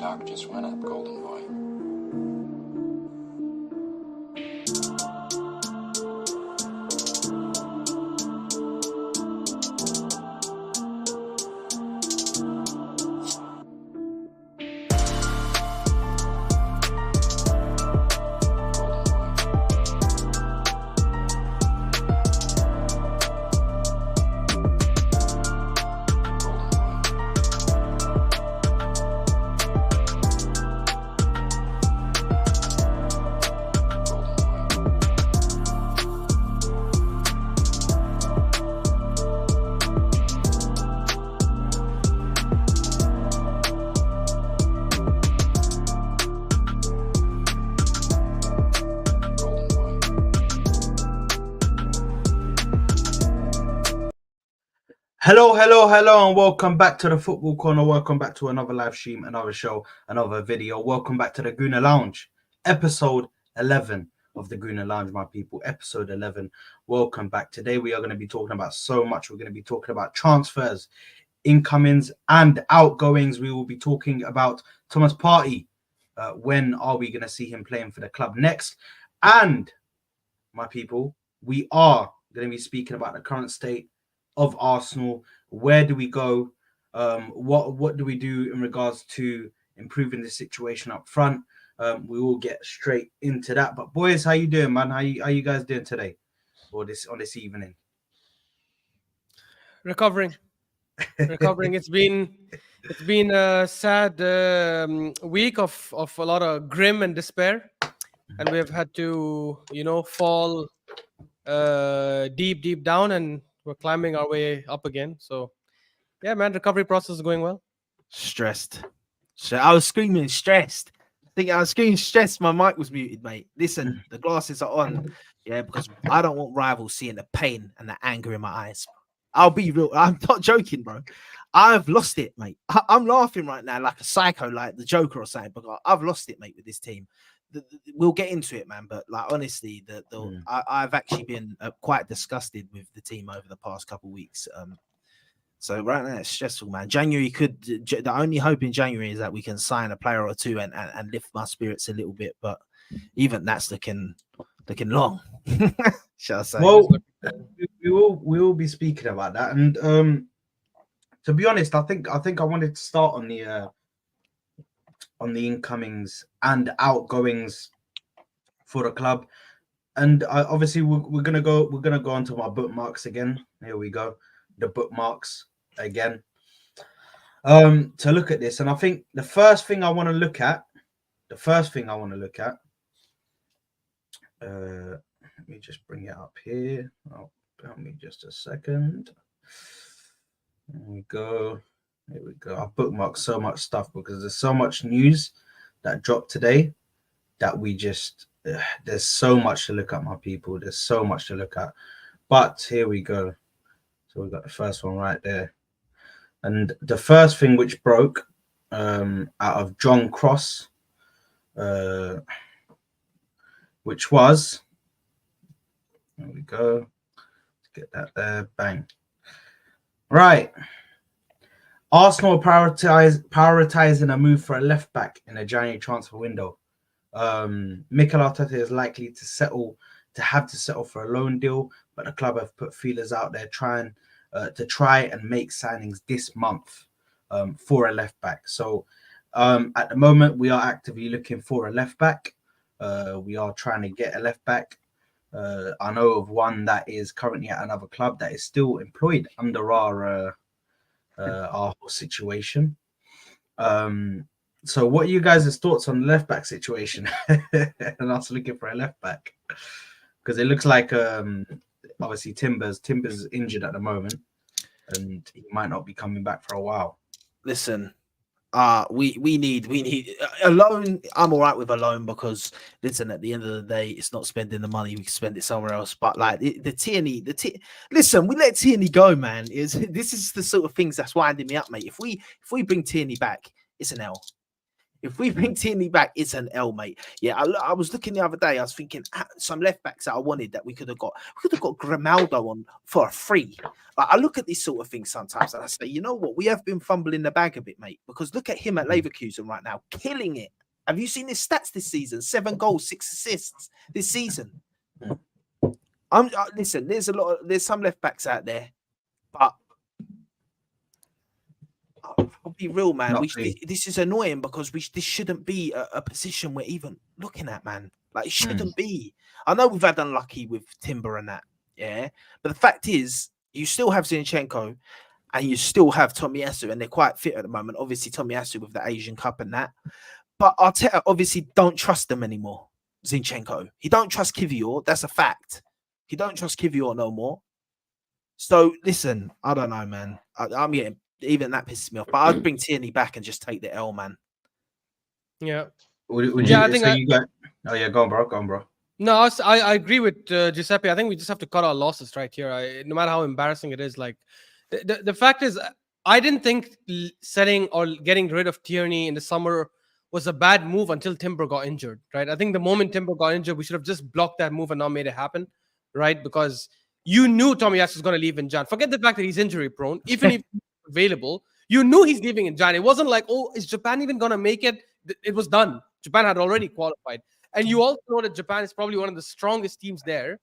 stock just went up, golden boy. Hello, and welcome back to the Football Corner. Welcome back to another live stream, another show, another video. Welcome back to the Gooner Lounge, episode 11 of the Gooner Lounge, my people. Episode 11. Welcome back. Today we are going to be talking about so much. We're going to be talking about transfers, incomings, and outgoings. We will be talking about Thomas Partey. When are we going to see him playing for the club next? And, my people, we are going to be speaking about the current state of Arsenal. Where do we go? What do we do in regards to improving the situation up front? We will get straight into that. But boys, how you doing, man? How you guys doing today or on this evening? Recovering. It's been a sad week of a lot of grim and despair, and we've had to fall deep down, and we're climbing our way up again. So yeah, man, recovery process is going well. Stressed. So I was screaming stressed. I think I was screaming stressed. My mic was muted, mate. Listen, the glasses are on. Yeah, because I don't want rivals seeing the pain and the anger in my eyes. I'll be real. I'm not joking, bro. I've lost it, mate. I'm laughing right now like a psycho, like the Joker or something. But I've lost it, mate, with this team. We'll get into it, man. But like honestly, I've actually been quite disgusted with the team over the past couple of weeks. So right now it's stressful, man. The only hope in January is that we can sign a player or two and lift my spirits a little bit. But even that's looking long. Shall I say? Well, we will be speaking about that. And to be honest, I think I wanted to start on the incomings and outgoings for the club, and obviously we're gonna go onto my bookmarks again. Here we go, the bookmarks again. To look at this, and I think the first thing I want to look at. Let me just bring it up here. Oh, bear me just a second. There we go. I bookmarked so much stuff because there's so much news that dropped today that we just there's so much to look at, my people. There's so much to look at. But here we go. So we've got the first one right there. And the first thing which broke out of John Cross, which was, there we go. Let's get that there. Bang. Right. Arsenal prioritizing a move for a left back in a January transfer window. Mikel Arteta is likely to have to settle for a loan deal, but the club have put feelers out there trying to try and make signings this month for a left back. So at the moment, we are actively looking for a left back. We are trying to get a left back. I know of one that is currently at another club that is still employed under our whole situation. So what are you guys' thoughts on the left back situation and us looking for a left back? Because it looks like obviously Timber's injured at the moment and he might not be coming back for a while. Listen, we need a loan. I'm all right with a loan because listen, at the end of the day, it's not spending the money. We can spend it somewhere else. But like listen, we let Tierney go, man. This is the sort of things that's winding me up, mate. If we bring Tierney back, it's an L. If we bring Tierney back, it's an L, mate. Yeah, I was looking the other day. I was thinking some left backs that I wanted that we could have got. We could have got Grimaldo on for a free. Like, I look at these sort of things sometimes and I say, you know what? We have been fumbling the bag a bit, mate. Because look at him at Leverkusen right now, killing it. Have you seen his stats this season? 7 goals, 6 assists this season. Listen. There's some left backs out there, but I'll be real, man. This is annoying because this shouldn't be a position we're even looking at, man. Like, it shouldn't be. I know we've had unlucky with Timber and that, yeah. But the fact is, you still have Zinchenko and you still have Tomiyasu, and they're quite fit at the moment. Obviously, Tomiyasu with the Asian Cup and that. But Arteta obviously don't trust them anymore. Zinchenko. He don't trust Kivior. That's a fact. He don't trust Kivior no more. So, listen, I don't know, man. I'm getting... Even that pisses me off. But I'd bring Tierney back and just take the L, man. Yeah. I think Oh, yeah, go on, bro. No, I agree with Giuseppe. I think we just have to cut our losses right here. No matter how embarrassing it is. Like, the fact is, I didn't think selling or getting rid of Tierney in the summer was a bad move until Timber got injured, right? I think the moment Timber got injured, we should have just blocked that move and not made it happen, right? Because you knew Tomiyasu was going to leave in Jan. Forget the fact that he's injury prone. Even if available, you knew he's leaving in Jan. It wasn't like, oh, is Japan even going to make it? It was done. Japan had already qualified. And you also know that Japan is probably one of the strongest teams there.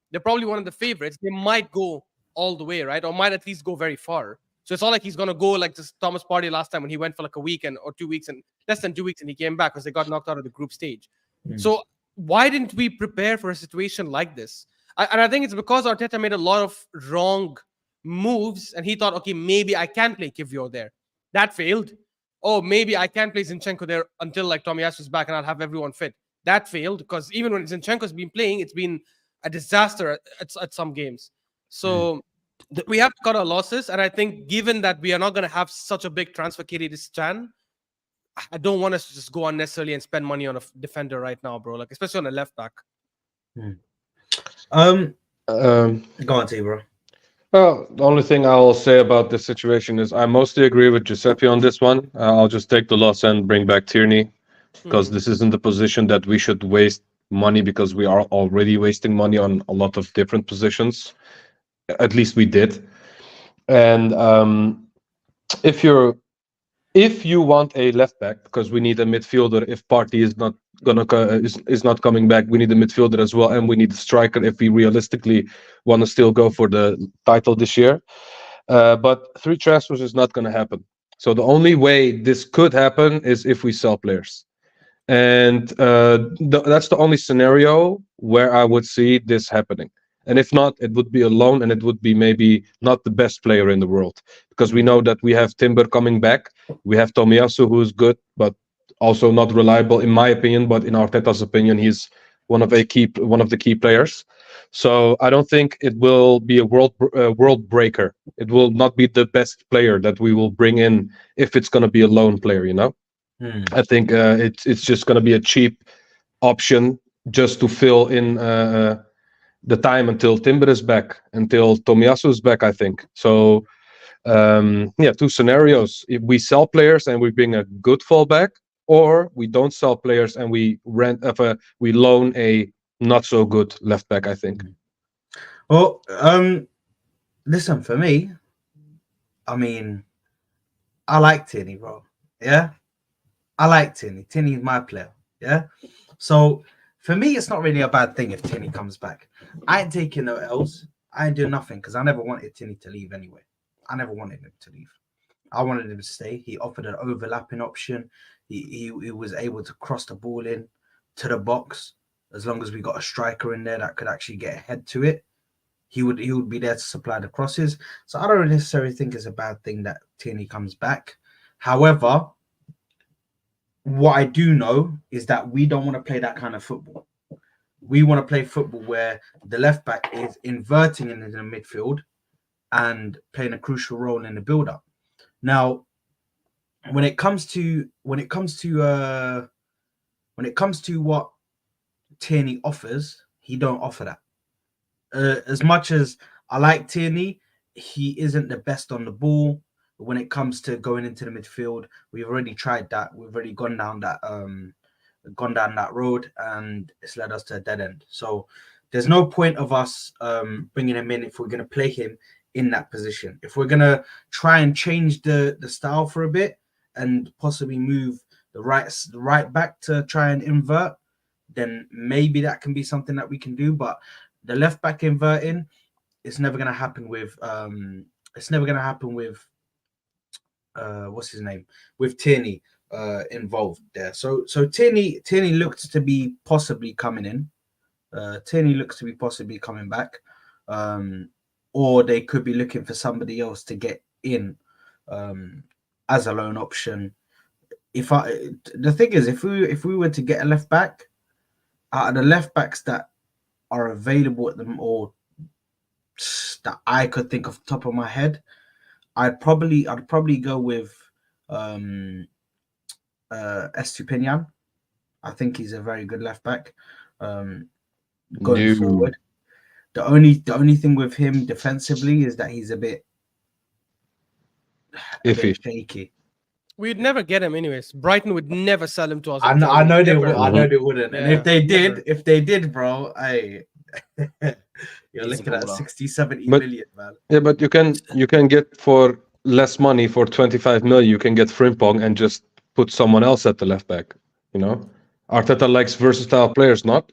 They're probably one of the favorites. They might go all the way, right? Or might at least go very far. So it's not like he's going to go like this Thomas Partey last time when he went for like a week or 2 weeks and less than 2 weeks and he came back because they got knocked out of the group stage. So why didn't we prepare for a situation like this? And I think it's because Arteta made a lot of wrong moves and he thought, okay, maybe I can play Kivior there. That failed. Oh, maybe I can play Zinchenko there until like Tomiyasu's back and I'll have everyone fit. That failed because even when Zinchenko's been playing, it's been a disaster at some games. So we have to cut our losses. And I think given that we are not going to have such a big transfer KD this Jan, I don't want us to just go unnecessarily and spend money on a defender right now, bro. Like, especially on the left back. Go on, T, bro. Well, the only thing I'll say about this situation is I mostly agree with Giuseppe on this one. I'll just take the loss and bring back Tierney because this isn't the position that we should waste money because we are already wasting money on a lot of different positions. At least we did. And if you want a left back, because we need a midfielder, if Partey is not coming back, we need a midfielder as well, and we need a striker if we realistically want to still go for the title this year. But 3 transfers is not going to happen. So the only way this could happen is if we sell players, and that's the only scenario where I would see this happening. And if not, it would be a loan, and it would be maybe not the best player in the world, because we know that we have Timber coming back. We have Tomiyasu, who is good, but also not reliable, in my opinion. But in Arteta's opinion, he's one of the key players. So I don't think it will be a world breaker. It will not be the best player that we will bring in if it's going to be a loan player. You know, I think it's just going to be a cheap option just to fill in the time until Timber is back, until Tomiyasu is back, I think. So, 2 scenarios. If we sell players and we bring a good fallback, or we don't sell players and we loan a not so good left back, I think. Well, listen, for me, I mean, I like Tierney, bro. Yeah? I like Tierney. Tierney's my player. Yeah? So, for me, it's not really a bad thing if Tierney comes back. I ain't taking no L's. I ain't doing nothing because I never wanted Tierney to leave anyway. I never wanted him to leave. I wanted him to stay. He offered an overlapping option. He was able to cross the ball in to the box as long as we got a striker in there that could actually get ahead to it. He would be there to supply the crosses. So I don't necessarily think it's a bad thing that Tierney comes back. However, what I do know is that we don't want to play that kind of football. We want to play football where the left back is inverting into the midfield and playing a crucial role in the build-up. Now, when it comes to what Tierney offers, he don't offer that. As much as I like Tierney, he isn't the best on the ball. when it comes to going into the midfield, we've already tried that. We've already gone down that road, and it's led us to a dead end. So there's no point of us bringing him in if we're going to play him in that position. If we're going to try and change the style for a bit and possibly move the right back to try and invert, then maybe that can be something that we can do. But the left back inverting, it's never going to happen with what's his name, with Toney involved there. So Toney looks to be possibly coming in. Toney looks to be possibly coming back, or they could be looking for somebody else to get in as a loan option. The thing is, if we were to get a left back, out of the left backs that are available at them, or that I could think off the top of my head, I'd probably go with Estupiñán. I think he's a very good left back. Going forward, the only thing with him defensively is that he's a bit shaky. We'd never get him anyways. Brighton would never sell him to us. I know they would. I know they wouldn't. Yeah, and if they did, bro, you're looking at 60-70 million, man. Yeah, but you can get for less money, for 25 million, you can get Frimpong and just put someone else at the left back. You know, Arteta likes versatile players, not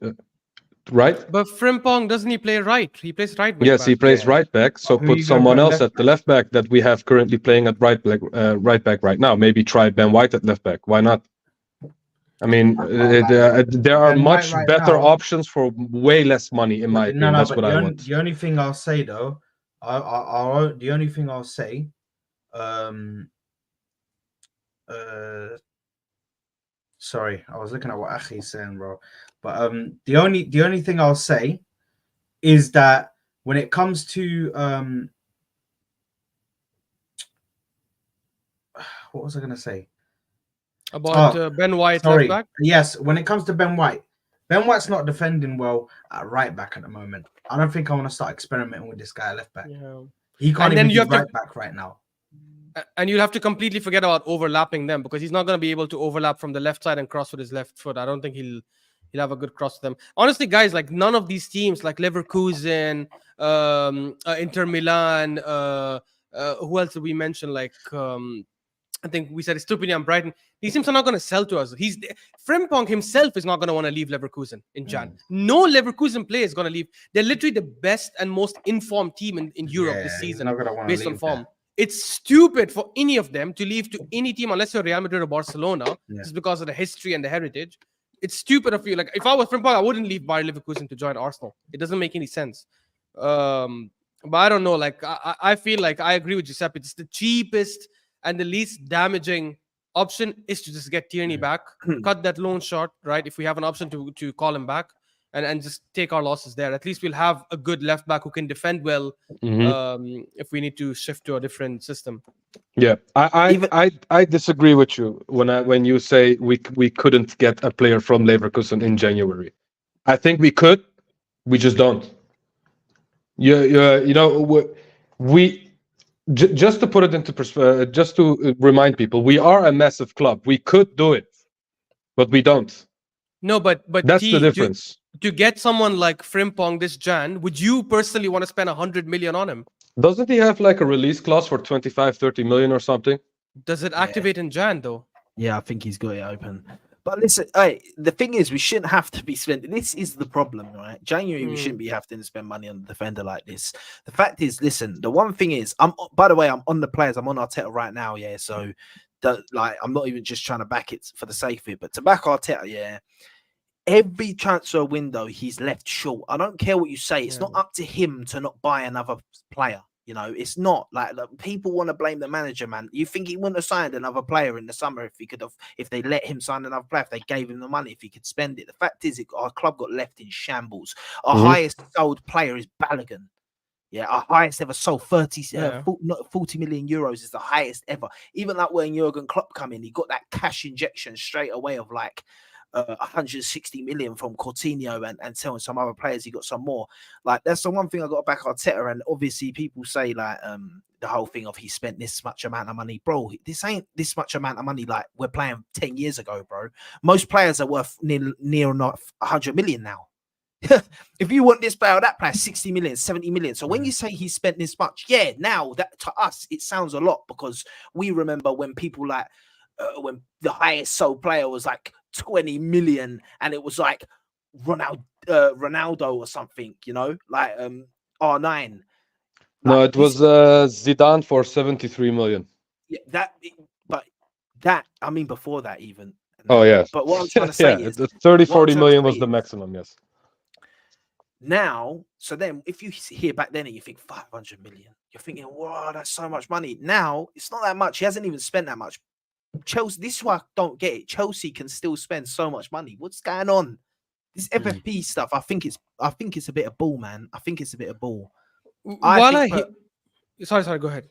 right? But Frimpong, doesn't he play right? He plays right back. Yes, he plays right back. So put someone else at the left back that we have currently playing at right back right now. Maybe try Ben White at left back. Why not? I mean, there are much better options for way less money, in my opinion. That's what I want. The only thing I'll say, though, sorry, I was looking at what Akhi's saying, bro. But the only thing I'll say is that when it comes to what was I gonna say about Ben White left back? Yes, when it comes to Ben White's not defending well at right back at the moment. I don't think I want to start experimenting with this guy at left back. Yeah. He can't even do right back right now. And you'll have to completely forget about overlapping them, because he's not going to be able to overlap from the left side and cross with his left foot. I don't think he'll have a good cross to them. Honestly, guys, like none of these teams, like Leverkusen, Inter Milan, who else did we mention? Like I think we said Estupiñán, Brighton. These teams are not going to sell to us. Frimpong himself is not going to want to leave Leverkusen in Jan. No Leverkusen player is going to leave. They're literally the best and most informed team in Europe this season, based on form. It's stupid for any of them to leave to any team unless you're Real Madrid or Barcelona, just because of the history and the heritage. It's stupid of you. Like, if I was Frimpong, I wouldn't leave Bayer Leverkusen to join Arsenal. It doesn't make any sense. But I don't know. Like, I feel like I agree with Giuseppe. It's the cheapest and the least damaging option is to just get Tierney back, cut that loan short, right? If we have an option to call him back, and just take our losses there. At least we'll have a good left back who can defend well if we need to shift to a different system. Yeah, I disagree with you when you say we couldn't get a player from Leverkusen in January. I think we could, we just don't. You know, we just to put it into perspective, just to remind people, we are a massive club. We could do it, but we don't. No, but that's the difference. To get someone like Frimpong this Jan, would you personally want to spend 100 million on him? Doesn't he have like a release clause for 25-30 million or something? Does it activate in Jan though? Yeah, I think he's got it open. But listen, the thing is, we shouldn't have to be spending. This is the problem, right? January, we shouldn't be having to spend money on a defender like this. The fact is, listen, the one thing is, by the way, I'm on the players. I'm on Arteta right now, yeah. So, I'm not even just trying to back it for the sake of it, but to back Arteta, yeah. Every transfer window, he's left short. I don't care what you say. It's not up to him to not buy another player. You know, it's not like people want to blame the manager, man. You think he wouldn't have signed another player in the summer if they let him sign another player, if they gave him the money, if he could spend it. The fact is, our club got left in shambles. Our highest sold player is Balogun. Yeah, our highest ever sold 40 million euros is the highest ever. Even like when Jurgen Klopp come in, he got that cash injection straight away of like 160 million from Coutinho and telling some other players he got some more. Like that's the one thing I got to back Arteta. And obviously people say like the whole thing of he spent this much amount of money, bro. This ain't this much amount of money like we're playing 10 years ago, bro. Most players are worth near enough 100 million now. If you want this player or that player, 60 million, 70 million. So when you say he spent this much, yeah, now that to us it sounds a lot because we remember when people like when the highest sold player was like 20 million and it was like Ronaldo or something, you know, like R9. No, it was Zidane for 73 million. Yeah, I mean before that even. Oh yeah. But what I'm trying to say is 40 million was the maximum, yes. Now, so then if you hear back then and you think 500 million, you're thinking, wow, that's so much money. Now it's not that much. He hasn't even spent that much. Chelsea, this is why I don't get it. Chelsea can still spend so much money. What's going on? This FFP stuff, I think it's a bit of bull, man. I think it's a bit of bull. Sorry, go ahead.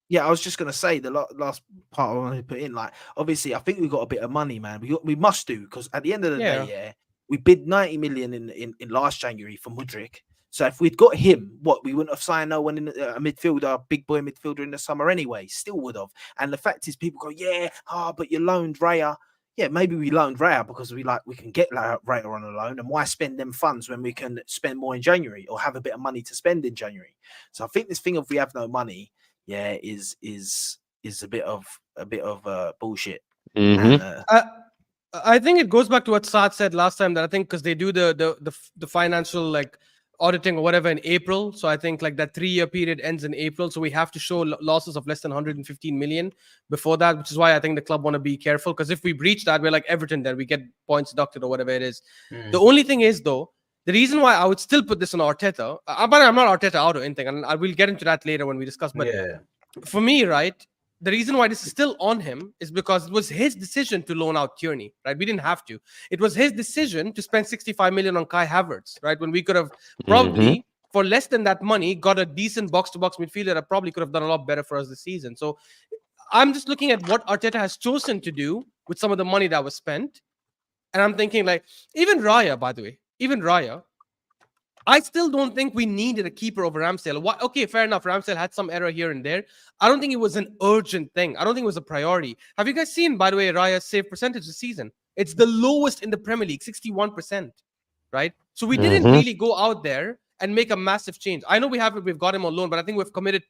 Yeah, I was just gonna say the last part I wanted to put in. Like, obviously, I think we got a bit of money, man. We must do because at the end of the day, yeah, we bid 90 million in last January for Mudryk. So if we'd got him, we wouldn't have signed no one in a midfielder, a big boy midfielder in the summer anyway. Still would have. And the fact is, people go, yeah, but you loaned Raya. Yeah, maybe we loaned Raya because we can get Raya on a loan, and why spend them funds when we can spend more in January or have a bit of money to spend in January? So I think this thing of we have no money, yeah, is a bit of bullshit. Mm-hmm. And, I think it goes back to what Saad said last time, that I think because they do the financial like auditing or whatever in April. So I think like that 3-year period ends in April. So we have to show losses of less than 115 million before that, which is why I think the club want to be careful. Because if we breach that, we're like Everton, then we get points deducted or whatever it is. The only thing is though, the reason why I would still put this on Arteta, but I'm not Arteta out or anything, and I will get into that later when we discuss. But for me, right, the reason why this is still on him is because it was his decision to loan out Tierney, right? We didn't have to. It was his decision to spend 65 million on Kai Havertz, right? When we could have probably, for less than that money, got a decent box-to-box midfielder that probably could have done a lot better for us this season. So I'm just looking at what Arteta has chosen to do with some of the money that was spent. And I'm thinking like, even Raya, by the way, I still don't think we needed a keeper over Ramsdale. Okay, fair enough. Ramsdale had some error here and there. I don't think it was an urgent thing. I don't think it was a priority. Have you guys seen, by the way, Raya's save percentage this season? It's the lowest in the Premier League, 61%, right? So we didn't really go out there and make a massive change. I know we've got him on loan, but I think we've committed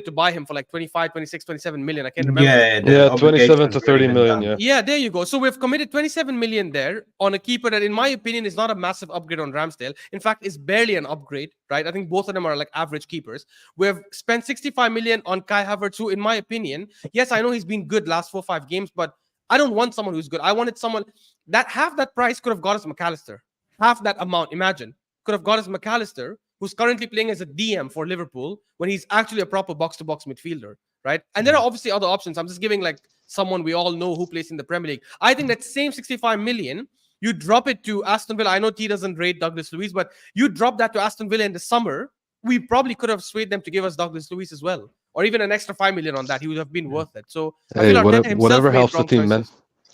to buy him for like 25, 26, 27 million. I can't remember. Yeah, 27 to 30 million. Yeah, there you go. So we've committed 27 million there on a keeper that, in my opinion, is not a massive upgrade on Ramsdale. In fact, it's barely an upgrade, right? I think both of them are like average keepers. We've spent 65 million on Kai Havertz, who, in my opinion, yes, I know he's been good last 4-5 games, but I don't want someone who's good. I wanted someone that half that price could have got us McAllister. Half that amount, imagine, could have got us McAllister, who's currently playing as a DM for Liverpool when he's actually a proper box-to-box midfielder, right? And there are obviously other options. I'm just giving like someone we all know who plays in the Premier League. I think that same 65 million, you drop it to Aston Villa. I know T doesn't rate Douglas Luiz, but you drop that to Aston Villa in the summer, we probably could have swayed them to give us Douglas Luiz as well. Or even an extra 5 million on that. He would have been worth it. So hey, whatever helps the team, man.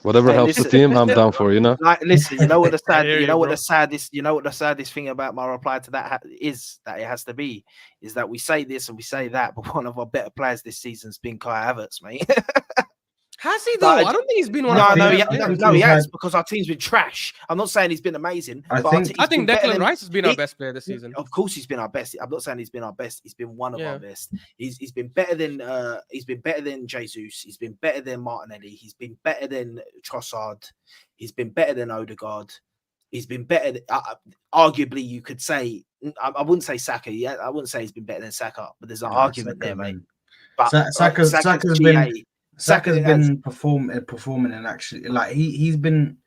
Whatever helps the team, I'm down for, you know. Like, listen, you know what the saddest thing about my reply to that is that it has to be is that we say this and we say that, but one of our better players this season's been Kai Havertz, mate. Has he though? I don't think he's been one of he has because our team's been trash. I'm not saying he's been amazing. I think Declan Rice has been our best player this season. Of course, he's been our best. I'm not saying he's been our best. He's been one of our best. He's been better than Jesus. He's been better than Martinelli. He's been better than Trossard. He's been better than Odegaard. He's been better. Arguably, you could say I wouldn't say Saka. Yeah, I wouldn't say he's been better than Saka, but there's an argument there, mate. But Saka's been performing and actually like he's been.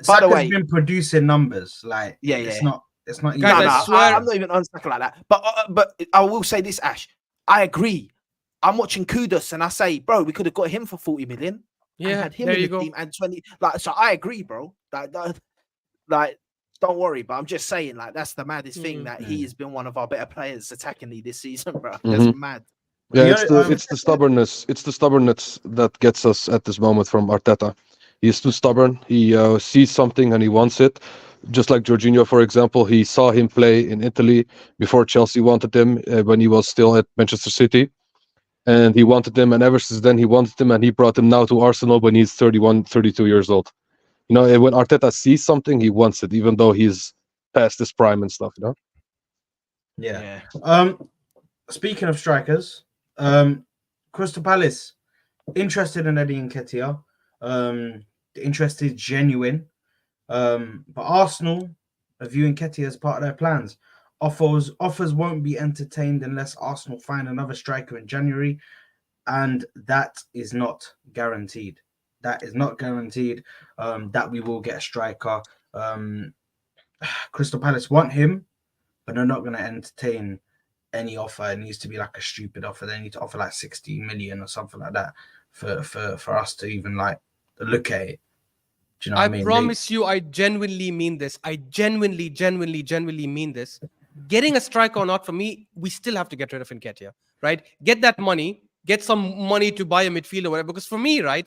By the way, Saka's been producing numbers like It's not. Guys, I'm not even on Saka like that. But I will say this, Ash. I agree. I'm watching Kudus and I say, bro, we could have got him for 40 million. Yeah, had him in the team and 20. Like, so I agree, bro. Like, don't worry. But I'm just saying, like, that's the maddest thing that he has been one of our better players attackingly this season, bro. That's mad. Yeah, it's the stubbornness. It's the stubbornness that gets us at this moment from Arteta. He's too stubborn. He sees something and he wants it. Just like Jorginho, for example, he saw him play in Italy before Chelsea wanted him when he was still at Manchester City. And he wanted him, and ever since then he wanted him, and he brought him now to Arsenal when he's 31, 32 years old. You know, and when Arteta sees something, he wants it, even though he's past his prime and stuff, you know? Yeah. Speaking of strikers, Crystal Palace interested in Eddie Nketiah. The interest is genuine. But Arsenal are viewing Nketiah as part of their plans. Offers won't be entertained unless Arsenal find another striker in January, and that is not guaranteed. That is not guaranteed that we will get a striker. Crystal Palace want him, but they're not going to entertain any offer. It needs to be like a stupid offer. They need to offer like 60 million or something like that for us to even like look at it. Do you know what I mean? Promise you, I genuinely mean this. I genuinely mean this. Getting a striker or not, for me, we still have to get rid of Nketiah, right? Get that money, get some money to buy a midfielder or whatever. Because for me, right,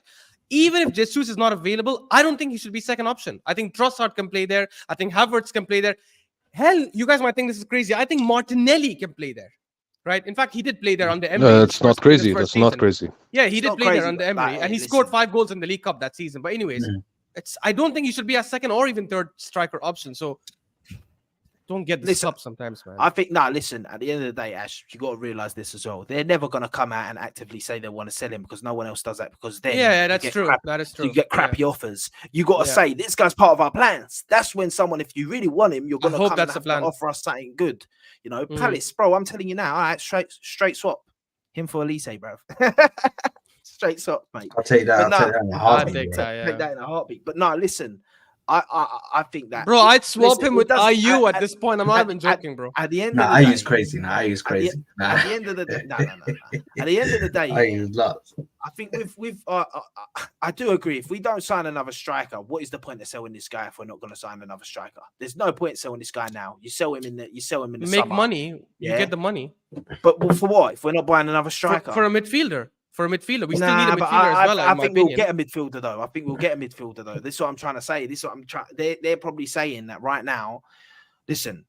even if Jesus is not available, I don't think he should be second option. I think Trossard can play there. I think Havertz can play there. Hell, you guys might think this is crazy. I think Martinelli can play there, right? In fact, he did play there under Emery. No, it's not crazy. That's not crazy. Yeah, he did not play crazy, there under but, Emery, and he scored 5 goals in the League Cup that season. But anyways, I don't think he should be a second or even third striker option. So don't get this up sometimes, man. I think listen, at the end of the day, Ash, you got to realize this as well. They're never going to come out and actively say they want to sell him because no one else does that. Because then that's true. That is true. You get crappy offers. You got to say this guy's part of our plans. That's when someone, if you really want him, you're going to come and have to offer us something good. You know, Palace, bro. I'm telling you now, all right, straight swap him for Elise, bro. Straight swap, mate. I'll take that. I'll take that in a heartbeat. Take that in a heartbeat. But no, listen. I think that, bro, I'd swap him with IU at this point. I'm not even joking, bro. At the end of the day, IU's crazy. IU's crazy. At the end of the day, no. At the end of the day, IU's nuts. I think I do agree. If we don't sign another striker, what is the point of selling this guy if we're not going to sign another striker? There's no point selling this guy now. You sell him in the make summer. Money. You get the money. But for what? If we're not buying another striker for a midfielder. For a midfielder, we still need a midfielder as well. I think we'll get a midfielder though. This is what I'm trying to say. This is what I'm trying. They're probably saying that right now. Listen,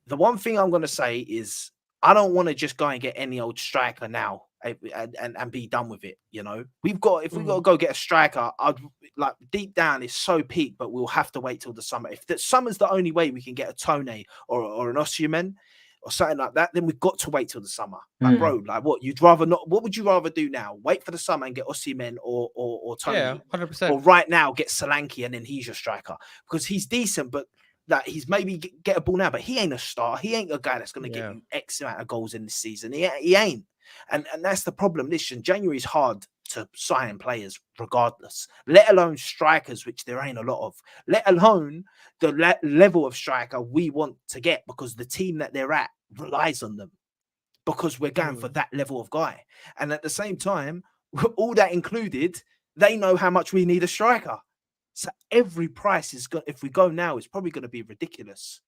the one thing I'm going to say is I don't want to just go and get any old striker now and be done with it. You know, if we got to go get a striker, I'd like deep down it's so peak, but we'll have to wait till the summer. If the summer's the only way we can get a Toney or an Osimhen or something like that, then we've got to wait till the summer. Like, bro, like what you'd rather not? What would you rather do now? Wait for the summer and get Osimhen or Toney, 100%. or right now get Solanke and then he's your striker because he's decent, but that he's maybe gettable now, but he ain't a star. He ain't a guy that's going to get you X amount of goals in this season. He ain't, and that's the problem. Listen, January is hard to sign players regardless, let alone strikers, which there ain't a lot of, let alone the level of striker we want to get because the team that they're at relies on them because we're going for that level of guy. And at the same time, all that included, they know how much we need a striker. So every price is good. If we go now, it's probably going to be ridiculous.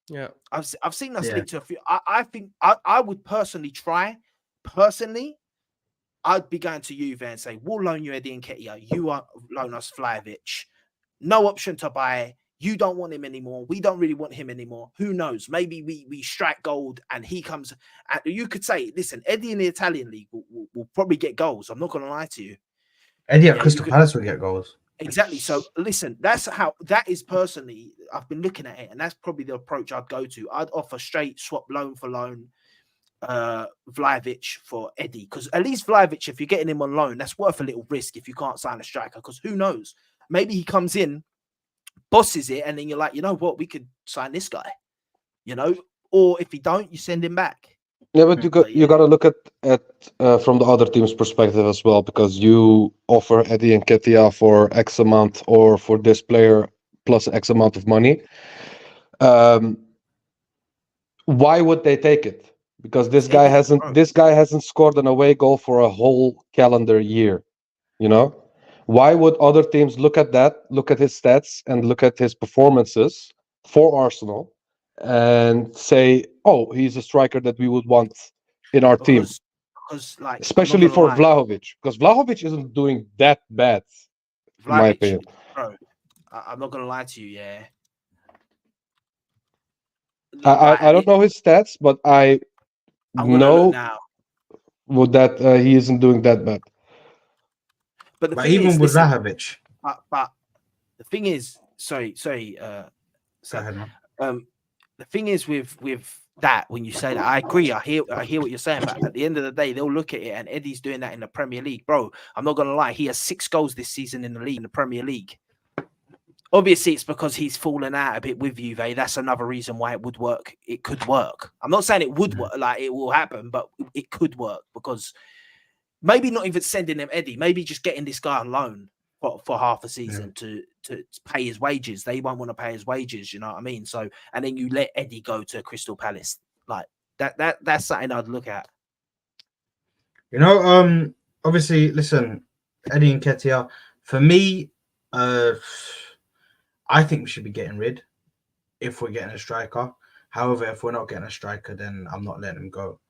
Yeah. I've seen us link to a few. I think I would personally I'd be going to Juve and say, we'll loan you Eddie Nketiah. You loan us Vlahovic. No option to buy. You don't want him anymore. We don't really want him anymore. Who knows? Maybe we strike gold and he comes. And you could say, listen, Eddie in the Italian league will probably get goals. I'm not going to lie to you. Eddie at Crystal Palace will get goals. Exactly. So listen, that is personally, I've been looking at it, and that's probably the approach I'd go to. I'd offer straight swap loan for loan. Vlahovic for Eddie, because at least Vlahovic, if you're getting him on loan, that's worth a little risk if you can't sign a striker, because who knows, maybe he comes in, bosses it, and then you're like, you know what, we could sign this guy, you know, or if you don't, you send him back. Yeah, but you got to look at from the other team's perspective as well, because you offer Eddie and Nketiah for X amount or for this player plus X amount of money. Why would they take it? Because this guy hasn't scored an away goal for a whole calendar year. You know, why would other teams look at that, look at his stats, and look at his performances for Arsenal, and say, "Oh, he's a striker that we would want in our team." Because, like, especially for Vlahovic, because Vlahovic isn't doing that bad my Vlahovic, opinion. bro, I'm not gonna lie to you. Yeah, I don't know his stats, but I I'm gonna look know now. that he isn't doing that bad. But the But thing even is, with listen, Vlahovic, but the thing is, sorry, go ahead, man. the thing is with that, when you say that, I agree. I hear what you're saying, but at the end of the day, they'll look at it, and Eddie's doing that in the Premier League, bro. I'm not gonna lie, he has 6 goals this season in the Premier League. Obviously, it's because he's fallen out a bit with Juve. That's another reason why it would work. It could work. I'm not saying it would work, like it will happen, but it could work because maybe not even sending him Eddie, maybe just getting this guy on loan for half a season to pay his wages. They won't want to pay his wages, you know what I mean? So, and then you let Eddie go to Crystal Palace. Like that's something I'd look at. You know, obviously, listen, Eddie and Nketiah, for me, I think we should be getting rid if we're getting a striker. However, if we're not getting a striker, then I'm not letting him go.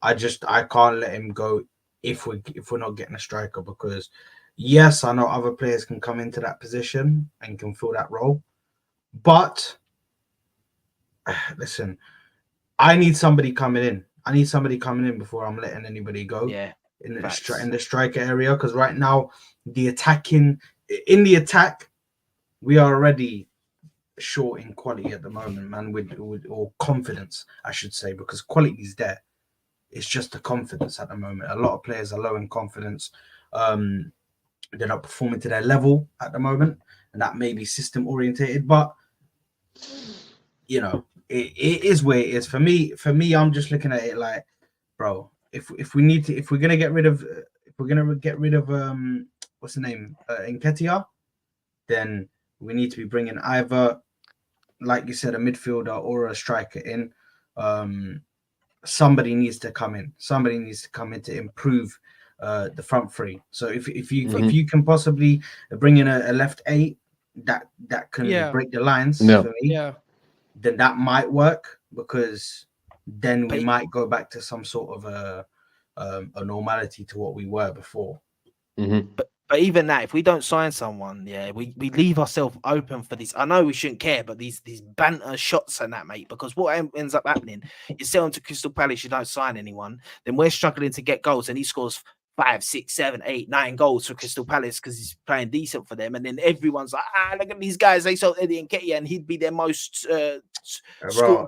I can't let him go if we're not getting a striker, because yes, I know other players can come into that position and can fill that role, but listen, I need somebody coming in. I need somebody coming in before I'm letting anybody go. Yeah, in the striker area, because right now in the attack, we are already short in quality at the moment, man. Or confidence, I should say, because quality is there. It's just the confidence at the moment. A lot of players are low in confidence. They're not performing to their level at the moment, and that may be system orientated. But you know, it is where it is. For me, I'm just looking at it like, bro, if we're gonna get rid of what's the name, Nketiah, then we need to be bringing either, like you said, a midfielder or a striker in. Somebody needs to come in. Somebody needs to come in to improve the front three. So if you can possibly bring in a left 8 that can break the lines for me, then that might work, because then we might go back to some sort of a normality to what we were before. But even that, if we don't sign someone, we leave ourselves open for this. I know we shouldn't care, but these banter shots and that, mate, because what ends up happening, you sell him to Crystal Palace, you don't sign anyone, then we're struggling to get goals, and he scores 5, 6, 7, 8, 9 goals for Crystal Palace because he's playing decent for them, and then everyone's like, look at these guys, they sold Eddie Nketiah, and he'd be their most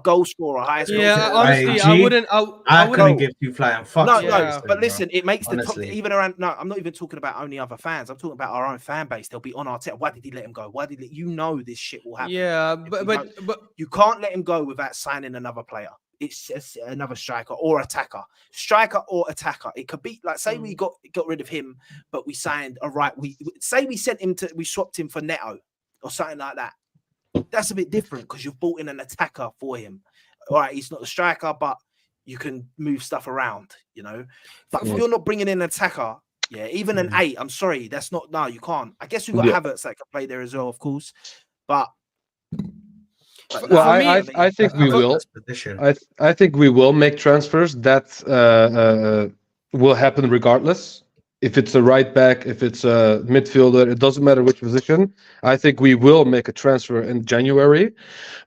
goal scorer, highest goal scorer. Honestly, I couldn't give two flying fucks. No, but listen, it makes the top, even around. No, I'm not even talking about only other fans. I'm talking about our own fan base. They'll be on our tip. Why did he let him go? Why did you know this shit will happen? Yeah, but you can't let him go without signing another player. It's just another striker or attacker. It could be like, say we got rid of him, but we signed we swapped him for Neto or something like that. That's a bit different because you've brought in an attacker for him. All right, he's not a striker, but you can move stuff around, you know. But if you're not bringing in an attacker, even an 8, I'm sorry, that's not. No, you can't. I guess we've got Havertz that can play there as well, of course. But well, I think we will. I think we will make transfers that will happen regardless. If it's a right back, if it's a midfielder, it doesn't matter which position. I think we will make a transfer in January.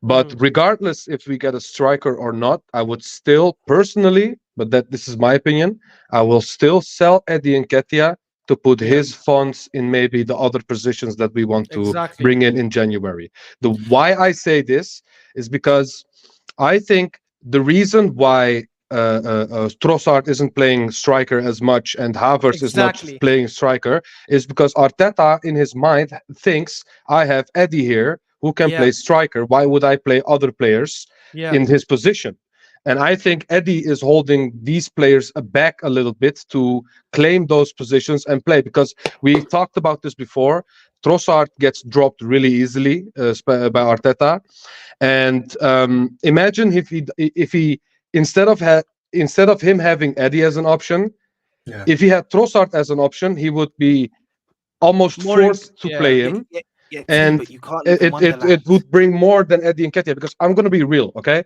But regardless if we get a striker or not, I would still personally, but this is my opinion, I will still sell Eddie Nketiah to put his funds in maybe the other positions that we want to bring in January. The why I say this is because I think the reason why Trossard isn't playing striker as much and Havertz is not playing striker is because Arteta in his mind thinks, I have Eddie here who can play striker. Why would I play other players in his position? And I think Eddie is holding these players back a little bit to claim those positions and play, because we talked about this before. Trossard gets dropped really easily by Arteta, and imagine if he instead of him having Eddie as an option, if he had Trossard as an option, he would be almost forced to play him, and it would bring more than Eddie Nketiah. Because I'm going to be real, okay?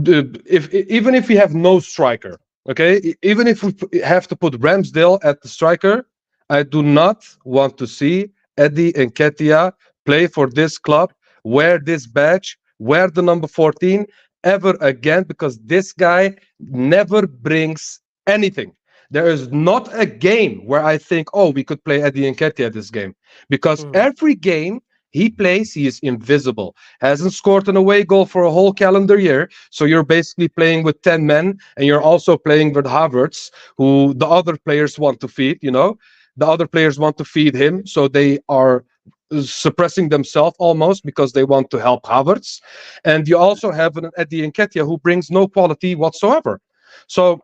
Even if we have no striker, okay, even if we have to put Ramsdale at the striker, I do not want to see Eddie Nketiah play for this club, wear this badge, wear the number 14 ever again, because this guy never brings anything. There is not a game where I think, oh, we could play Eddie Nketiah this game, because every game he plays, he is invisible. Hasn't scored an away goal for a whole calendar year. So you're basically playing with 10 men, and you're also playing with Havertz, who the other players want to feed, you know? The other players want to feed him, so they are suppressing themselves almost because they want to help Havertz. And you also have an Eddie Nketiah who brings no quality whatsoever. So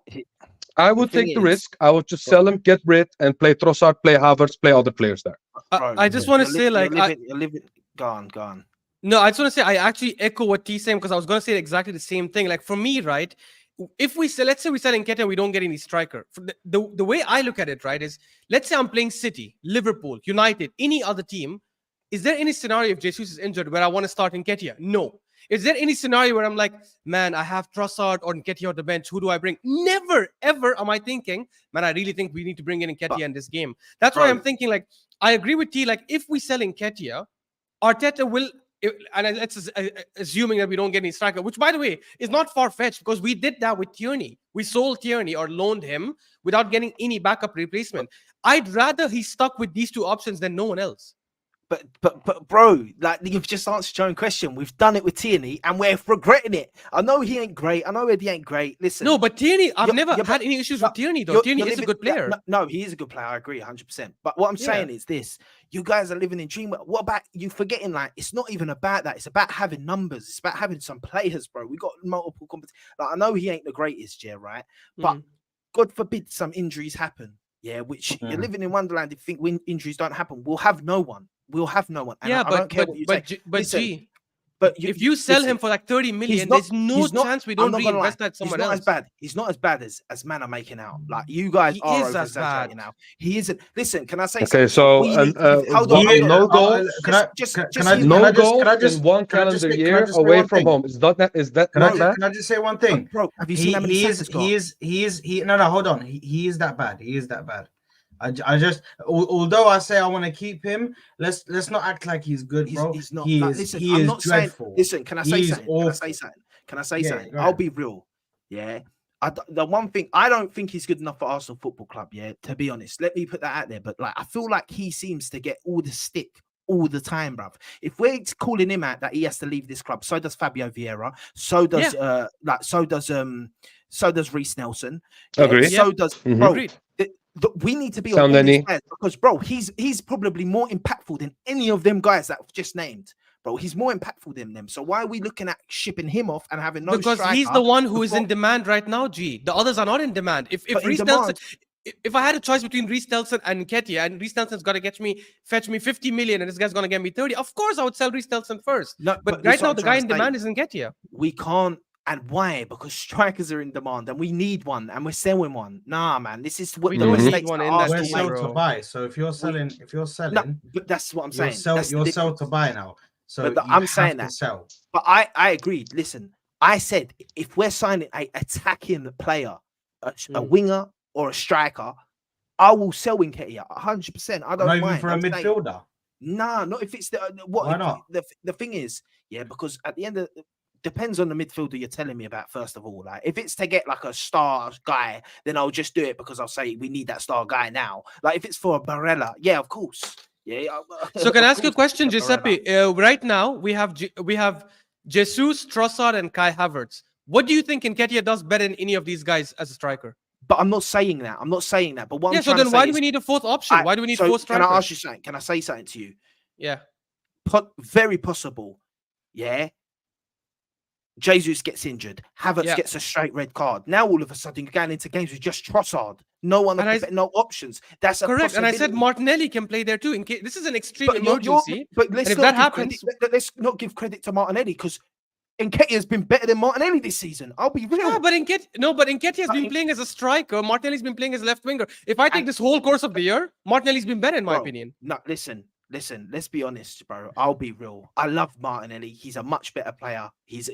I would take the risk. I would just sell him, get rid, and play Trossard, play Havertz, play other players there. I just want to say, like, go on. No, I just want to say I actually echo what T's saying, because I was going to say exactly the same thing. Like, for me, right, if we sell, let's say we sell Nketiah, we don't get any striker. The way I look at it, right, is let's say I'm playing City, Liverpool, United, any other team. Is there any scenario if Jesus is injured where I want to start Nketiah? No. Is there any scenario where I'm like, man, I have Trossard or Nketiah on the bench, who do I bring? Never, ever am I thinking, man, I really think we need to bring in Nketiah in this game. That's why I'm thinking, like, I agree with T, like, if we sell Nketiah, Arteta will, and let's assuming that we don't get any striker, which, by the way, is not far-fetched, because we did that with Toney. We sold Toney or loaned him without getting any backup replacement. I'd rather he stuck with these two options than no one else. But bro, like, you've just answered your own question. We've done it with Tierney and we're regretting it. I know he ain't great. I know Eddie ain't great. Listen. No, but Tierney, I've never had any issues with Tierney, though. Tierney is a good player. No, he is a good player. I agree 100%. But what I'm saying is this. You guys are living in dream. What about you forgetting, like, it's not even about that. It's about having numbers. It's about having some players, bro. We got multiple competition. Like, I know he ain't the greatest, yeah, right? But God forbid some injuries happen. Yeah, which you're living in Wonderland. If you think when injuries don't happen, we'll have no one. We'll have no one. And yeah, I don't care what you say. Listen, but if you sell him for like 30 million, there's no chance we don't reinvest that somewhere else. He's not as bad as man are making out. Like, you guys are over-exaggerating now. He isn't. Listen, can I say something? Okay, so no goals. No goals in one calendar year away from home. Is that not bad? Can I just say one thing? Bro, have you seen how many hold on. He is that bad. He is that bad. I just, although I say I want to keep him, let's not act like he's good, bro. He's not. He is. Listen, he I'm is not dreadful. Saying, listen, can I say something? Can I say something? I'll be real. Yeah. The one thing, I don't think he's good enough for Arsenal Football Club. Yeah. To be honest, let me put that out there. But, like, I feel like he seems to get all the stick all the time, bruv. If we're calling him out that he has to leave this club, so does Fabio Vieira. So does so does Reece Nelson. Agreed. So does bro. Agreed. We need to be on these guys because, bro, he's probably more impactful than any of them guys that I've just named. Bro, he's more impactful than them. So why are we looking at shipping him off and having no because he's the one who is in demand right now, G. The others are not in demand. If Reece Nelson, if I had a choice between Reece Nelson and Nketiah, and Reece Nelson's got to fetch me 50 million, and this guy's going to get me 30, of course I would sell Reece Nelson first. No, but right now the guy in demand is Nketiah. We can't. And why? Because strikers are in demand, and we need one, and we're selling one. Nah, man, this is what we don't need one in that we're sold to buy. So if you're selling, no, but that's what I'm saying. You're sold to buy now. So I'm saying that. Sell. But I agreed. Listen, I said if we're signing a attacking player, a winger or a striker, I will sell Nketiah 100%. I don't mind. Not even for a midfielder. Nah, not if it's the what. Why not? The thing is, yeah, because at the end of depends on the midfielder you're telling me about. First of all, like, if it's to get like a star guy, then I'll just do it because I'll say we need that star guy now. Like, if it's for a Barella, yeah, of course. Yeah. So can I ask you a question, Giuseppe? Right now we have Jesus, Trossard, and Kai Havertz. What do you think Nketiah does better than any of these guys as a striker? But I'm not saying that. But what I'm so then why do we need a fourth option? Why do we need four strikers? Can I ask you something? Can I say something to you? Yeah. Very possible. Yeah. Jesus gets injured. Havertz gets a straight red card. Now all of a sudden you're going into games with just Trossard. No one, no options. That's correct. And I said Martinelli can play there too. In case this is an extreme emergency. But let's not give credit to Martinelli because Nketiah has been better than Martinelli this season. I'll be real. Yeah, but Nketiah has been playing as a striker. Martinelli's been playing as a left winger. If I take this whole course of the year, Martinelli's been better in my opinion. No, listen. listen, let's be honest, bro. I'll be real. I love Martinelli. He's a much better player. He's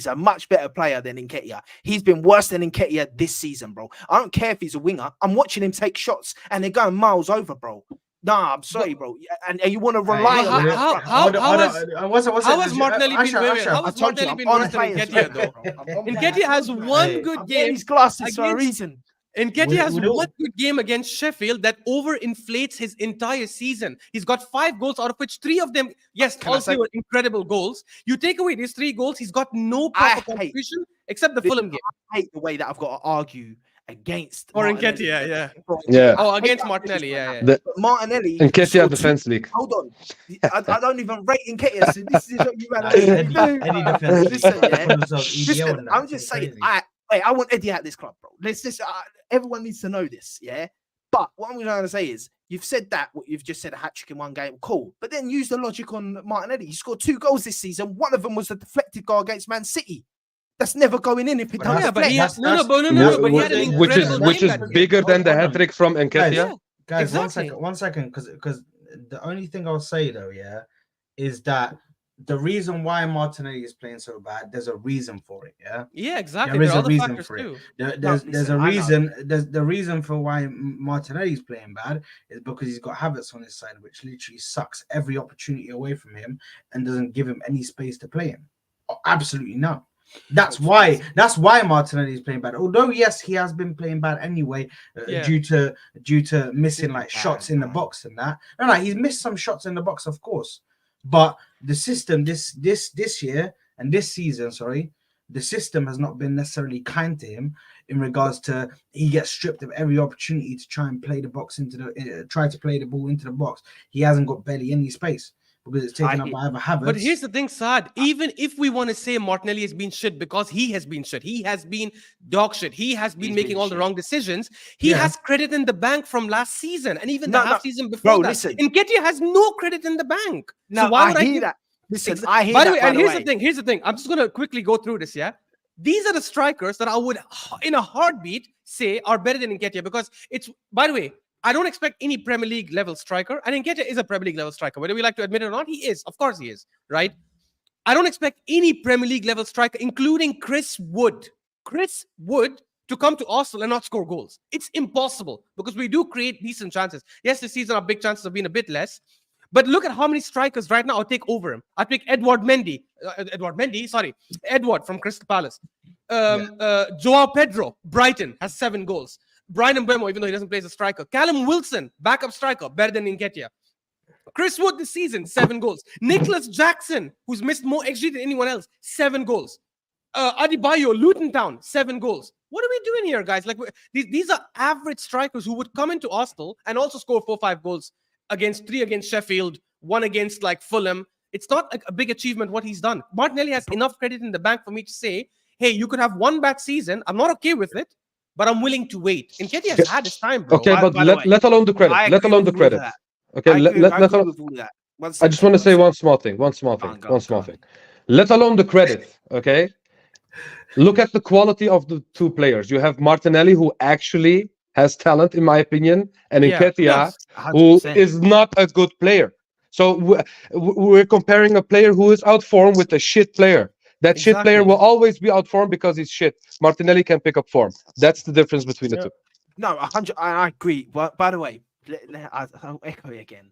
a much better player than Nketiah. He's been worse than Nketiah this season, bro. I don't care if he's a winger. I'm watching him take shots and they're going miles over, bro. Nah, I'm sorry, bro. And you want to rely on that. How has Martinelli been? How has Martinelli been worse than Nketiah, though? Nketiah has one good game. His glasses for a reason. Nketiah has one good game against Sheffield that overinflates his entire season. He's got 5 goals, out of which 3 of them, yes, all 3 were incredible goals. You take away these 3 goals, he's got no proper contribution except the Fulham game. I hate the way that I've got to argue against Nketiah, yeah. Oh, against Martinelli, Martinelli. Nketiah Defense League. Hold on, I don't even rate Nketiah. So this is what you man. Any defense. Listen, I'm just saying. I want Eddie at this club, bro. Everyone needs to know this, yeah. But what I'm trying to say is, you've said that what you've just said, a hat trick in one game, cool. But then use the logic on Martinelli. He scored 2 goals this season. One of them was the deflected goal against Man City. That's never going in if it doesn't. But he had an which is bigger than the hat trick from Nketiah. Guys, one second, because the only thing I'll say though, is that the reason why Martinelli is playing so bad, there's a reason for it. Yeah, exactly. There is a reason for it. There's a reason. The reason for why Martinelli is playing bad is because he's got Havertz on his side, which literally sucks every opportunity away from him and doesn't give him any space to play in. Absolutely not. That's why Martinelli is playing bad. Although yes, he has been playing bad anyway, due to missing like shots in the box and that. No, he's missed some shots in the box, of course. But the system this year and this season, the system has not been necessarily kind to him in regards to he gets stripped of every opportunity to try and play the box try to play the ball into the box. He hasn't got barely any space because it's taken up by other Havertz. But here's the thing, Saad. Even if we want to say Martinelli has been shit because he has been shit, he has been dog shit, he has been making all the wrong decisions, he has credit in the bank from last season and even the half season before that. Listen. Nketiah has no credit in the bank. No, so why would I hear that. Listen, I hear by that. The way, and here's the thing. I'm just going to quickly go through this, These are the strikers that I would, in a heartbeat, say are better than Nketiah because it's, by the way, I don't expect any Premier League level striker, and Nketiah is a Premier League level striker. Whether we like to admit it or not, he is. Of course he is, right? I don't expect any Premier League level striker, including Chris Wood, to come to Arsenal and not score goals. It's impossible because we do create decent chances. Yes, this season our big chances have been a bit less, but look at how many strikers right now I'll take over him. I'll take Edward from Crystal Palace. Joao Pedro, Brighton, has 7 goals. Brian Mbeumo, even though he doesn't play as a striker. Callum Wilson, backup striker, better than Nketiah. Chris Wood this season, 7 goals. Nicholas Jackson, who's missed more XG than anyone else, 7 goals. Adebayo, Luton Town, 7 goals. What are we doing here, guys? Like these are average strikers who would come into Arsenal and also score 4-5 goals against 3 against Sheffield, 1 against like Fulham. It's not a big achievement what he's done. Martinelli has enough credit in the bank for me to say, hey, you could have one bad season. I'm not okay with it, but I'm willing to wait. Nketiah has had his time, bro. Okay, but let alone the credit. Let alone the credit. Okay, I just want to say one small thing. Let alone the credit, okay? Look at the quality of the 2 players. You have Martinelli, who actually has talent, in my opinion, and Nketiah, who is not a good player. So we're comparing a player who is out form with a shit player. That shit player will always be out form because he's shit. Martinelli can pick up form. That's the difference between the 2. No, 100. I agree. But by the way, I'll echo it again.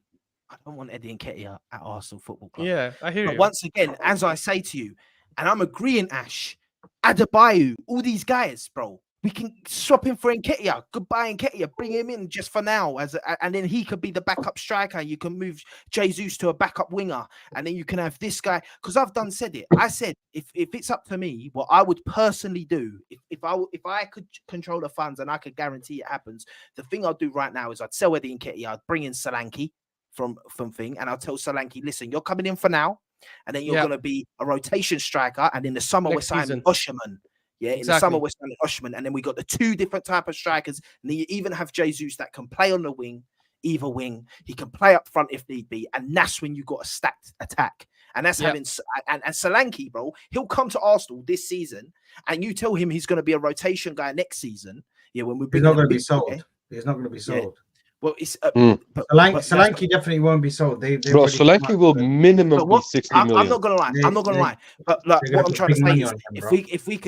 I don't want Eddie Nketiah at Arsenal Football Club. Yeah, I hear you. But once again, as I say to you, and I'm agreeing, Ash, Adebayo, all these guys, bro. We can swap him for Nketiah. Goodbye, Nketiah. Bring him in just for now, and then he could be the backup striker. You can move Jesus to a backup winger, and then you can have this guy. Because I've said it. I said if it's up to me, what I would personally do, if I could control the funds and I could guarantee it happens, the thing I'll do right now is I'd sell Eddie Nketiah. I'd bring in Solanke from thing, and I'll tell Solanke, listen, you're coming in for now, and then you're going to be a rotation striker, and in the summer we're signing Osimhen. Yeah, in the summer we're signing Osimhen, and then we got the 2 different type of strikers, and then you even have Jesus that can play on the wing, either wing. He can play up front if need be, and that's when you got a stacked attack. And that's having and Solanke, bro. He'll come to Arsenal this season, and you tell him he's going to be a rotation guy next season. Yeah, when we bring he's not going to be sold. He's not going to be sold. Well, it's Solanke definitely won't be sold. They Bro, already come Solanke out will with- minimum be 60 I'm million. not gonna lie. They- I'm not gonna they- lie. But like, they're gonna what I'm put trying to big say money is, on him,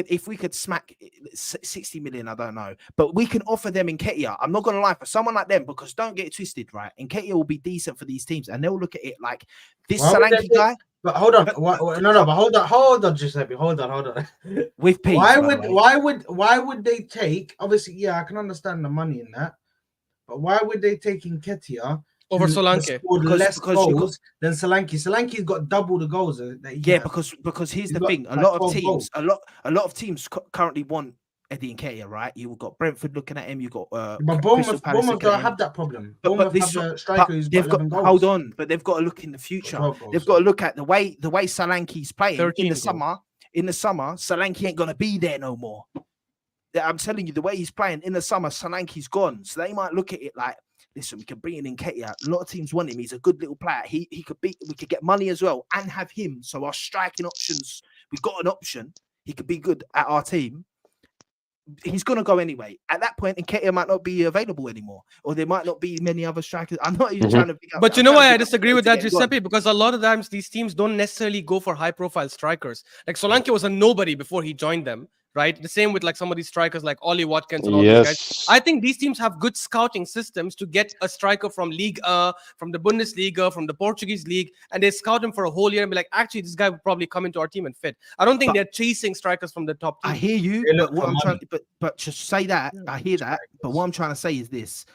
if we could smack 60 million, I don't know, but we can offer them Nketiah. I'm not gonna lie, for someone like them, because don't get it twisted, right? Nketiah will be decent for these teams, and they'll look at it like this Why would they Solanke take- guy But hold on, But- no, but hold on, Giuseppe, hold on. with peas. Why by the would way. they take? Obviously, yeah, I can understand the money in that, but why would they take Nketiah Over who Solanke. scored Because- less because you goals than Solanke? Solanke's got double the goals that he Yeah, has. because here's He's the got thing: a like lot of 12 teams, goals. a lot of teams currently want Eddie Nketiah, right? You've got Brentford looking at him. You've got But Crystal Palace Bournemouth looking at don't him. have that problem. But Bournemouth this have a striker who's got they've 11 goals. hold on, but they've got to look in the future. 12 goals, They've got to look at the way Solanke's playing 13 in the goals. summer. In the summer, Solanke ain't gonna be there no more. I'm telling you, the way he's playing in the summer, Solanke's gone. So they might look at it like, listen, we can bring in Nketiah. A lot of teams want him. He's a good little player. He could be. We could get money as well and have him. So our striking options, we've got an option. He could be good at our team. He's gonna go anyway. At that point, Nketiah might not be available anymore, or there might not be many other strikers. I'm not even trying to figure out. But you I'm know trying why to I figure out disagree ways with to that, get him gone. Giuseppe? Because a lot of times these teams don't necessarily go for high-profile strikers. Like Solanke was a nobody before he joined them, right? The same with like some of these strikers like Ollie Watkins and all these guys. Yes. I think these teams have good scouting systems to get a striker from Ligue 1, from the Bundesliga, from the Portuguese league, and they scout him for a whole year and be like, actually, this guy would probably come into our team and fit. I don't think But- they're chasing strikers from the top I team. hear you, They look but what for I'm trying, money. but to say that, I hear that. But what I'm trying to say is this: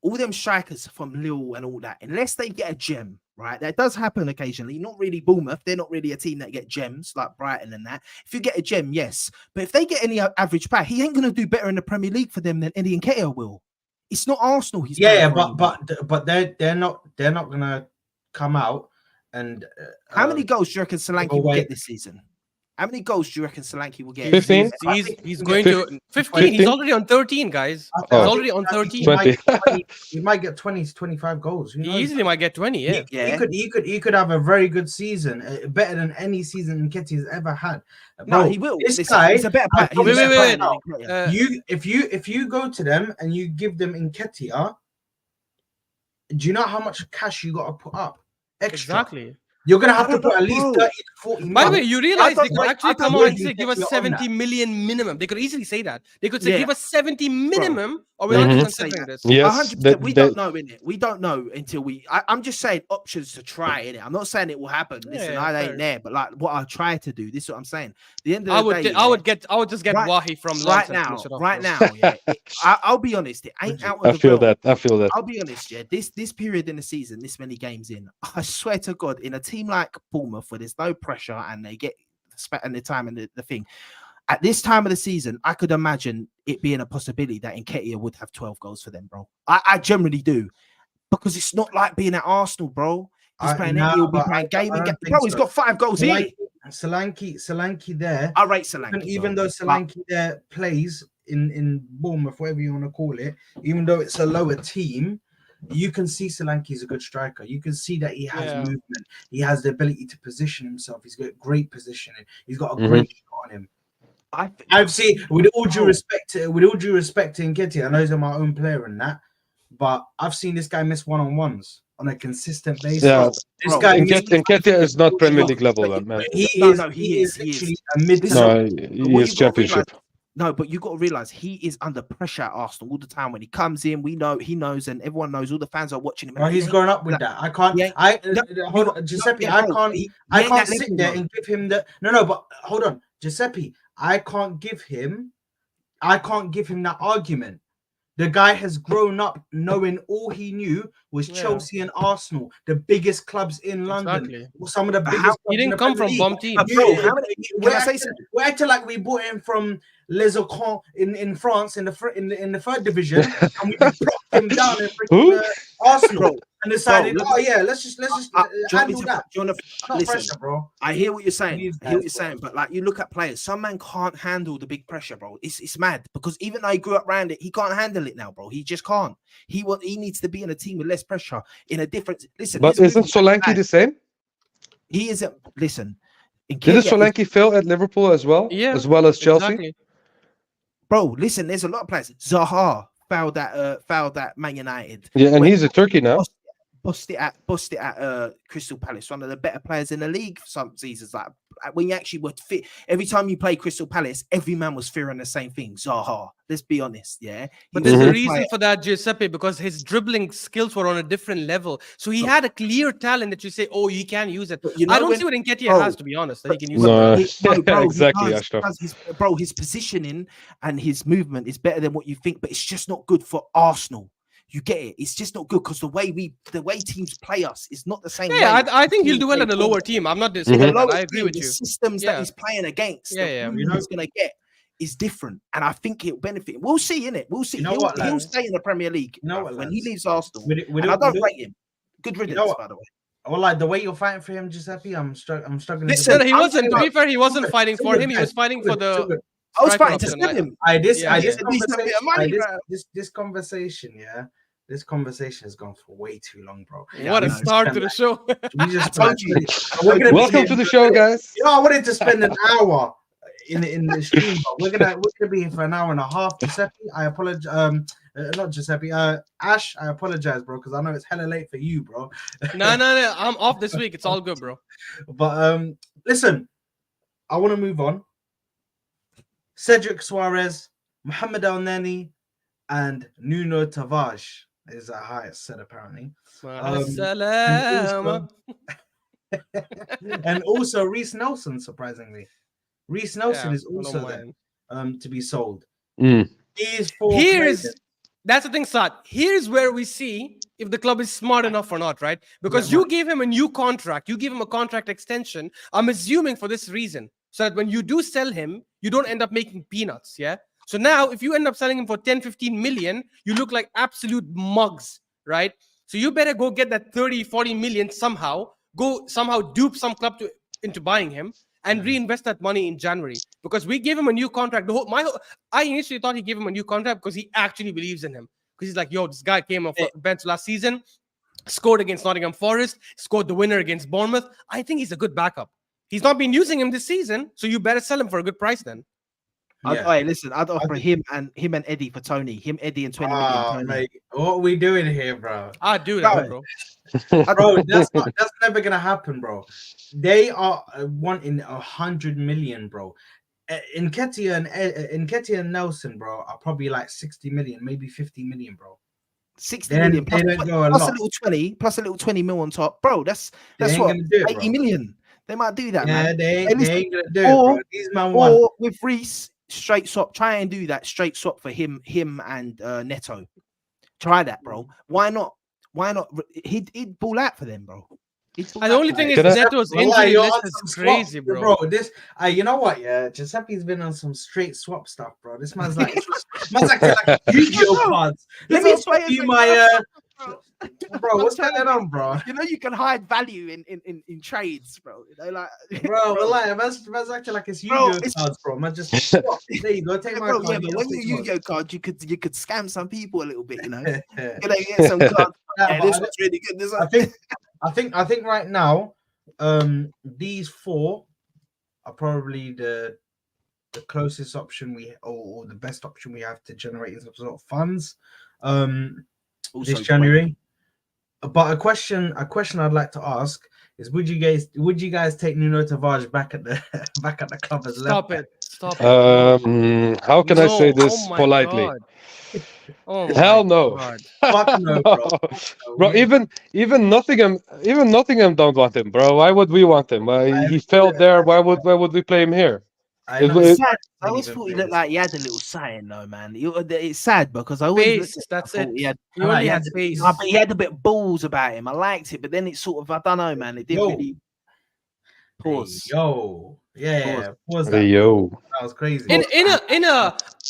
all them strikers from Lille and all that, unless they get a gem, right? That does happen occasionally. Not really Bournemouth. They're not really a team that get gems like Brighton and that. If you get a gem, yes. But if they get any average player, he ain't gonna do better in the Premier League for them than Eddie Nketiah will. It's not Arsenal. He's Yeah, playing for anymore. but they're not gonna come out and How many goals do you reckon Solanke will away. get this season? How many goals do you reckon Solanke will get? 15? He's going to 15. He's 15? already on 13, guys. I He's Oh. already on 13. 20. He might get 20 to 25 goals. Who He knows? easily might get 20, yeah. Yeah. He could have a very good season, better than any season Nketiah has ever had. No, Bro, he will. This Listen, guy, he's a better player. Wait, He's a better wait, player wait. than Nketiah. if you go to them and you give them Nketiah, do you know how much cash you got to put up extra? Exactly. You're gonna have to Bro, put at least bro. 30 to 40 By the way, million. you realize they could I actually thought come you out would and say, be give us on that. 70 million minimum. They could easily say that. They could say, Yeah. give us 70 minimum, or we're not Mhm. even Say considering that. this. Yes. 100%. We don't know, innit? We don't know until we. I'm just saying options to try, innit? I'm not saying it will happen. Listen, Yeah, I fair. ain't there, but like what I try to do. This is what I'm saying. The end of I the would, day, I would just get Right- Wahi from Lens right and now, finish it off, right bro. now, yeah. I'll be honest. It ain't out of I the feel realm. that. I feel that. I'll be honest, yeah. This period in the season, this many games in, I swear to God, in a team like Bournemouth where there's no pressure and they get the time and the thing, at this time of the season, I could imagine it being a possibility that Nketiah would have 12 goals for them, bro. I generally do, because it's not like being at Arsenal, bro. He's playing nah, he'll be but playing I game don't and game. think Bro, he's so. got 5 goals here. Solanke there. I rate Solanke, Even bro. though Solanke there plays in Bournemouth, whatever you want to call it, even though it's a lower team, you can see Solanke is a good striker. You can see that he has Yeah. movement. He has the ability to position himself. He's got great positioning. He's got a Mhm. great shot on him. I think- I've seen, with all due Bro. respect to Nketiah, I know he's my own player and that, but I've seen this guy miss one-on-ones on a consistent basis. Yeah. This Bro, guy Nketiah is not Premier League level, man. He No, is. no, He is he is. literally a mid. Listen, No, what he you is gotta championship. No, but you got to realize he is under pressure at Arsenal all the time. When he comes in, we know he knows, and everyone knows. All the fans are watching him. Well, he's grown up with that. I can't. Yeah. Hold on, Giuseppe. yeah, I bro, can't. he I ain't can't that sit level, there bro. and give him the. No. But hold on, Giuseppe. I can't give him that argument. The guy has grown up knowing all he knew was Yeah. Chelsea and Arsenal, the biggest clubs in London. Exactly. Some of the But biggest. how- clubs He in didn't the come Premier from League. bomb team. Bro, how many? We're Can I say acting, something? we're acting like we bought him from Les Ocons in France in the third division, and we just dropped him down in Who? freaking, Arsenal Bro, and decided, bro, oh yeah, let's just do you want me handle to- that. do you wanna- Not listen, pressure, bro. I hear what you're saying. These I hear what guys, you're saying, but like you look at players, some man can't handle the big pressure, bro. It's mad because even though he grew up around it, he can't handle it now, bro. He just can't. He needs to be in a team with less pressure, in a different. Listen, But his isn't movement- Solanke the same? He isn't. Listen, Didn't Nketiah is- Solanke fail at Liverpool as well? Yeah, As well as Chelsea? Exactly. bro. Listen, there's a lot of players. Zaha failed at Man United. Yeah, and When- he's a Turkey now. Bust it at Crystal Palace, one of the better players in the league for some seasons. Like when you actually were fit, every time you play Crystal Palace, every man was fearing the same thing. Zaha, let's be honest, yeah. But He there's was a good reason player. for that, Giuseppe, because his dribbling skills were on a different level. So he had a clear talent that you say, oh, you can use it. But you know I don't when- see what Nketiah bro, has, to be honest, that he can use No, it. Bro, he exactly, does, Ashraf. his positioning and his movement is better than what you think, but it's just not good for Arsenal. You get it? It's just not good because the way teams play us is not the same way. Yeah, I think he'll teams do well play at a ball. lower team. I'm not The disputing that. lower I agree team, with the you. systems Yeah. that he's playing against, Yeah, the yeah. he's going to get is different, and I think it'll benefit him. We'll see, innit? We'll see. You know he'll, what, he'll lads? stay in the Premier League You know bruv, what, when he lads? leaves Arsenal. We And I don't rate him. Good riddance, what? by the way. Well, like the way you're fighting for him, Giuseppe, I'm struggling. Listen, No, he I'm wasn't. saying To be like- fair, he wasn't Good, fighting for good, him. He was guys, fighting good, for the. good. I was striker fighting to option. sell him. This Yeah, yeah. conversation, money, this conversation, yeah. This conversation has gone for way too long, bro. What a I know. start to the show. We just told you. We're gonna be Welcome here to the for- show, guys. You know, I wanted to spend an hour in the stream, but we're gonna be here for an hour and a half. Giuseppe, I apologize. Not Giuseppe. Ash, I apologize, bro, because I know it's hella late for you, bro. No. I'm off this week. It's all good, bro. But listen, I want to move on. Cedric Suarez, Mohamed Elneny, and Nuno Tavares is how it's said apparently. Assalamu. And also Reece Nelson, surprisingly. Reece Nelson Yeah, is I don't also mind. there to be sold. Mm. These four Here's players- that's the thing, Sad. Here's where we see if the club is smart enough or not, right? Because Yeah, you gave him a new contract, you give him a contract extension. I'm assuming for this reason, so that when you do sell him, you don't end up making peanuts. Yeah. So now, if you end up selling him for 10, 15 million, you look like absolute mugs, right? So you better go get that 30, 40 million somehow. Go somehow dupe some club into buying him and reinvest that money in January, because we gave him a new contract. I initially thought he gave him a new contract because he actually believes in him. Because he's like, yo, this guy came off the bench last season, scored against Nottingham Forest, scored the winner against Bournemouth. I think he's a good backup. He's not been using him this season, so you better sell him for a good price then. Yeah. Listen, I'd offer him and Eddie for Toney. Him, Eddie, and 20 million. Toney. Mate, what are we doing here, bro? I do that, bro. Bro, that's never gonna happen, bro. They are wanting 100 million, bro. Nketiah and Nelson, bro, are probably like 60 million, maybe 50 million, bro. 60 They million don't plus, go a plus a lot. little 20 plus a little 20 mil on top, bro. That's ain't what gonna do it, 80 bro. million. They might do that, Yeah, man. they Hey, listen, ain't gonna do it, bro. These man want. Or with Reece, straight swap. Try and do that straight swap for him and Neto. Try that, bro. Why not? Why not? He'd ball out for them, bro. And the only thing is, Can I- Neto's Wallahi, injury you're list on is some crazy, swaps, bro. This, you know what? Yeah, Giuseppe's been on some straight swap stuff, bro. This man's like, man's acting like Yu-Gi-Oh cards. Let me tell you my, bro. What's going on, bro? You know you can hide value in trades, bro. You know, like, Bro, like, man's acting like it's Bro, Yu-Gi-Oh it's- cards, bro. Man, just swap. There you go. Take my bro, card. yeah, but get when six you months. Yu-Gi-Oh card, you could scam some people a little bit, you know. Yeah. You know, get some cards. Nah, Yeah, but this one's really good. This I one. think right now, these four are probably the closest option or the best option we have to generate some sort of funds this January. But a question I'd like to ask is, would you guys take Nuno Tavares back at the club as Stop left it. Stop it. How can I say No, this oh my politely? God. Oh Hell my no. God. back? Fuck no, bro. Bro, even Nottingham don't want him, bro. Why would we want him? He failed there. Why would we play him here? I know. It- Sad. I Didn't always even thought he play looked this like he had a little sign, though, man. It's sad because I always looked Pace, at that's I it. thought he had, He only he had had- pace. but he had a bit of balls about him. I liked it, but then it sort of, I don't know, man. It didn't Yo. really pause. Yo, yeah, Pause. pause Hey, that. yo. That was crazy.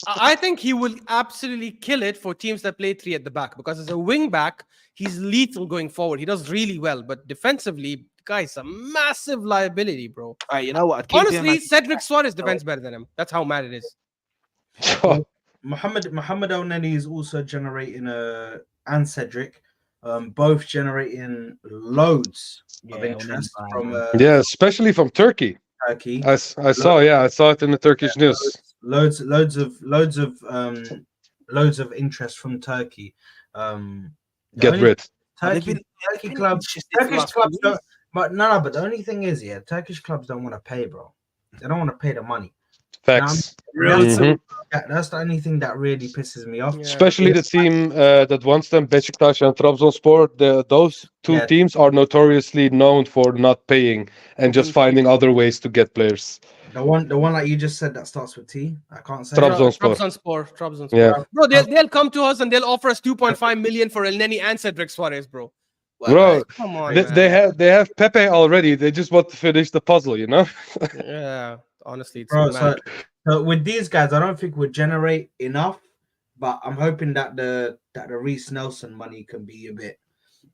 I think he will absolutely kill it for teams that play three at the back, because as a wing back, he's lethal going forward. He does really well, but defensively, the guy's a massive liability, bro. All right, you know what? I'd keep him Honestly, as- Cedric Suarez defends better than him. That's how mad it is. Mohamed Elneny is also generating and Cedric, both generating loads of Yeah, interest Elneny's from fine, Yeah, especially from Turkey. Turkey. I saw it in the Turkish news. Loads of loads of interest from Turkey. The Get only rid. But they've Turkey been clubs, interested for the Turkish last few clubs don't. weeks. But no, but the only thing is, yeah, Turkish clubs don't want to pay, bro. They don't want to pay the money. Facts. That's, Mhm. that's the only thing that really pisses me off. Yeah. Especially the team that wants them, Beşiktaş and Trabzonspor. Those two Yeah. teams are notoriously known for not paying and just finding other ways to get players. The one that you just said that starts with T. I can't say. Trabzonspor. Trabzonspor. Yeah. Bro, they'll come to us and they'll offer us 2.5 million for Elneny and Cedric Suarez, bro. Bro, Come on, they have Pepe already. They just want to finish the puzzle, you know? Yeah, honestly, it's Bro, mad. so with these guys, I don't think we'll generate enough, but I'm hoping that the Reece Nelson money can be a bit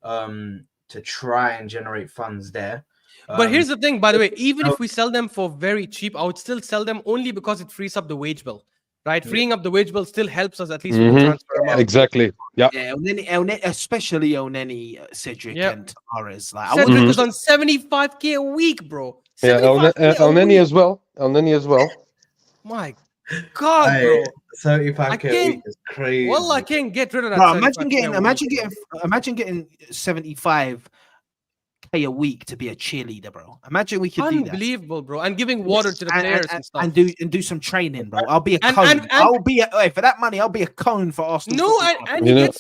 to try and generate funds there. But here's the thing, by the way, even if we sell them for very cheap, I would still sell them only because it frees up the wage bill, right? Freeing up the wage bill still helps us at least with the transfer amount. Exactly. Yeah. Yeah, Elneny, especially Elneny, Cedric, Yep. and Tavares. Like, I Cedric wouldn't is on 75k a week, bro. Yeah, 75K a Elneny week. as well. Elneny as well. My God, bro. 75k a week is crazy. Well, I can't get rid of that. Bro, 75K a imagine getting 75k a week to be a cheerleader, bro. Imagine we could do that. Unbelievable, bro. And giving water to the players and stuff. and do some training, bro. I'll be a And- cone. and- I'll be for that money. I'll be a cone for Arsenal. No, Football Club. and You know-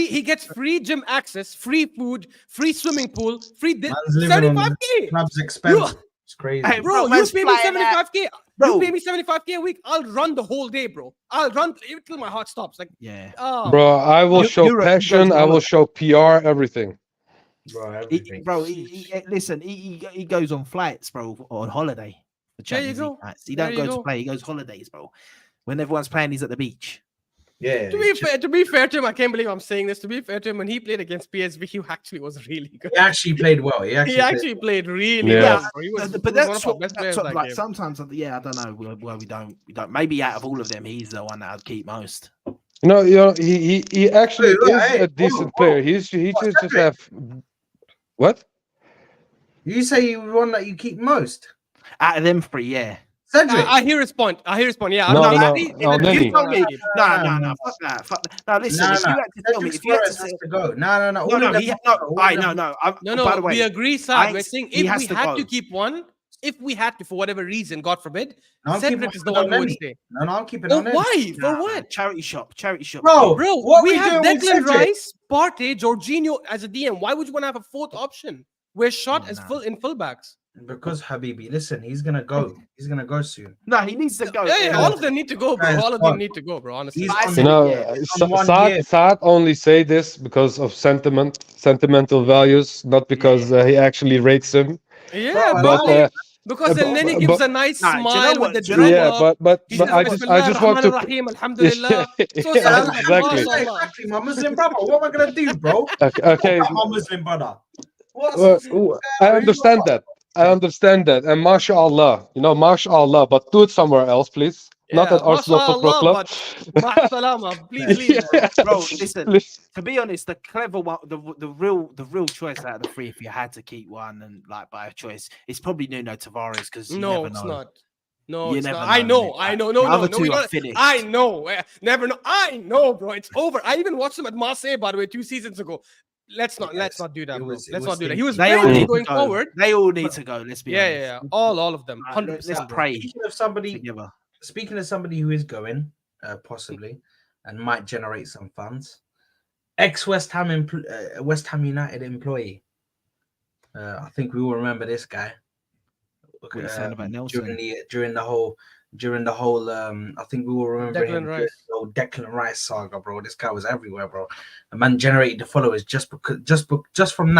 he gets free gym access, free food, free swimming pool, free Man's living on 75k. club's expense. It's crazy. Hey, Bro, you man's pay me flying out. 75k. Bro. You pay me 75k a week. I'll run the whole day, bro. I'll run till my heart stops. Like, Yeah. oh, Bro, I will show Europe, he passion. goes I will on- show PR, everything. Bro, everything. Listen, he goes on flights, bro, on holiday. For There you Champions League go. nights. He There don't you go to go. play. He goes holidays, bro. When everyone's playing, he's at the beach. Yeah. to be fair to him, I can't believe I'm saying this. To be fair to him, when he played against PSV, he actually was really good. He actually played well. He He played really Yeah. well. Bro. He was, But he was that's one of our what, best that's players what that like game. sometimes, yeah, I don't know. Well, we don't. Maybe out of all of them, he's the one that I'd keep most. No, he actually is Hey, a decent player. He should just Cedric? have what? You say you one that you keep most. Out of them three, yeah. Cedric. I hear his point. Yeah, No, I no, think no, if Nenny. you told me- No, fuck that. No, listen, if you had to tell me, Cedric if you had to Suarez has say, to go. No. no, all of them he, have no, to go. All I of them- no. No, By the way, we agree, Sad. I- We're saying he if has we to had go. to keep one, if we had to, for whatever reason, God forbid, No, I'm Cedric keeping is the one who would Elneny. stay. No, I'm keeping Oh, on. why? For Nah, what? Charity shop. Bro, Bro, what we we have doing with Declan Cedric? Rice, Partey, Jorginho as a DM. Why would you want to have a fourth option? We're shot Yeah, as nah. full in fullbacks. Because Habibi, listen, he's gonna go. He's gonna go soon. No, he needs to go. Yeah, all of them need to go, bro. Guys, All of come them on. need to go, bro. Honestly. He's I on said You know, yeah. on 1 year. Saad only say this because of sentimental values, not because he actually rates him. Yeah, Bro, bro. But because but- Elneny but- gives a nice Nah, do you know smile what? with the Do you know drip yeah, up. but He but says, I just want to. Bismillahir-Rahmanir-Rahim, Alhamdulillah. So Yeah, sad, exactly. mashallah. Exactly, my Muslim brother. What am I gonna do, bro? Okay, My Muslim brother. I understand that. I understand that, and mashallah, mashallah, but do it somewhere else, please. Not at Arsenal Football Club. But Ma'asalama, please leave. Bro, listen. To be honest, the clever one, the real choice out of the three, if you had to keep one and like by a choice, it's probably Nuno Tavares because No, it's not. No, You it's never not. know, I know. mate. I know. The No, other no, two we are don't. finished. I know. Never know. I know, bro. It's over. I even watched him at Marseille, by the way, 2 seasons ago. Let's not do that, it bro. was- it Let's was not do that. stinky. He was They all very need good going to go. forward. They all need to go. Let's be Yeah. honest. All of them. Right, let's 100%. bro. pray Speaking together. of somebody who is going, possibly, and might generate some funds, ex-West Ham West Ham United employee. I think we will remember this guy. What are you saying about Nelson? during the whole I think we will remember Declan him during Rice. the whole Declan Rice saga, bro. This guy was everywhere, bro. The man generated the followers just from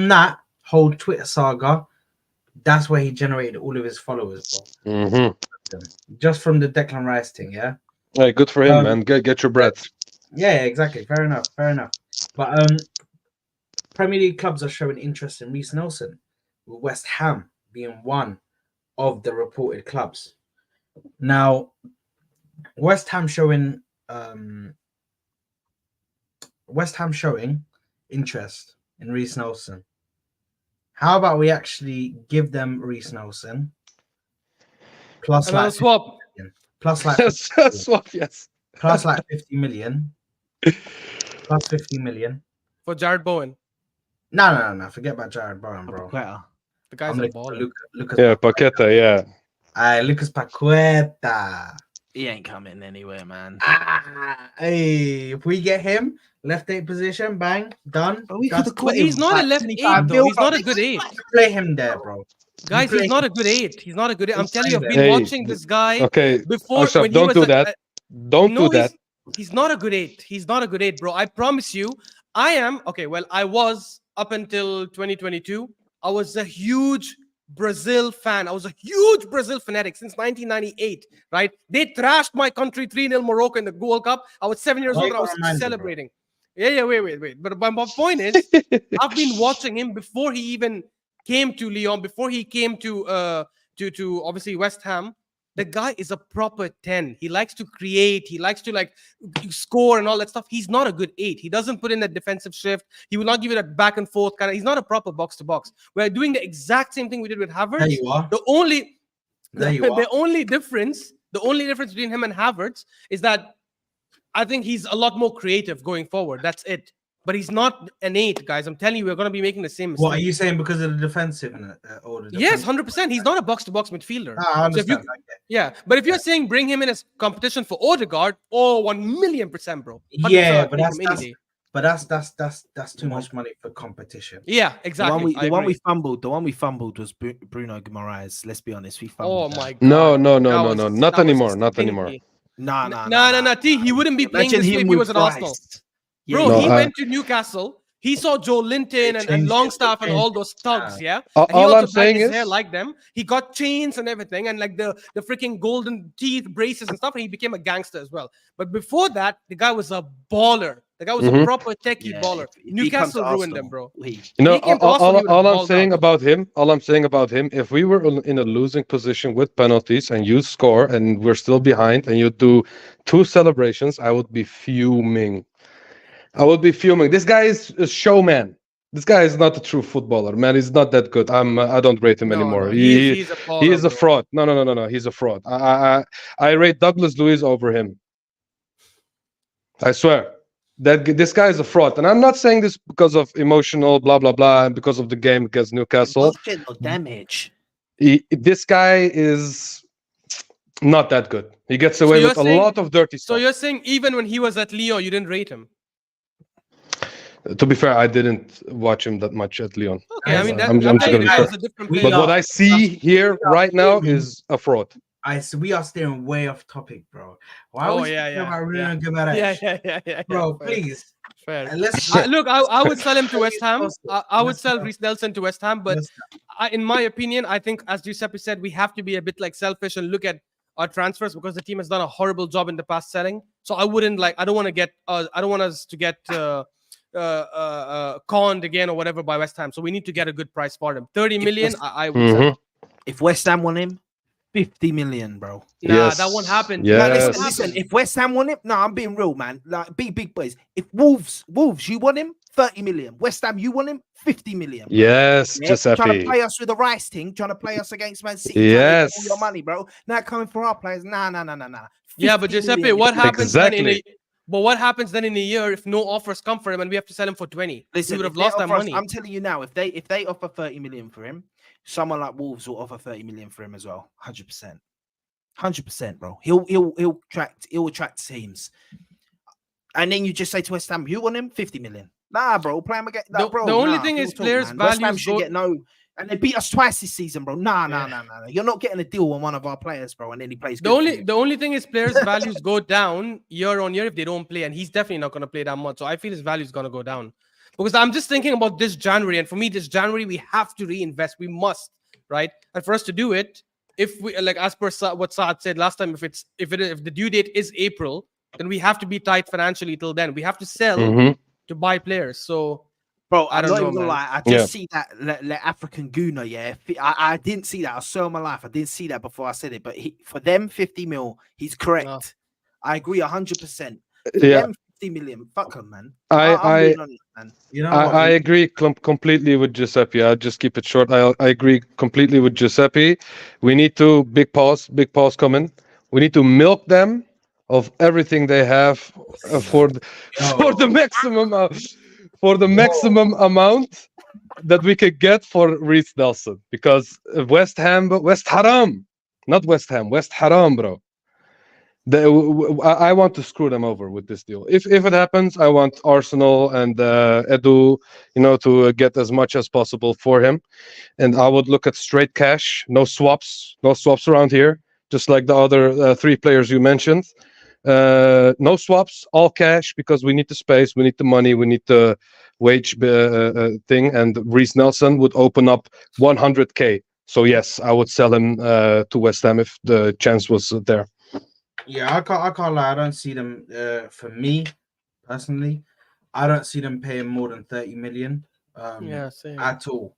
that whole Twitter saga. That's where he generated all of his followers, bro. Mm-hmm. Just from the Declan Rice thing, yeah. Hey, good for him, man. Get your bread. Yeah, exactly. Fair enough. But Premier League clubs are showing interest in Reece Nelson, with West Ham being one of the reported clubs. Now, West Ham showing interest in Reece Nelson. How about we actually give them Reece Nelson plus Another like swap. plus like Swap, yes. plus like 50 million. Plus 50 million. For Jared Bowen. No. Forget about Jared Bowen, bro. Paqueta. The guy's I'm a looking for baller. Lucas Yeah, Paqueta. Paqueta, yeah. Lucas Paqueta. He ain't coming anywhere, man. Hey, if we get him, left 8 position, bang, done. But we Just could've But he's not a left 8 though. He's not a good 8. play him there, bro. Guys, play he's not a him. good 8. He's not a good 8. I'm He's telling you, I've fine been there. Hey, watching this guy Okay, before Ashraf, when he don't was do a- that. Don't no, do that. He's not a good 8. He's not a good 8, bro. I promise you. I am okay. Well, I was up until 2022. I was a huge Brazil fan. I was a huge Brazil fanatic since 1998. Right? They trashed my country 3-0 Morocco in the World Cup. I was 7 years Why old you and I was gotta remind me, bro? celebrating. Yeah. Wait. But my point is, I've been watching him before he even came to Lyon. Before he came to obviously West Ham. The guy is a proper 10. He likes to create. He likes to like score and all that stuff. He's not a good 8. He doesn't put in that defensive shift. He will not give it a back and forth kind of. He's not a proper box to box. We're doing the exact same thing we did with Havertz. There you are. The only There you are. the only difference between him and Havertz is that I think he's a lot more creative going forward. That's it. But he's not an 8, guys. I'm telling you, we're going to be making the same mistake. What are you saying because of the defensive or the Yes, defensive? 100%. He's not a box-to-box midfielder. I So if you- understand. Yeah, but if you're saying bring him in as competition for Odegaard, 1,000,000%, bro. 100%, Yeah, I'll but take him any day. that's too much money for competition. Yeah, exactly. The one we agree. fumbled was Bruno Guimaraes. Let's be honest, we Oh fumbled. my god. No. That was- Not that was anymore. Not stinky. anymore. Nah. T. He wouldn't be playing Imagine this way him if he with was at Arsenal. Rice. Bro, No, he I- went to Newcastle. He saw Joe Linton and changed it, Longstaff they and all changed those thugs, yeah? All And he I'm also dyed saying his is, hair like them. He got chains and everything, and like the freaking golden teeth, braces and stuff, and he became a gangster as well. But before that, the guy was a baller. The guy was a Mhm. proper techie baller. If he Newcastle comes to ruined them, Arsenal, bro. you know, He came to Arsenal, he would've all I'm balled saying out. about him, if we were in a losing position with penalties and you score and we're still behind and you do 2 celebrations, I would be fuming. This guy is a showman. This guy is not a true footballer, man. He's not that good. I don't rate him anymore. He's a baller, He is a bro. fraud. No. He's a fraud. I rate Douglas Luiz over him. I swear that this guy is a fraud, and I'm not saying this because of emotional blah blah blah and because of the game against Newcastle. no damage. This guy is not that good. He gets away you're with a saying- lot of dirty So stuff. you're saying even when he was at Lyon, you didn't rate him? To be fair, I didn't watch him that much at Lyon. Okay, I mean, I'm I'm just telling you, gonna that say. was a different We player. But what I see here right now is a fraud. We are steering way off topic, bro. Why Oh, are we yeah, speaking yeah, about Bruno yeah. Guimaraes? Yeah. Bro, fair, please. Fair. Let's Look, I would sell him to West Ham. Let's I would let's sell go. Reece Nelson to West Ham, but in my opinion, I think, as Giuseppe said, we have to be a bit like selfish and look at our transfers because the team has done a horrible job in the past selling. So I don't want to get, I don't want us to get conned again or whatever by West Ham. So we need to get a good price for him. 30 million, I would sell. Mhm. If West Ham want him, 50 million, bro. Nah, Yes. that won't happen. Yes. No, That listen, won't happen. if West Ham want him, no, I'm being real, man. Like, be big boys. If Wolves, you want him, 30 million. West Ham, you want him, 50 million. Yes, Yeah, trying to Giuseppe. play us with the Rice thing, trying to play us against Man City. Yes. All your money, bro. Now coming for our players. Nah. Yeah, but 50 Giuseppe, million. what happens then in Exactly. but what happens then in a year if no offers come for him and we have to sell him for 20? Listen, we would if have they lost that offer us- money. I'm telling you now, if they offer 30 million for him, someone like Wolves will offer 30 million for him as well. 100%. 100%, bro. He'll attract teams. And then you just say to West Ham, you want him? 50 million. Nah, bro. Play him again. Nah, The- bro, the only nah, thing real is talk, players' man. West Ham values should go- get no. And they beat us twice this season, bro. Nah. Yeah. You're not getting a deal on one of our players, bro. And then he plays. The only thing is players' values go down year on year if they don't play, and he's definitely not going to play that much. So I feel his value is going to go down because I'm just thinking about this January, and for me, this January we have to reinvest. We must, right? And for us to do it, if we like as per what Saad said last time, if the due date is April, then we have to be tight financially till then. We have to sell Mhm. to buy players. So Bro, I I'm don't not know, even gonna man. lie. I just see that African Gooner. Yeah, I didn't see that. I saw in my life. I didn't see that before I said it. But for them, 50 mil, he's correct. No. I agree 100%. Yeah, Them 50 million, fuck him, man. I I'm being honest, man. You know what? I agree completely with Giuseppe. I'll just keep it short. I agree completely with Giuseppe. We need to big pause coming. We need to milk them of everything they have for the maximum amount that we could get for Reece Nelson, because West Haram, bro. I want to screw them over with this deal. If it happens, I want Arsenal and Edu, to get as much as possible for him, and I would look at straight cash, no swaps around here, just like the other 3 players you mentioned. No swaps, all cash, because we need the space, we need the money, we need the wage thing, and Reece Nelson would open up 100k. So yes, I would sell him to West Ham if the chance was there. Yeah, I can't lie. I don't see them. For me personally, I don't see them paying more than 30 million. Same. At all.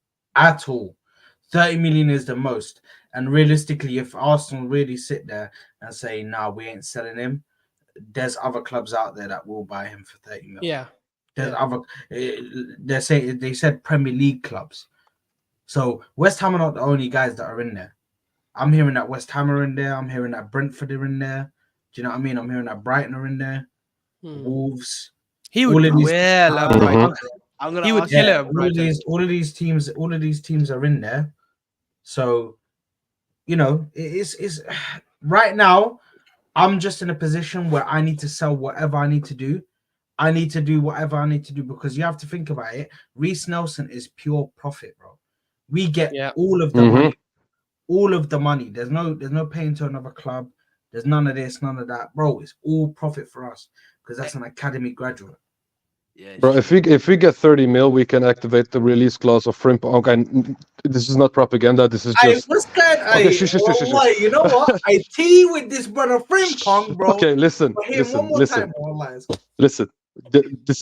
30 million is the most. And realistically, if Arsenal really sit there and say, "Nah, we ain't selling him," there's other clubs out there that will buy him for 30 million. Yeah. There's other. They said Premier League clubs. So West Ham are not the only guys that are in there. I'm hearing that West Ham are in there. I'm hearing that Brentford are in there. Do you know what I mean? I'm hearing that Brighton are in there. Wolves. He would He would kill him. All of these teams are in there. So, it's right now. I'm just in a position where I need to sell whatever I need to do. I need to do whatever I need to do, because you have to think about it. Reece Nelson is pure profit, bro. We get all of the money. All of the money. There's no paying to another club. There's none of this, none of that, bro. It's all profit for us, because that's an academy graduate. Yeah, bro. If we get 30 mil, we can activate the release clause of Frimpong. And this is not propaganda. This is just. What's that? Okay, you know what? I tea with this brother Frimpong, bro. Okay, listen. This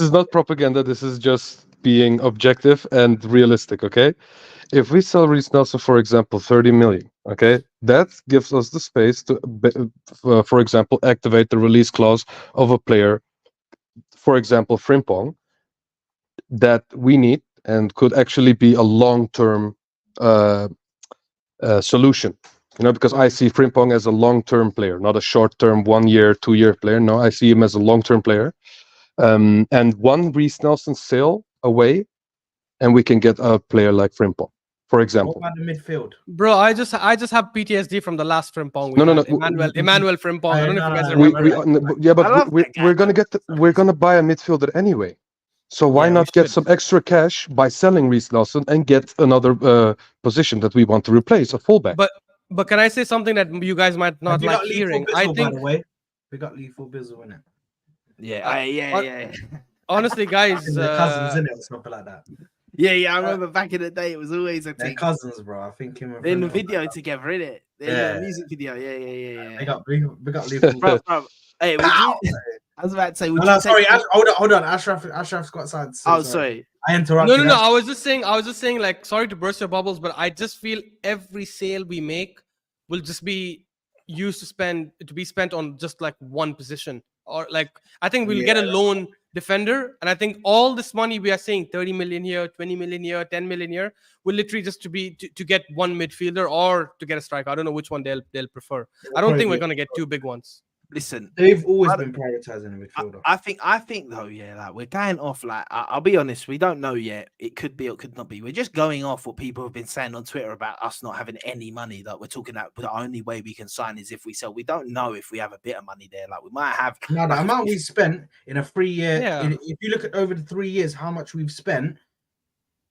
is not propaganda. This is just being objective and realistic. Okay. If we sell Reece Nelson, for example, 30 million, okay, that gives us the space to, for example, activate the release clause of a player, for example, Frimpong, that we need and could actually be a long-term solution. Because I see Frimpong as a long-term player, not a short-term 1 year, 2 year player. No, I see him as a long-term player. And one Reece Nelson sale away, and we can get a player like Frimpong, for example. What about the midfield? Bro, I just have PTSD from the last Frimpong. No. Emmanuel Frimpong. I don't know if you guys remember. We're gonna buy a midfielder anyway. So why not get some extra cash by selling Reece Nelson and get another position that we want to replace, a fullback? But can I say something that you guys might not like hearing? I think, by the way, we got Lethal Bizzle in it. Yeah. Honestly, guys, the cousins in it or something like that. Yeah. I remember back in the day, it was always a thing. Cousins, bro. I think him. In the video together, innit? The music video. Yeah. We got Lethal. bro. Hey, I was about to say. Sorry. Hold on. Ashraf's got something. Sorry. I interrupted. No. I was just saying. Like, sorry to burst your bubbles, but I just feel every sale we make will just be used to be spent on just like one position, or like I think we'll get a loan defender, and I think all this money we are saying 30 million here, 20 million here, 10 million here will literally just to get one midfielder or to get a striker. I don't know which one they'll prefer. I don't think we're gonna get 2 big ones. Listen, they've always been prioritizing the midfielder. I think though, like we're going off. Like I'll be honest, we don't know yet. It could be, it could not be. We're just going off what people have been saying on Twitter about us not having any money. That we're talking about the only way we can sign is if we sell. We don't know if we have a bit of money there. Like we might have. No, the amount we spent in a 3 year. Yeah. If you look at over the 3 years, how much we've spent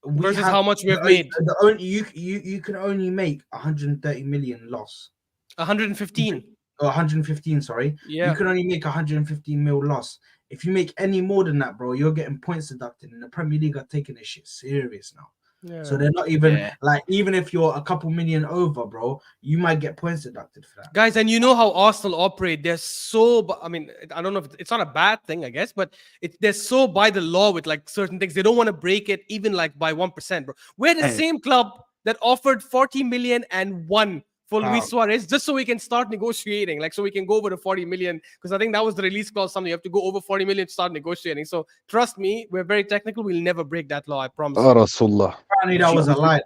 versus how much we've made. You can only make 130 million loss. 115. 115, sorry. Yeah. You can only make 115 mil loss. If you make any more than that, bro, you're getting points deducted. And the Premier League are taking this shit serious now. Yeah. So they're not even even if you're a couple million over, bro, you might get points deducted for that. Guys, and you know how Arsenal operate. They're so, I mean, I don't know if it's not a bad thing, I guess, but they're so by the law with like certain things. They don't want to break it even like by 1%, bro. We're the same club that offered 40 million and won for Luis Suarez, just so we can start negotiating, like so we can go over the 40 million, because I think that was the release clause, something you have to go over 40 million to start negotiating. So trust me, we're very technical. We'll never break that law, I promise. Apparently that was a lie,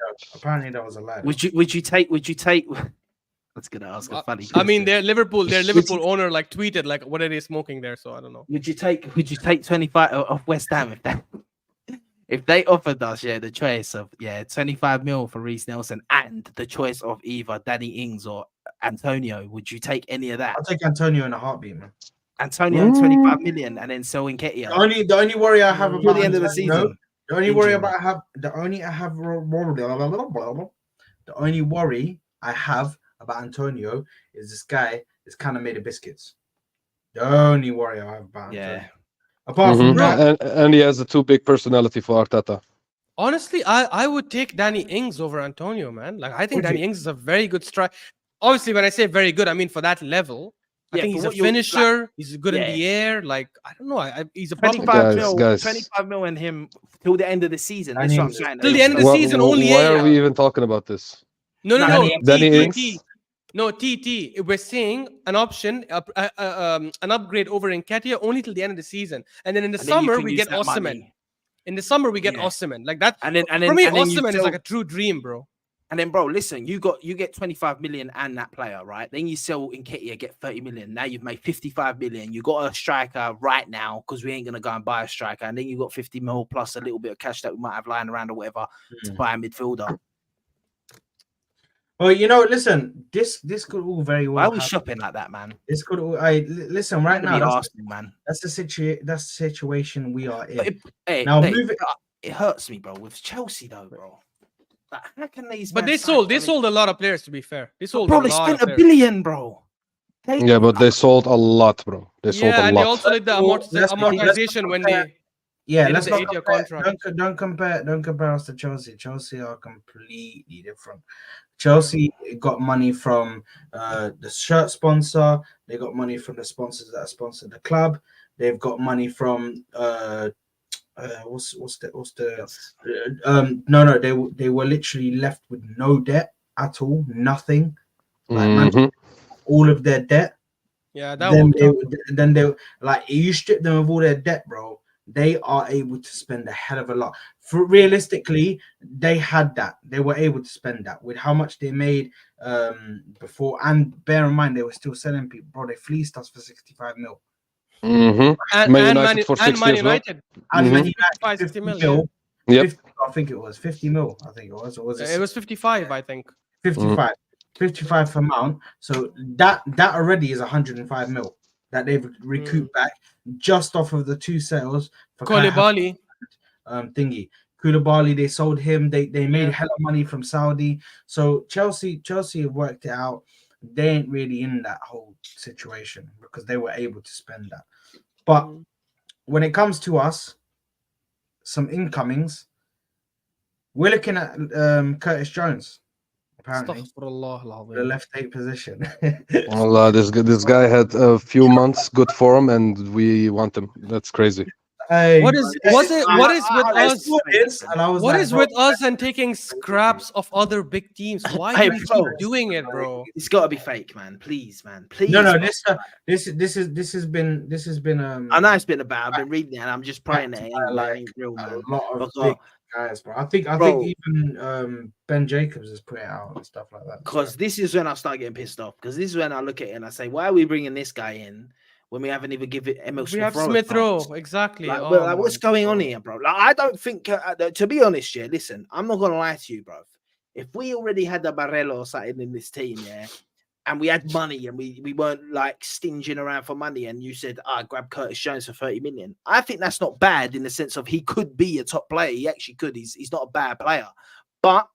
though. Would you take was gonna ask a funny I question. mean, their Liverpool owner like tweeted like, "What are they smoking there?" So I don't know. Would you take 25 off West Ham if they offered us the choice of 25 mil for Reece Nelson and the choice of either Danny Ings or Antonio? Would you take any of that? I'll take Antonio in a heartbeat, man. Antonio and 25 million and then sell Nketiah The only worry I have till about the end of the Antonio, season. the only worry I have about Antonio is this guy is kind of made of biscuits. The only worry I have about Antonio. Apart from that, and he has a too big personality for Arteta. Honestly, I would take Danny Ings over Antonio, man. Like I think Would Danny you? Ings is a very good strike. Obviously, when I say very good, I mean for that level. I think he's a finisher. He's good in the air. Like I don't know. He's a 25 mil and him till the end of the season. That's what I'm saying. Till the end of the season, only. Why are we even talking about this? No. Danny Ings. No, TT. We're saying an option, an upgrade over Nketiah only till the end of the season, and then in the summer we get Osimhen. In the summer we get Osimhen. Like that. And then for me, Osimhen is like a true dream, bro. And then, bro, listen, you get 25 million and that player, right? Then you sell Nketiah, get 30 million. Now you've made 55 million. You got a striker right now because we ain't gonna go and buy a striker. And then you got 50 mil plus a little bit of cash that we might have lying around or whatever to buy a midfielder. well, listen, this could all very well. Why are we shopping like that, man? This could all. Listen, right now, Arsenal, man. That's the situation we are in. It hurts me, bro. With Chelsea, though, bro. Like, how can these? But they sold a lot of players. To be fair, they spent $1 billion, bro. But they sold a lot, bro. They sold a lot. And they also did the amortization when they. Yeah, let's not compare. Don't compare us to Chelsea. Chelsea are completely different. Chelsea got money from the shirt sponsor. They got money from the sponsors that sponsor the club. They've got money from they were literally left with no debt at all, nothing. Like all of their debt. Yeah, then they like you strip them of all their debt, bro. They are able to spend a hell of a lot. For realistically, they had that. They were able to spend that with how much they made before. And bear in mind, they were still selling people, bro. They fleeced us for 65 mil. Man United for 60 Man as well. United. And Man United 50 mil. mil. Yep. 50, I think it was 50 mil. I think it was. Or was it? It was 55, I think. 55. 55 for Mount. So that already is 105 mil that they've recouped back just off of the two sales for Koulibaly. Thingy. Koulibaly, they sold him. They made hella money from Saudi. So Chelsea worked it out. They ain't really in that whole situation because they were able to spend that. But when it comes to us, some incomings, we're looking at Curtis Jones, apparently, the left 8 position. Allah, this guy had a few months good form, and we want him. That's crazy. What is with us and taking scraps of other big teams? Why do we keep doing it, bro? It's got to be fake, man. Please, man. Please. No. This has been. I know it's been about. I've been reading it, and I'm just praying that it ain't real, man. A lot of big guys, bro. I think even Ben Jacobs has put it out and stuff like that. Because this is when I start getting pissed off. Because this is when I look at it and I say, why are we bringing this guy in when we haven't even given Emil Smith Rowe? We have Smith Rowe, exactly. Like, what's going on here, bro? Like, I don't think, to be honest, listen, I'm not going to lie to you, bro. If we already had the Barella or something in this team, and we had money and we weren't like stinging around for money, and you said, grab Curtis Jones for 30 million, I think that's not bad in the sense of he could be a top player. He actually could. He's not a bad player. But,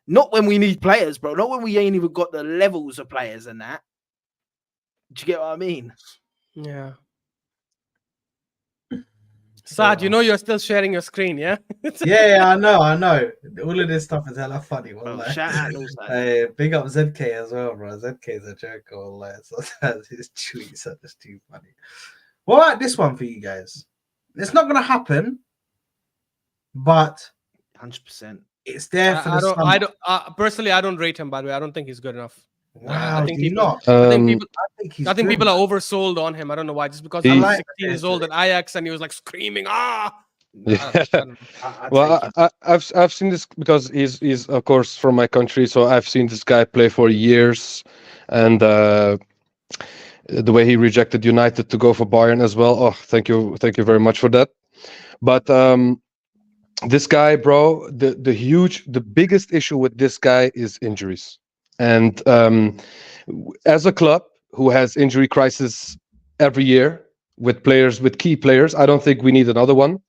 not when we need players, bro. Not when we ain't even got the levels of players and that. Do you get what I mean? Yeah. Sad, you're still sharing your screen, yeah? Yeah, I know. All of this stuff is hella funny. Shout out big up ZK as well, bro. ZK is a joke. Sometimes his tweets are just too funny. What about this one for you guys? It's not going to happen, but 100%. It's there for the summer. Personally, I don't rate him, by the way. I don't think he's good enough. Wow, I think people are oversold on him. I don't know why. Just because he was 16 years old at Ajax and he was like screaming, Yeah. I'd Well, take him. I've seen this because he's of course from my country, so I've seen this guy play for years, and the way he rejected United to go for Bayern as well. Oh, thank you very much for that. But this guy, bro, the biggest issue with this guy is injuries, and as a club who has injury crisis every year with players, with key players, I don't think we need another one.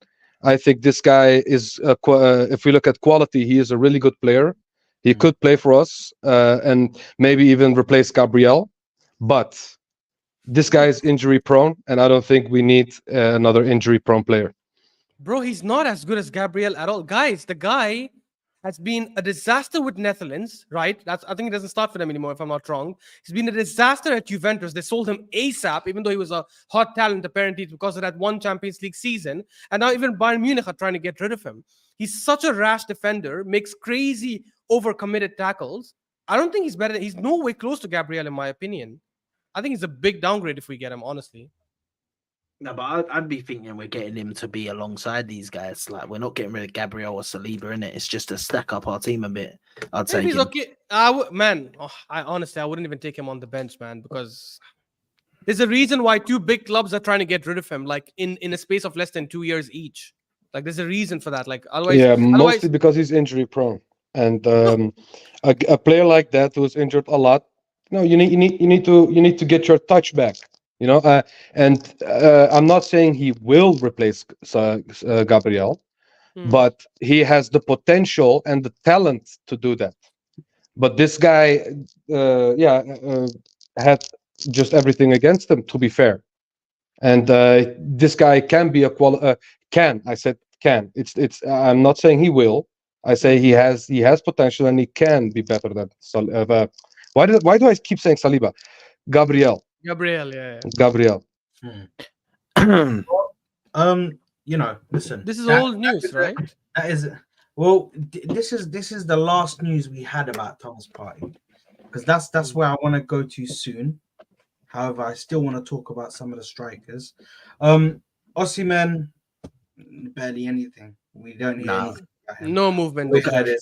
I think this guy is, if we look at quality, he is a really good player. He could play for us and maybe even replace Gabriel. But this guy is injury prone, and I don't think we need another injury prone player. Bro, he's not as good as Gabriel at all. Guys, the guy has been a disaster with Netherlands, right? I think he doesn't start for them anymore, if I'm not wrong. He's been a disaster at Juventus. They sold him ASAP, even though he was a hot talent, apparently, because of that one Champions League season. And now even Bayern Munich are trying to get rid of him. He's such a rash defender, makes crazy overcommitted tackles. I don't think he's better. He's no way close to Gabriel, in my opinion. I think it's a big downgrade if we get him, honestly. No, but I'd be thinking we're getting him to be alongside these guys. Like, we're not getting rid of Gabriel or Saliba, in it. It's just to stack up our team a bit. I'd say. If he's okay. Man, I honestly, I wouldn't even take him on the bench, man, because there's a reason why two big clubs are trying to get rid of him, like in a space of less than 2 years each. Like, there's a reason for that. Like, otherwise, Mostly because he's injury prone, and a player like that who's injured a lot. No, you need to get your touch back. And I'm not saying he will replace Gabriel, but he has the potential and the talent to do that. But this guy, had just everything against him, to be fair. And this guy can be a can. I said can. It's. I'm not saying he will. I say he has potential and he can be better than. Why do I keep saying Saliba? Gabriel. Yeah. Gabriel. Listen. This is old news, right? That is. Well, this is the last news we had about Thomas Partey, because that's where I want to go to soon. However, I still want to talk about some of the strikers. Osimhen, barely anything. We don't hear anything about him. No movement.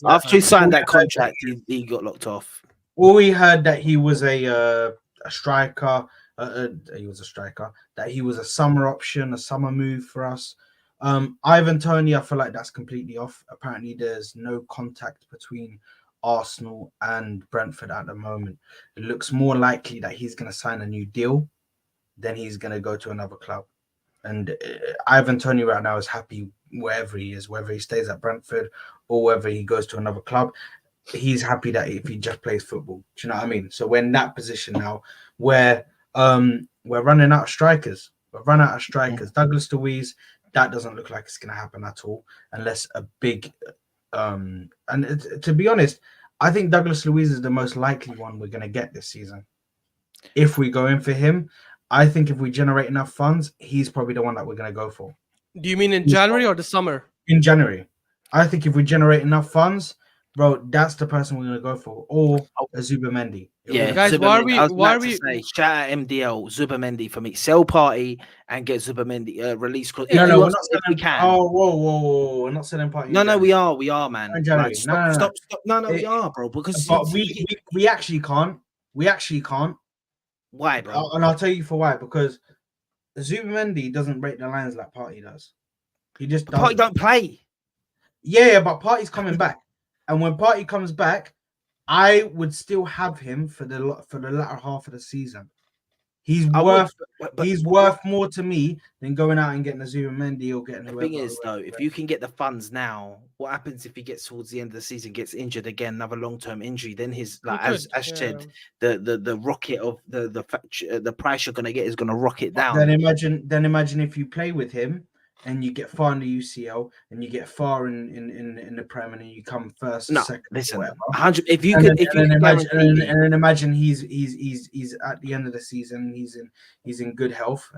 After he signed that contract, he got locked off. Well, we heard that he was a striker. He was a striker. That he was a summer option, a summer move for us. Ivan Toney, I feel like that's completely off. Apparently, there's no contact between Arsenal and Brentford at the moment. It looks more likely that he's going to sign a new deal than he's going to go to another club. And Ivan Toney right now is happy wherever he is, whether he stays at Brentford or whether he goes to another club. He's happy that if he just plays football. Do you know what I mean? So we're in that position now where we're running out of strikers. Douglas Luiz, that doesn't look like it's going to happen at all unless a big to be honest, I think Douglas Luiz is the most likely one we're going to get this season. If we go in for him, I think if we generate enough funds, he's probably the one that we're going to go for. Do you mean in January or the summer? In January. I think if we generate enough funds, bro, that's the person we're going to go for. Or a Zubimendi. Yeah, guys, Zubimendi. why are we shout out MDL, Zubimendi for me. Sell Partey and get Zubimendi release. No, we're not selling. Oh, whoa. We're not selling Partey. No, we are, man. Like, stop. No, we are, bro. Because we actually can't. Why, bro? And I'll tell you for why. Because Zubimendi doesn't break the lines like Partey does. He just doesn't. Partey don't play. Yeah, but Partey's coming back, and when Partey comes back, I would still have him for the latter half of the season. He's worth more to me than going out and getting a Zubimendi or getting. The thing is, though, if you can get the funds now, what happens if he gets towards the end of the season, gets injured again, another long-term injury? Then his as said, the rocket of the price you're gonna get is gonna rocket down. Then imagine if you play with him and you get far in the UCL and you get far in the Prem and you come first, second. Listen, whatever. 100. If you imagine he's at the end of the season, he's in good health,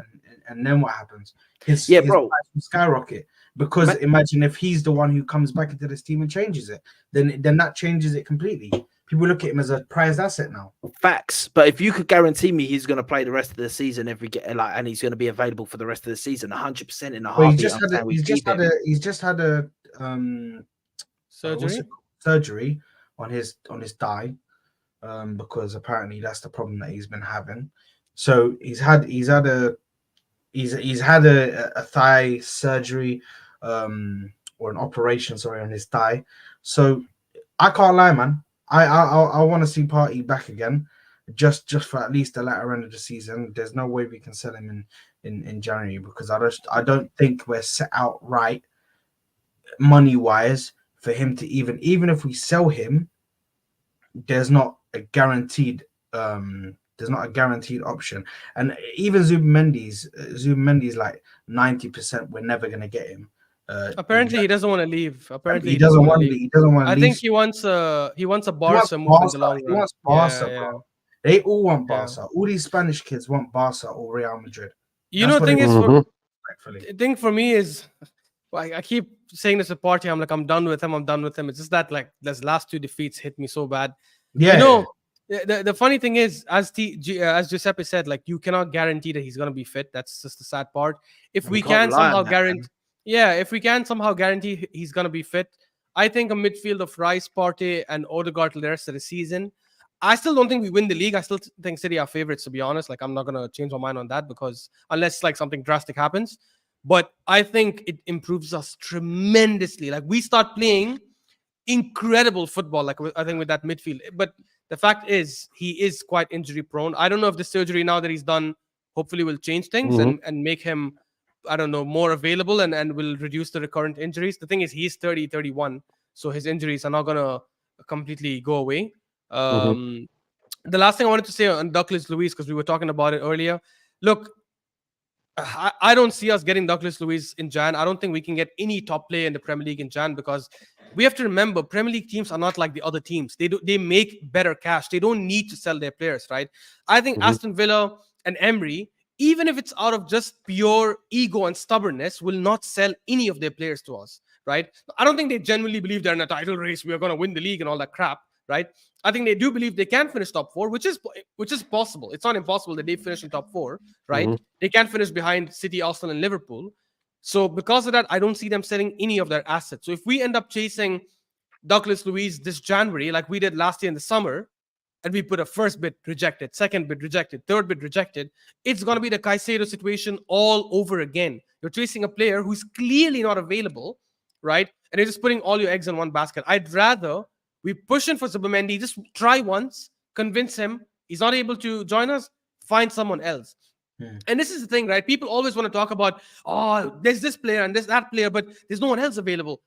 and then what happens? His price will skyrocket, because imagine if he's the one who comes back into this team and changes it, then that changes it completely. people look at him as a prized asset now. Facts. But if you could guarantee me he's going to play the rest of the season and he's going to be available for the rest of the season, 100% in a Well, heartbeat. he's just had a Surgery. surgery on his thigh, because apparently that's the problem that he's been having. So he's had a thigh surgery, or an operation, sorry, on his thigh. So I can't lie, man. I want to see Partey back again, just for at least the latter end of the season. There's no way we can sell him in January, because I don't think we're set out right money wise for him to even if we sell him, there's not a guaranteed option. And even Zubimendi's like 90% we're never gonna get him. Apparently, he doesn't want to leave. Apparently, he doesn't want to leave. I think he wants a Barca move in the long run. He wants Barca, bro. They all want Yeah. Barca. All these Spanish kids want Barca or Real Madrid. You That's know, what thing it is, is. the thing for me is, I keep saying this at Partey. I'm like, I'm done with him. It's just that like those last 2 defeats hit me so bad. Yeah. You know, the funny thing is, as Giuseppe said, like you cannot guarantee that he's gonna be fit. That's just the sad part. If we can somehow guarantee, if we can somehow guarantee he's gonna be fit, I think a midfield of Rice, Partey, and Odegaard till the rest of the season. I still don't think we win the league. I still think City are favorites, to be honest. Like I'm not gonna change my mind on that, because unless like something drastic happens. But I think it improves us tremendously. Like we start playing incredible football, like I think with that midfield. But the fact is, he is quite injury prone. I don't know if the surgery now that he's done hopefully will change things and make him, I don't know, more available and will reduce the recurrent injuries. The thing is, he's 30, 31. So his injuries are not going to completely go away. The last thing I wanted to say on Douglas Luiz, because we were talking about it earlier. Look, I don't see us getting Douglas Luiz in Jan. I don't think we can get any top player in the Premier League in Jan, because we have to remember Premier League teams are not like the other teams. They make better cash. They don't need to sell their players, right? I think Aston Villa and Emery, even if it's out of just pure ego and stubbornness, will not sell any of their players to us, right? I don't think they genuinely believe they're in a title race. We are going to win the league and all that crap, right? I think they do believe they can finish top 4, which is possible. It's not impossible that they finish in top 4, right? They can finish behind City, Arsenal, and Liverpool. So because of that, I don't see them selling any of their assets. So if we end up chasing Douglas Luiz this January, like we did last year in the summer, and we put a first bid rejected, second bid rejected, third bid rejected, it's going to be the Caicedo situation all over again. You're chasing a player who's clearly not available, right? And you're just putting all your eggs in one basket. I'd rather we push in for Zubimendi, just try once, convince him. He's not able to join us, find someone else. And this is the thing, right? People always want to talk about, oh, there's this player and there's that player, but there's no one else available.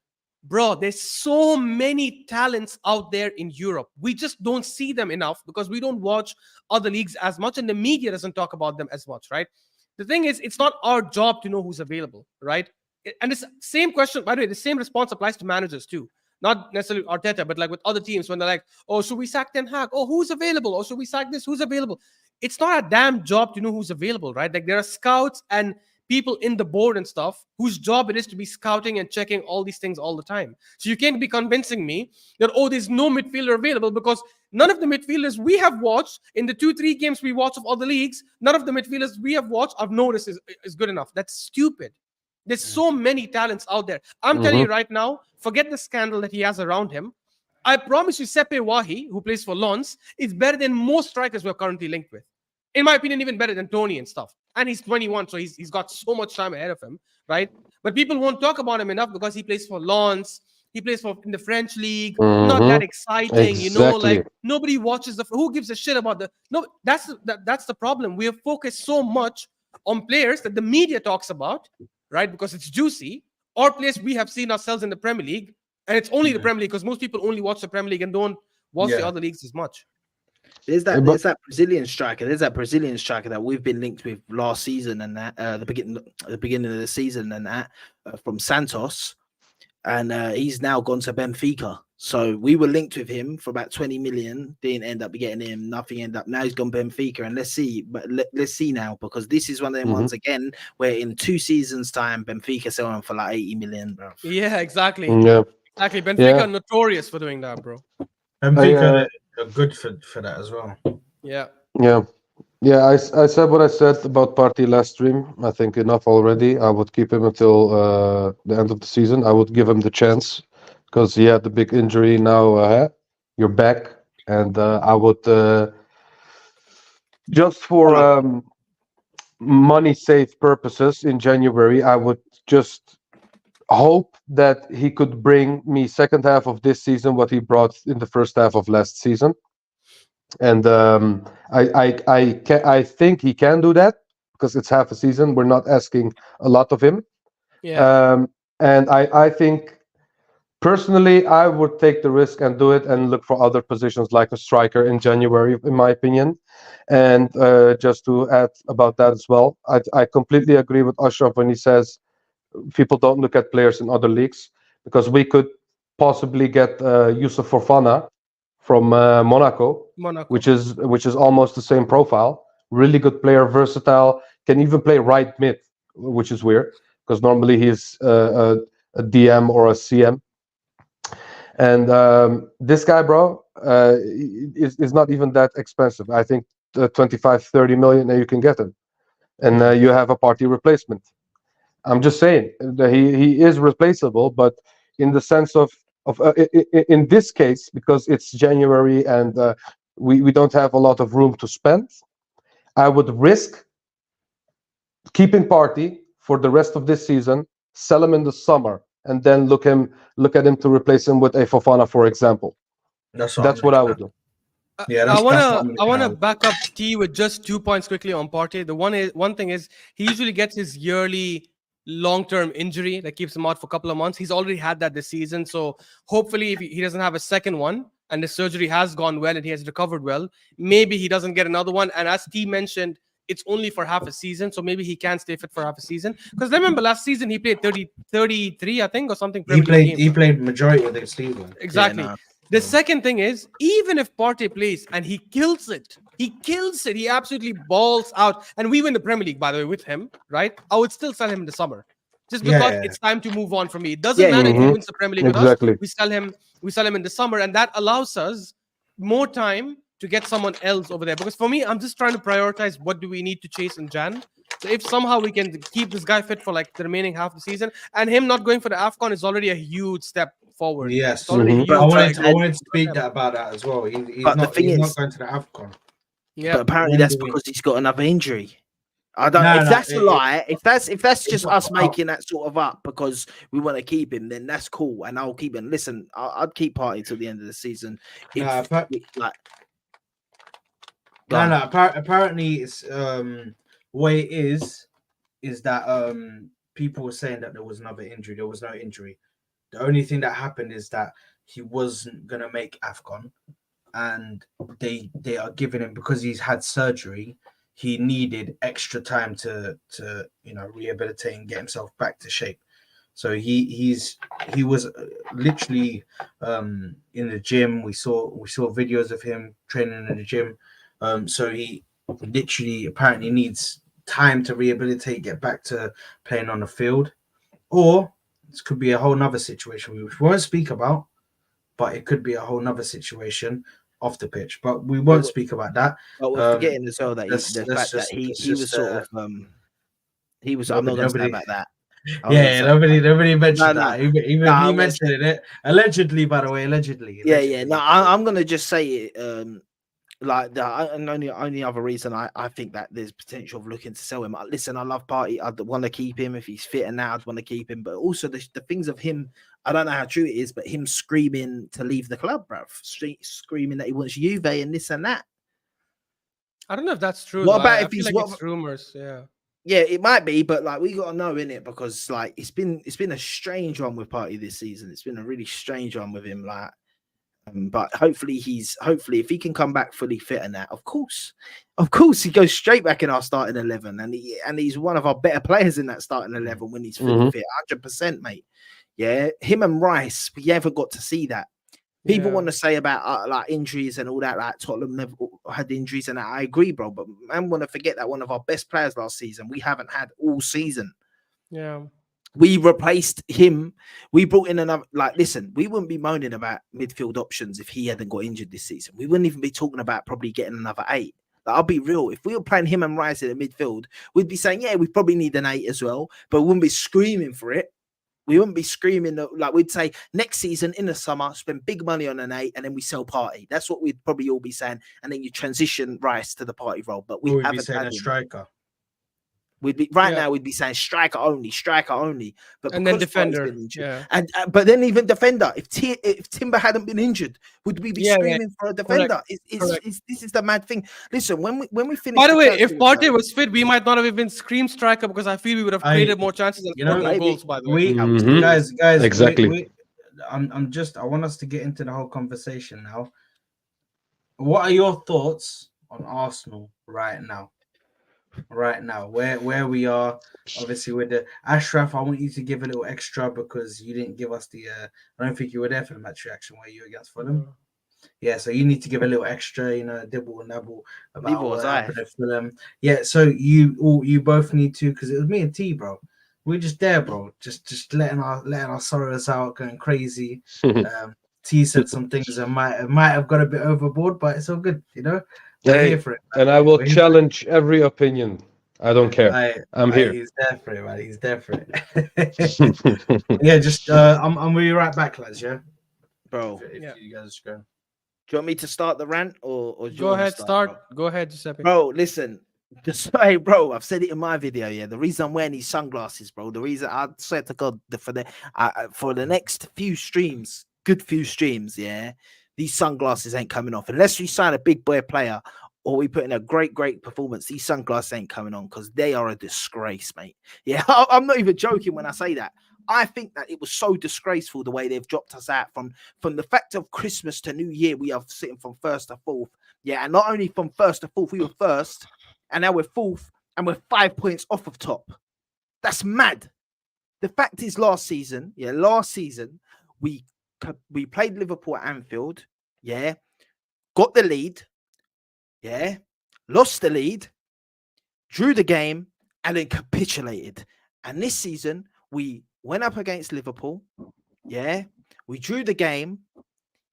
Bro, there's so many talents out there in Europe. We just don't see them enough because we don't watch other leagues as much and the media doesn't talk about them as much, right? The thing is, it's not our job to know who's available, right? And the same question, by the way, the same response applies to managers too. Not necessarily Arteta, but like with other teams when they're like, oh, should we sack Ten Hag? Oh, who's available? Or should we sack this? Who's available? It's not a damn job to know who's available, right? Like there are scouts and people in the board and stuff whose job it is to be scouting and checking all these things all the time. So you can't be convincing me that, oh, there's no midfielder available, because none of the midfielders we have watched in the 2-3 games we watch of other leagues, none of the midfielders we have watched I've noticed is good enough. That's stupid. There's so many talents out there. I'm telling you right now, forget the scandal that he has around him. I promise you, Giuseppe Wahi, who plays for Lens, is better than most strikers we're currently linked with. In my opinion, even better than Toney and stuff. And he's 21, so he's got so much time ahead of him, right? But people won't talk about him enough because he plays for Lens. He plays in the French league. Not that exciting, you know. Like nobody watches who gives a shit about that's the problem. We have focused so much on players that the media talks about, right? Because it's juicy, or players we have seen ourselves in the Premier League, and it's only the Premier League because most people only watch the Premier League and don't watch the other leagues as much. There's that Brazilian striker. There's that Brazilian striker that we've been linked with last season and that the beginning of the season and that from Santos, and he's now gone to Benfica. So we were linked with him for about 20 million. Didn't end up getting him. Nothing ended up. Now he's gone Benfica, and let's see. But let's see now, because this is one of them ones again where in 2 seasons' time Benfica sell him for like 80 million, bro. Yeah, exactly. Yeah, exactly. Benfica are notorious for doing that, bro. Benfica, They're good for that as well. Yeah. Yeah. Yeah, I said what I said about Partey last stream. I think enough already. I would keep him until the end of the season. I would give him the chance because he had the big injury. Now you're back, and I would just for money save purposes in January, I would just hope that he could bring me second half of this season what he brought in the first half of last season. And I think he can do that because it's half a season. We're not asking a lot of him. Yeah. And I think personally I would take the risk and do it and look for other positions like a striker in January, in my opinion. And just to add about that as well, I completely agree with Ashraf when he says people don't look at players in other leagues because we could possibly get Yusuf Fofana from Monaco, Monaco. which is almost the same profile. Really good player, versatile, can even play right mid, which is weird because normally he's a DM or a CM. And this guy, bro, is not even that expensive. I think 25-30 million, and you can get him, and you have a Partey replacement. I'm just saying that he is replaceable, but in the sense of in this case, because it's January and we don't have a lot of room to spend, I would risk keeping Partey for the rest of this season, sell him in the summer, and then look at him to replace him with a Fofana, for example. That's What I would do. Yeah, I that's what I'm wanna looking at. back up T with just 2 points quickly on Partey. The one thing is he usually gets his yearly long-term injury that keeps him out for a couple of months. He's already had that this season, so hopefully if he doesn't have a second one and the surgery has gone well and he has recovered well, maybe he doesn't get another one. And as T mentioned, it's only for half a season, so maybe he can stay fit for half a season. Because remember last season he played 33, I think, or something. He played majority of the season. Exactly. Yeah, no. The second thing is, even if Partey plays and he kills it, he absolutely balls out, and we win the Premier League, by the way, with him, right? I would still sell him in the summer, just because Yeah. it's time to move on for me. It doesn't matter if he wins the Premier League with us. Exactly. We sell him in the summer, and that allows us more time to get someone else over there. Because for me, I'm just trying to prioritize what do we need to chase in Jan. So if somehow we can keep this guy fit for like the remaining half of the season, and him not going for the AFCON is already a huge step forward. Yes, It's already a huge I wanted step. to speak about that as well. He's But the not thing he's is- not going to the AFCON. Yeah. But apparently When that's do we- because he's got another injury. I don't. No, if no, that's a lie, if that's just not- us making that sort of up because we want to keep him, then that's cool, and I'll keep him. Listen, I'd keep Partey till the end of the season. If, Nah, like, go No, on. apparently it's way it is that people were saying that there was another injury. There was no injury. The only thing that happened is that he wasn't gonna make AFCON, and they are giving him, because he's had surgery, he needed extra time to rehabilitate and get himself back to shape. So he was literally in the gym. We saw videos of him training in the gym. So he literally apparently needs time to rehabilitate, get back to playing on the field. Or this could be a whole nother situation which we won't speak about, but it could be a whole nother situation off the pitch. But we won't speak about that. But we're forgetting as well that he was he was. I'm not going to say about that. Yeah, nobody mentioned No, that. Even no, he mentioned it allegedly. By the way, allegedly. Yeah. No, I'm going to just say it. Like the only other reason I think that there's potential of looking to sell him. Listen, I love Partey. I'd want to keep him if he's fit, and now I'd want to keep him. But also the things of him, I don't know how true it is, but him screaming to leave the club, bruv, screaming that he wants Juve and this and that. I don't know if that's true. What about I if feel he's like it's rumors? Yeah. Yeah, it might be, but like we got to know in it because like it's been a strange one with Partey this season. It's been a really strange one with him, like. But hopefully if he can come back fully fit and that, of course he goes straight back in our starting 11, and he's one of our better players in that starting 11 when he's fully fit, 100%, mate. Yeah, him and Rice, we haven't got to see that. People want to say about like injuries and all that, like Tottenham never had injuries, and I agree, bro. But man, want to forget that one of our best players last season we haven't had all season. Yeah. We replaced him. We brought in another. Like, listen, we wouldn't be moaning about midfield options if he hadn't got injured this season. We wouldn't even be talking about probably getting another 8. Like, I'll be real. If we were playing him and Rice in the midfield, we'd be saying, yeah, we probably need an 8 as well, but we wouldn't be screaming for it. We wouldn't be screaming like we'd say next season in the summer, spend big money on an 8, and then we sell Partey. That's what we'd probably all be saying, and then you transition Rice to the Partey role. But we Or we'd be haven't saying had a him. striker. We'd be now. We'd be saying striker only. But And then because Partey's defender. been injured, Yeah. and but then even defender. If Timber hadn't been injured, would we be screaming for a defender? This is the mad thing. Listen, when we finish. By the way, if Partey was fit, we might not have even screamed striker because I feel we would have created more chances and scored more goals. By the way, guys, exactly. I want us to get into the whole conversation now. What are your thoughts on Arsenal right now? Where we are, obviously with the Ashraf, I want you to give a little extra because you didn't give us the. I don't think you were there for the match reaction where you against Fulham. Yeah, so you need to give a little extra, dibble and nabble about what happened at Fulham. Yeah, so you both need to, because it was me and T, bro. We're just there, bro. Just letting our sorrows out, going crazy. T said some things that might have got a bit overboard, but it's all good, We're here for it, and I will challenge every opinion. I don't care. I'm here. He's there for it, man. He's there for it. Yeah, just I'm gonna be right back, lads. Yeah, bro. If you guys go. Do you want me to start the rant or go ahead? Go ahead, Giuseppe. Bro, listen. Just say, bro, I've said it in my video. Yeah, the reason I'm wearing these sunglasses, bro. The reason I swear to God, for the next few streams, good few streams, yeah, these sunglasses ain't coming off unless we sign a big boy player or we put in a great performance. These sunglasses ain't coming on because they are a disgrace, mate. Yeah, I'm not even joking when I say that. I think that it was so disgraceful the way they've dropped us out from the fact of Christmas to New Year. We are sitting from 1st to 4th. Yeah, and not only from 1st to 4th, we were 1st, and now we're 4th, and we're 5 points off of top. That's mad. The fact is, last season, we played Liverpool at Anfield, yeah, got the lead, yeah, lost the lead, drew the game, and then capitulated. And this season, we went up against Liverpool, yeah, we drew the game,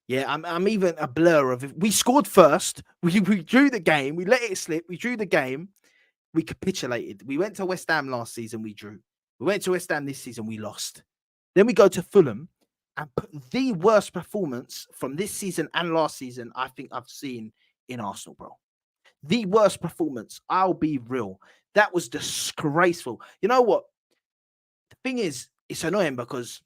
yeah, I'm even a blur of it. We scored first, we drew the game, we let it slip, we drew the game, we capitulated. We went to West Ham last season, we drew. We went to West Ham this season, we lost. Then we go to Fulham and put the worst performance from this season and last season I think I've seen in Arsenal, bro. The worst performance. I'll be real. That was disgraceful. You know what? The thing is, it's annoying because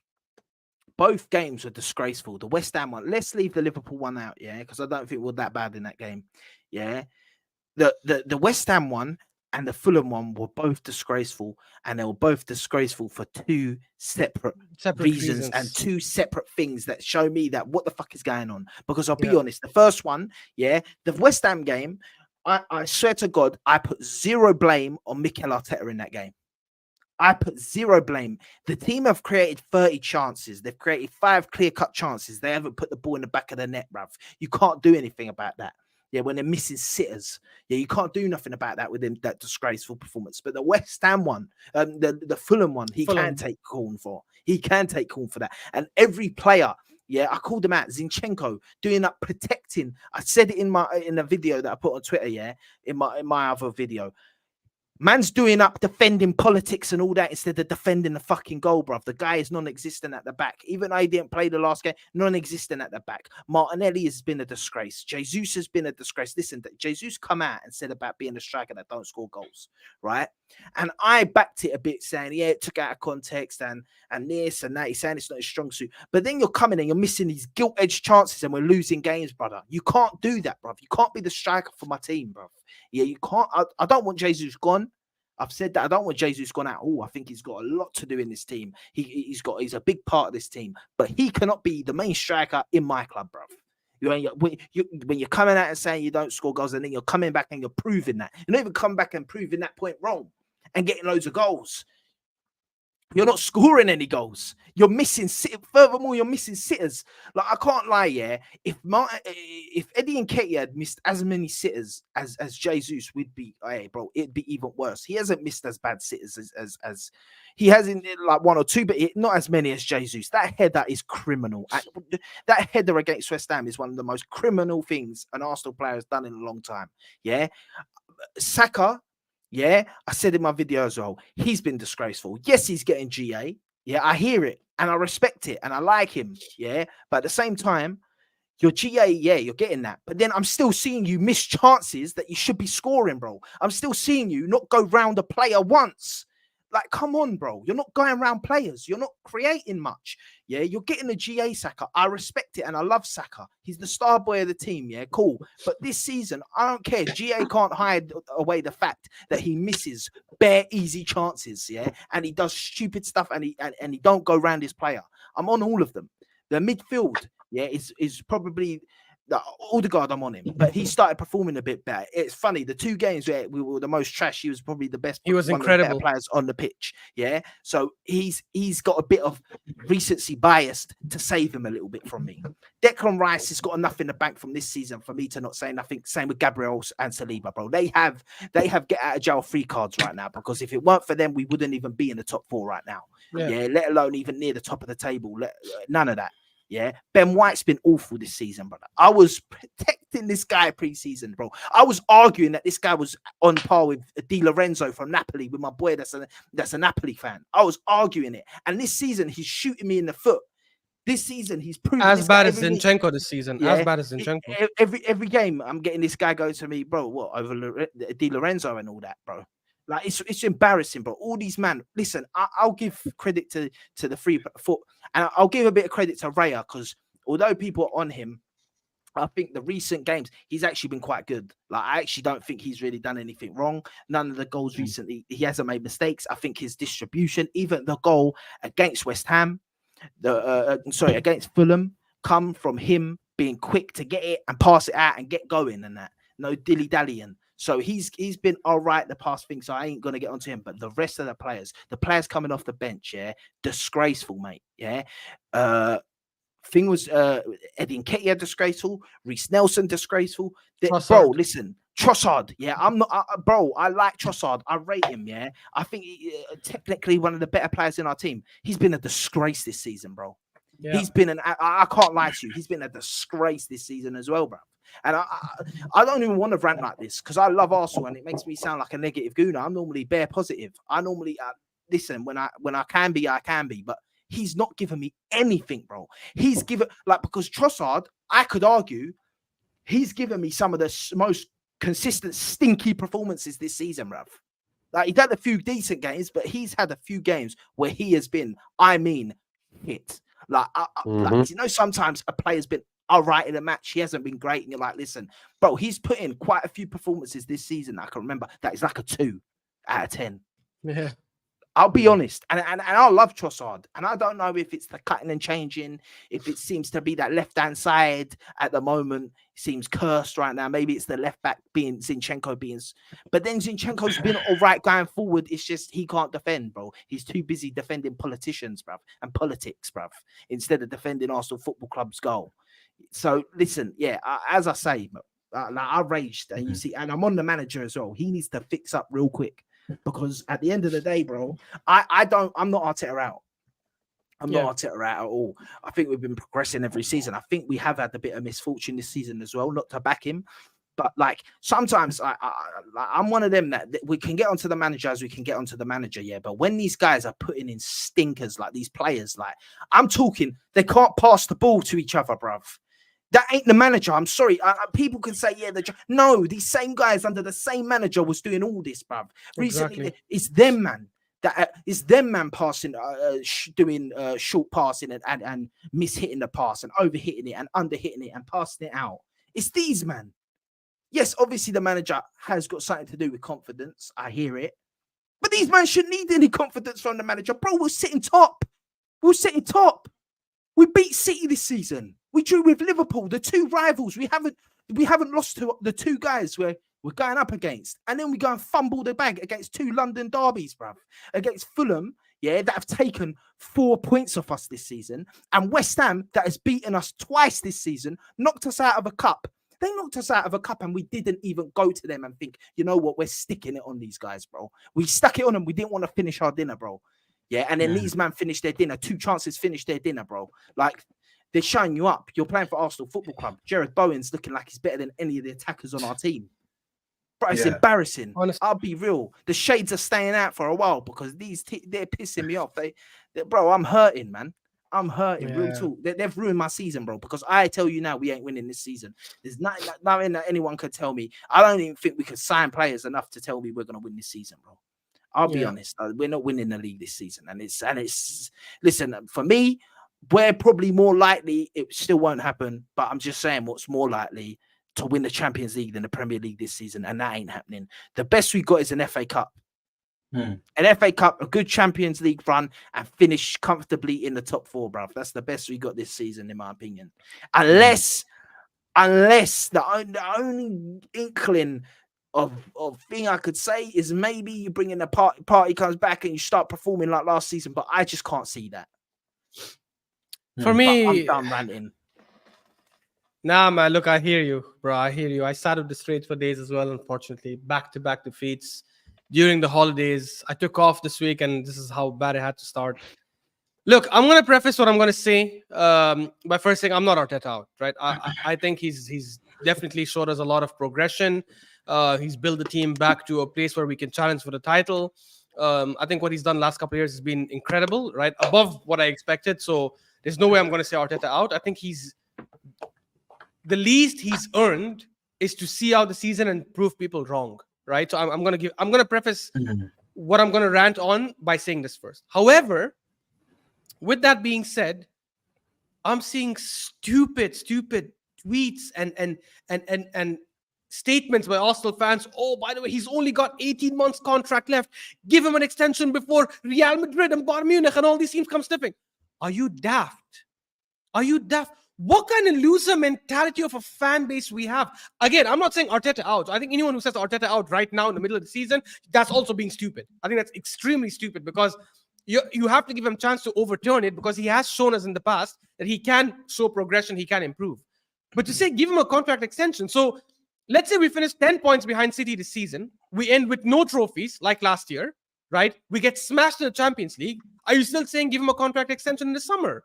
both games were disgraceful. The West Ham one, let's leave the Liverpool one out, yeah, because I don't think we're that bad in that game. Yeah. The West Ham one and the Fulham one were both disgraceful, and they were both disgraceful for two separate reasons and two separate things that show me that what the fuck is going on. Because I'll be honest, the first one, yeah, the West Ham game, I swear to God, I put zero blame on Mikel Arteta in that game. I put zero blame. The team have created 30 chances. They've created 5 clear-cut chances. They haven't put the ball in the back of the net, bruv. You can't do anything about that. Yeah, when they're missing sitters. Yeah, you can't do nothing about that with him, that disgraceful performance. But the West Ham one, the Fulham one, he can take corn for. He can take corn for that. And every player, yeah, I called him out. Zinchenko doing that, protecting. I said it in the video that I put on Twitter, yeah, in my other video. Man's doing up defending politics and all that instead of defending the fucking goal, bruv. The guy is non-existent at the back. Even though he didn't play the last game, non-existent at the back. Martinelli has been a disgrace. Jesus has been a disgrace. Listen, Jesus come out and said about being a striker that don't score goals, right? And I backed it a bit, saying, yeah, it took out of context and this and that. He's saying it's not his strong suit. But then you're coming and you're missing these gilt-edged chances and we're losing games, brother. You can't do that, bruv. You can't be the striker for my team, bruv. Yeah, you can't. I don't want Jesus gone. I've said that I don't want Jesus gone out. Oh, I think he's got a lot to do in this team. He's a big part of this team, but he cannot be the main striker in my club, bruv. When you're coming out and saying you don't score goals, and then you're coming back and you're proving that. You're not even coming back and proving that point wrong and getting loads of goals. You're not scoring any goals. You're missing. Furthermore, you're missing sitters. Like, I can't lie. Yeah, if Eddie Nketiah had missed as many sitters as Jesus, would be, hey, bro, it'd be even worse. He hasn't missed as bad sitters as he has in like one or two, but not as many as Jesus. That header is criminal. That header against West Ham is one of the most criminal things an Arsenal player has done in a long time. Yeah, Saka. Yeah, I said in my video as well, he's been disgraceful. Yes, he's getting GA. Yeah, I hear it and I respect it and I like him. Yeah, but at the same time, your GA, yeah, you're getting that. But then I'm still seeing you miss chances that you should be scoring, bro. I'm still seeing you not go round a player once. Like, come on, bro. You're not going around players. You're not creating much. Yeah, you're getting a GA Saka. I respect it and I love Saka. He's the star boy of the team. Yeah, cool. But this season, I don't care. GA can't hide away the fact that he misses bare easy chances. Yeah, and he does stupid stuff and he don't go around his player. I'm on all of them. The midfield, yeah, is probably Odegaard. I'm on him, but he started performing a bit better. It's funny. The 2 games where we were the most trash, he was probably the best. He was one incredible. of the better players on the pitch. Yeah, so he's got a bit of recency bias to save him a little bit from me. Declan Rice has got enough in the bank from this season for me to not say nothing. Same with Gabriel and Saliba, bro. They have get out of jail free cards right now, because if it weren't for them, we wouldn't even be in the top 4 right now. Yeah, let alone even near the top of the table. None of that. Yeah, Ben White's been awful this season, brother. I was protecting this guy pre-season, bro. I was arguing that this guy was on par with Di Lorenzo from Napoli, with my boy that's a Napoli fan. I was arguing it, and this season he's shooting me in the foot. This season he's proven as bad as Zinchenko this season. Yeah, as bad as Zinchenko. Every game I'm getting this guy going to me, bro. What, over Di Lorenzo and all that, bro? Like, it's embarrassing, bro. All these man. Listen, I'll give credit to the 3 foot, and I'll give a bit of credit to Raya, because although people are on him, I think the recent games he's actually been quite good. Like, I actually don't think he's really done anything wrong. None of the goals recently, he hasn't made mistakes. I think his distribution, even the goal against West Ham, against Fulham, come from him being quick to get it and pass it out and get going, and that, no dilly dallying. So he's been all right the past thing, so I ain't going to get onto him. But the rest of the players coming off the bench, yeah, disgraceful, mate, yeah. Thing was, Eddie Nketiah disgraceful, Reece Nelson disgraceful. Bro, listen, Trossard, yeah, I'm not, bro, I like Trossard. I rate him, yeah. I think technically one of the better players in our team. He's been a disgrace this season, bro. Yeah. He's been I can't lie to you. He's been a disgrace this season as well, bro. And I don't even want to rant like this, because I love Arsenal and it makes me sound like a negative gooner. I'm normally bare positive. I normally listen, when I can be, I can be, but he's not given me anything, bro. He's given, like, because Trossard, I could argue, he's given me some of the most consistent stinky performances this season, bruv. Like, he's had a few decent games, but he's had a few games where he has been, I mean, hit. Like, like, you know, sometimes a player's been all right in a match, he hasn't been great, and you're like, listen, bro, he's put in quite a few performances this season I can remember that is like a 2 out of 10. Yeah, I'll be honest, and I love Trossard, and I don't know if it's the cutting and changing, if it seems to be that left-hand side at the moment seems cursed right now. Maybe it's the left back being Zinchenko being, but then Zinchenko's been all right going forward. It's just he can't defend, bro. He's too busy defending politicians, bruv, and politics, bruv, instead of defending Arsenal Football Club's goal. So listen, yeah, as I say, like, I raged, and you see, and I'm on the manager as well. He needs to fix up real quick, because at the end of the day, bro, I'm not Arteta out. I'm not Arteta out at all. I think we've been progressing every season. I think we have had a bit of misfortune this season as well, not to back him. But like, sometimes I'm one of them that we can get onto the manager as we can get onto the manager, yeah. But when these guys are putting in stinkers, like these players, like, I'm talking, they can't pass the ball to each other, bruv. That ain't the manager. I'm sorry. People can say, yeah, no, these same guys under the same manager was doing all this, bruv. Recently, it's them, man. It's them, man, passing, doing short passing and mishitting the pass and overhitting it and underhitting it and passing it out. It's these, man. Yes, obviously the manager has got something to do with confidence. I hear it. But these men shouldn't need any confidence from the manager. Bro, we're sitting top. We're sitting top. We beat City this season. We drew with Liverpool, the 2 rivals. We haven't lost to the 2 guys we're going up against. And then we go and fumble the bag against 2 London derbies, bruv. Against Fulham, that have taken 4 points off us this season, and West Ham that has beaten us twice this season, knocked us out of a cup. They knocked us out of a cup and we didn't even go to them and think, you know what, we're sticking it on these guys, bro. We stuck it on them. We didn't want to finish our dinner, bro. Yeah, and then these men finished their dinner. 2 chances finished their dinner, bro. Like, they're showing you up. You're playing for Arsenal Football Club. Jared Bowen's looking like he's better than any of the attackers on our team. Bro, it's embarrassing. Honestly. I'll be real. The shades are staying out for a while because they're pissing me off. Bro, I'm hurting, man. I'm hurting. Real talk. They've ruined my season, bro. Because I tell you now, we ain't winning this season. There's nothing that anyone could tell me. I don't even think we could sign players enough to tell me we're gonna win this season, bro. I'll be honest. We're not winning the league this season, and it's. Listen, for me, we're probably more likely. It still won't happen, but I'm just saying what's more likely to win the Champions League than the Premier League this season, and that ain't happening. The best we got is an FA Cup. An FA Cup, a good Champions League run, and finish comfortably in the top 4, bruv. That's the best we got this season, in my opinion. Unless the only inkling of thing I could say is maybe you bring in the party comes back and you start performing like last season, but I just can't see that. For me, I'm done ranting. Nah, man, look, I hear you, bro. I hear you. I sat up the streets for days as well, unfortunately. Back-to-back defeats during the holidays. I took off this week, and this is how bad it had to start. Look, I'm going to preface what I'm going to say by first saying I'm not Arteta out, right? I think he's definitely showed us a lot of progression. He's built the team back to a place where we can challenge for the title. I think what he's done last couple of years has been incredible, right? Above what I expected. So there's no way I'm going to say Arteta out. I think the least he's earned is to see out the season and prove people wrong, right? So I'm going to preface what I'm going to rant on by saying this first. However, with that being said, I'm seeing stupid tweets and statements by Arsenal fans. Oh, by the way, he's only got 18 months contract left. Give him an extension before Real Madrid and Bayern Munich and all these teams come sniffing. Are you daft? Are you daft? What kind of loser mentality of a fan base we have? Again, I'm not saying Arteta out. I think anyone who says Arteta out right now in the middle of the season, that's also being stupid. I think that's extremely stupid because you have to give him a chance to overturn it because he has shown us in the past that he can show progression, he can improve. But to say give him a contract extension. So let's say we finish 10 points behind City this season. We end with no trophies like last year, right? We get smashed in the Champions League. Are you still saying give him a contract extension in the summer?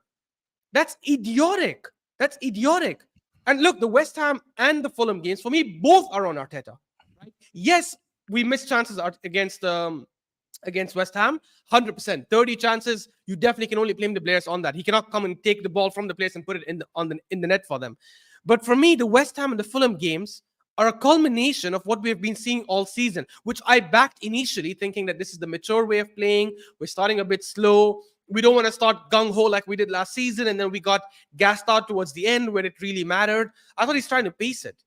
That's idiotic. That's idiotic. And look, the West Ham and the Fulham games, for me, both are on Arteta. Right? Yes, we missed chances against West Ham, 100%. 30 chances, you definitely can only blame the players on that. He cannot come and take the ball from the place and put it in the net for them. But for me, the West Ham and the Fulham games are a culmination of what we have been seeing all season, which I backed initially, thinking that this is the mature way of playing. We're starting a bit slow. We don't want to start gung-ho like we did last season, and then we got gassed out towards the end where it really mattered. I thought he's trying to pace it.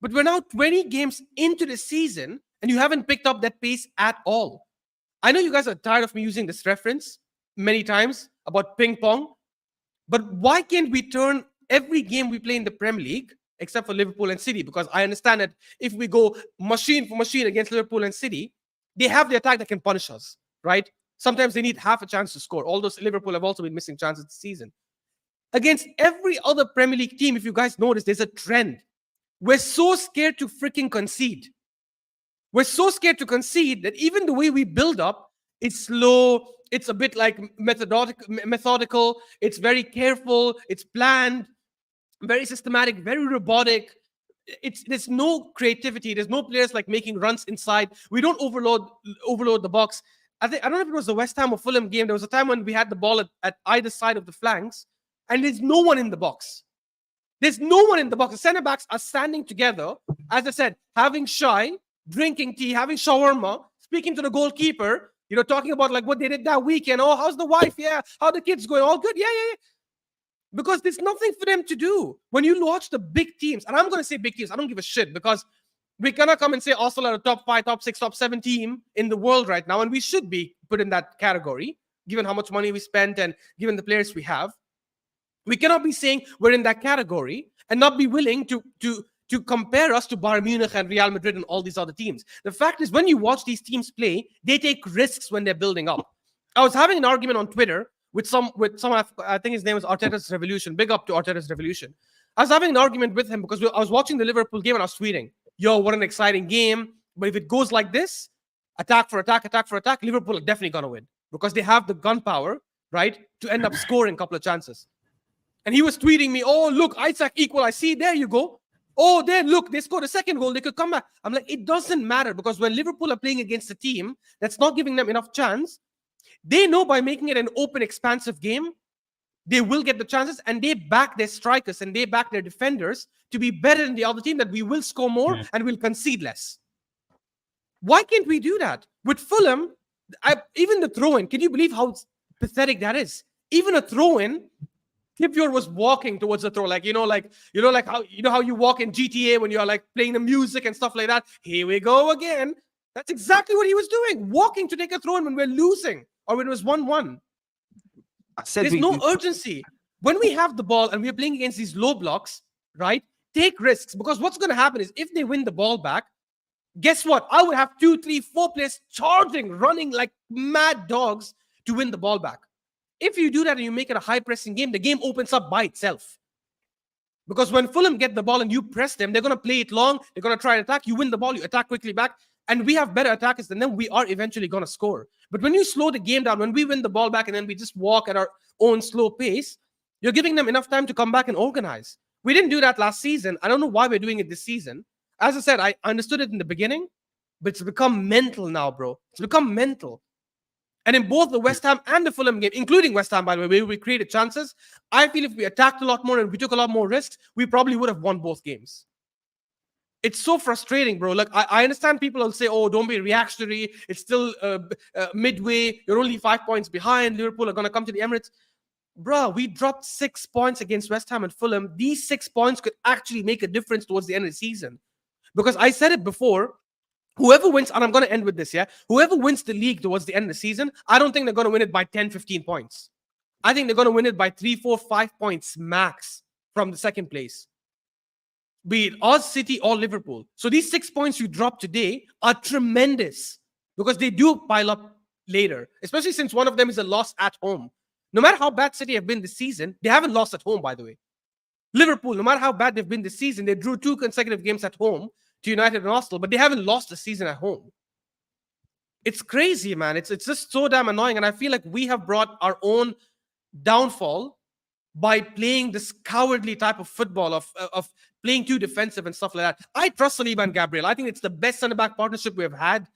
But we're now 20 games into the season, and you haven't picked up that pace at all. I know you guys are tired of me using this reference many times about ping pong, but why can't we turn every game we play in the Premier League, except for Liverpool and City? Because I understand that if we go machine for machine against Liverpool and City, they have the attack that can punish us, right? Sometimes they need half a chance to score. Although Liverpool have also been missing chances this season. Against every other Premier League team, if you guys notice, there's a trend. We're so scared to freaking concede. We're so scared to concede that even the way we build up, it's slow. It's a bit like methodical. It's very careful. It's planned, very systematic, very robotic. There's no creativity. There's no players like making runs inside. We don't overload the box. I don't know if it was the West Ham or Fulham game. There was a time when we had the ball at either side of the flanks, and there's no one in the box. There's no one in the box. The centre backs are standing together, as I said, having chai, drinking tea, having shawarma, speaking to the goalkeeper, talking about like what they did that weekend. Oh, how's the wife? Yeah. How the kids going? All good? Yeah. Because there's nothing for them to do. When you watch the big teams, and I'm going to say big teams, I don't give a shit because we cannot come and say Arsenal are a top 5, top 6, top 7 team in the world right now, and we should be put in that category, given how much money we spent and given the players we have. We cannot be saying we're in that category and not be willing to compare us to Bayern Munich and Real Madrid and all these other teams. The fact is, when you watch these teams play, they take risks when they're building up. I was having an argument on Twitter with someone. I think his name is Arteta's Revolution. Big up to Arteta's Revolution. I was having an argument with him because I was watching the Liverpool game and I was tweeting, "Yo, what an exciting game! But if it goes like this, attack for attack, Liverpool are definitely gonna win because they have the gunpowder, right, to end up scoring a couple of chances." And he was tweeting me, "Oh, look, Isaac equalized. See, there you go. Oh, there, look, they scored a second goal. They could come back." I'm like, it doesn't matter because when Liverpool are playing against a team that's not giving them enough chance, they know by making it an open, expansive game, they will get the chances, and they back their strikers and they back their defenders to be better than the other team, that we will score more and we'll concede less. Why can't we do that? With Fulham, even the throw-in, can you believe how pathetic that is? Even a throw-in, Kivior was walking towards the throw, like how you walk in GTA when you're like playing the music and stuff like that. Here we go again. That's exactly what he was doing, walking to take a throw-in when we're losing or when it was 1-1. There's no urgency. When we have the ball and we're playing against these low blocks, right? Take risks, because what's going to happen is if they win the ball back, guess what? I would have 2, 3, 4 players charging, running like mad dogs to win the ball back. If you do that and you make it a high-pressing game, the game opens up by itself. Because when Fulham get the ball and you press them, they're going to play it long. They're going to try and attack. You win the ball. You attack quickly back. And we have better attackers than them. We are eventually going to score. But when you slow the game down, when we win the ball back and then we just walk at our own slow pace, you're giving them enough time to come back and organize. We didn't do that last season. I don't know why we're doing it this season. As I said, I understood it in the beginning, but it's become mental now, bro. It's become mental. And in both the West Ham and the Fulham game, including West Ham, by the way, where we created chances, I feel if we attacked a lot more and we took a lot more risks, we probably would have won both games. It's so frustrating, bro. Like, I understand people will say, oh, don't be reactionary. It's still midway. You're only 5 points behind. Liverpool are going to come to the Emirates. Bro, we dropped 6 points against West Ham and Fulham. These 6 points could actually make a difference towards the end of the season. Because I said it before, whoever wins, and I'm going to end with this, yeah? Whoever wins the league towards the end of the season, I don't think they're going to win it by 10, 15 points. I think they're going to win it by 3, 4, 5 points max from the second place. Be it us, City, or Liverpool. So these 6 points you drop today are tremendous because they do pile up later, especially since one of them is a loss at home. No matter how bad City have been this season, they haven't lost at home, by the way. Liverpool, no matter how bad they've been this season, they drew 2 consecutive games at home to United and Arsenal, but they haven't lost the season at home. It's crazy, man. It's just so damn annoying, and I feel like we have brought our own downfall by playing this cowardly type of football of playing too defensive and stuff like that. I trust Saliba and Gabriel. I think it's the best centre-back partnership we've had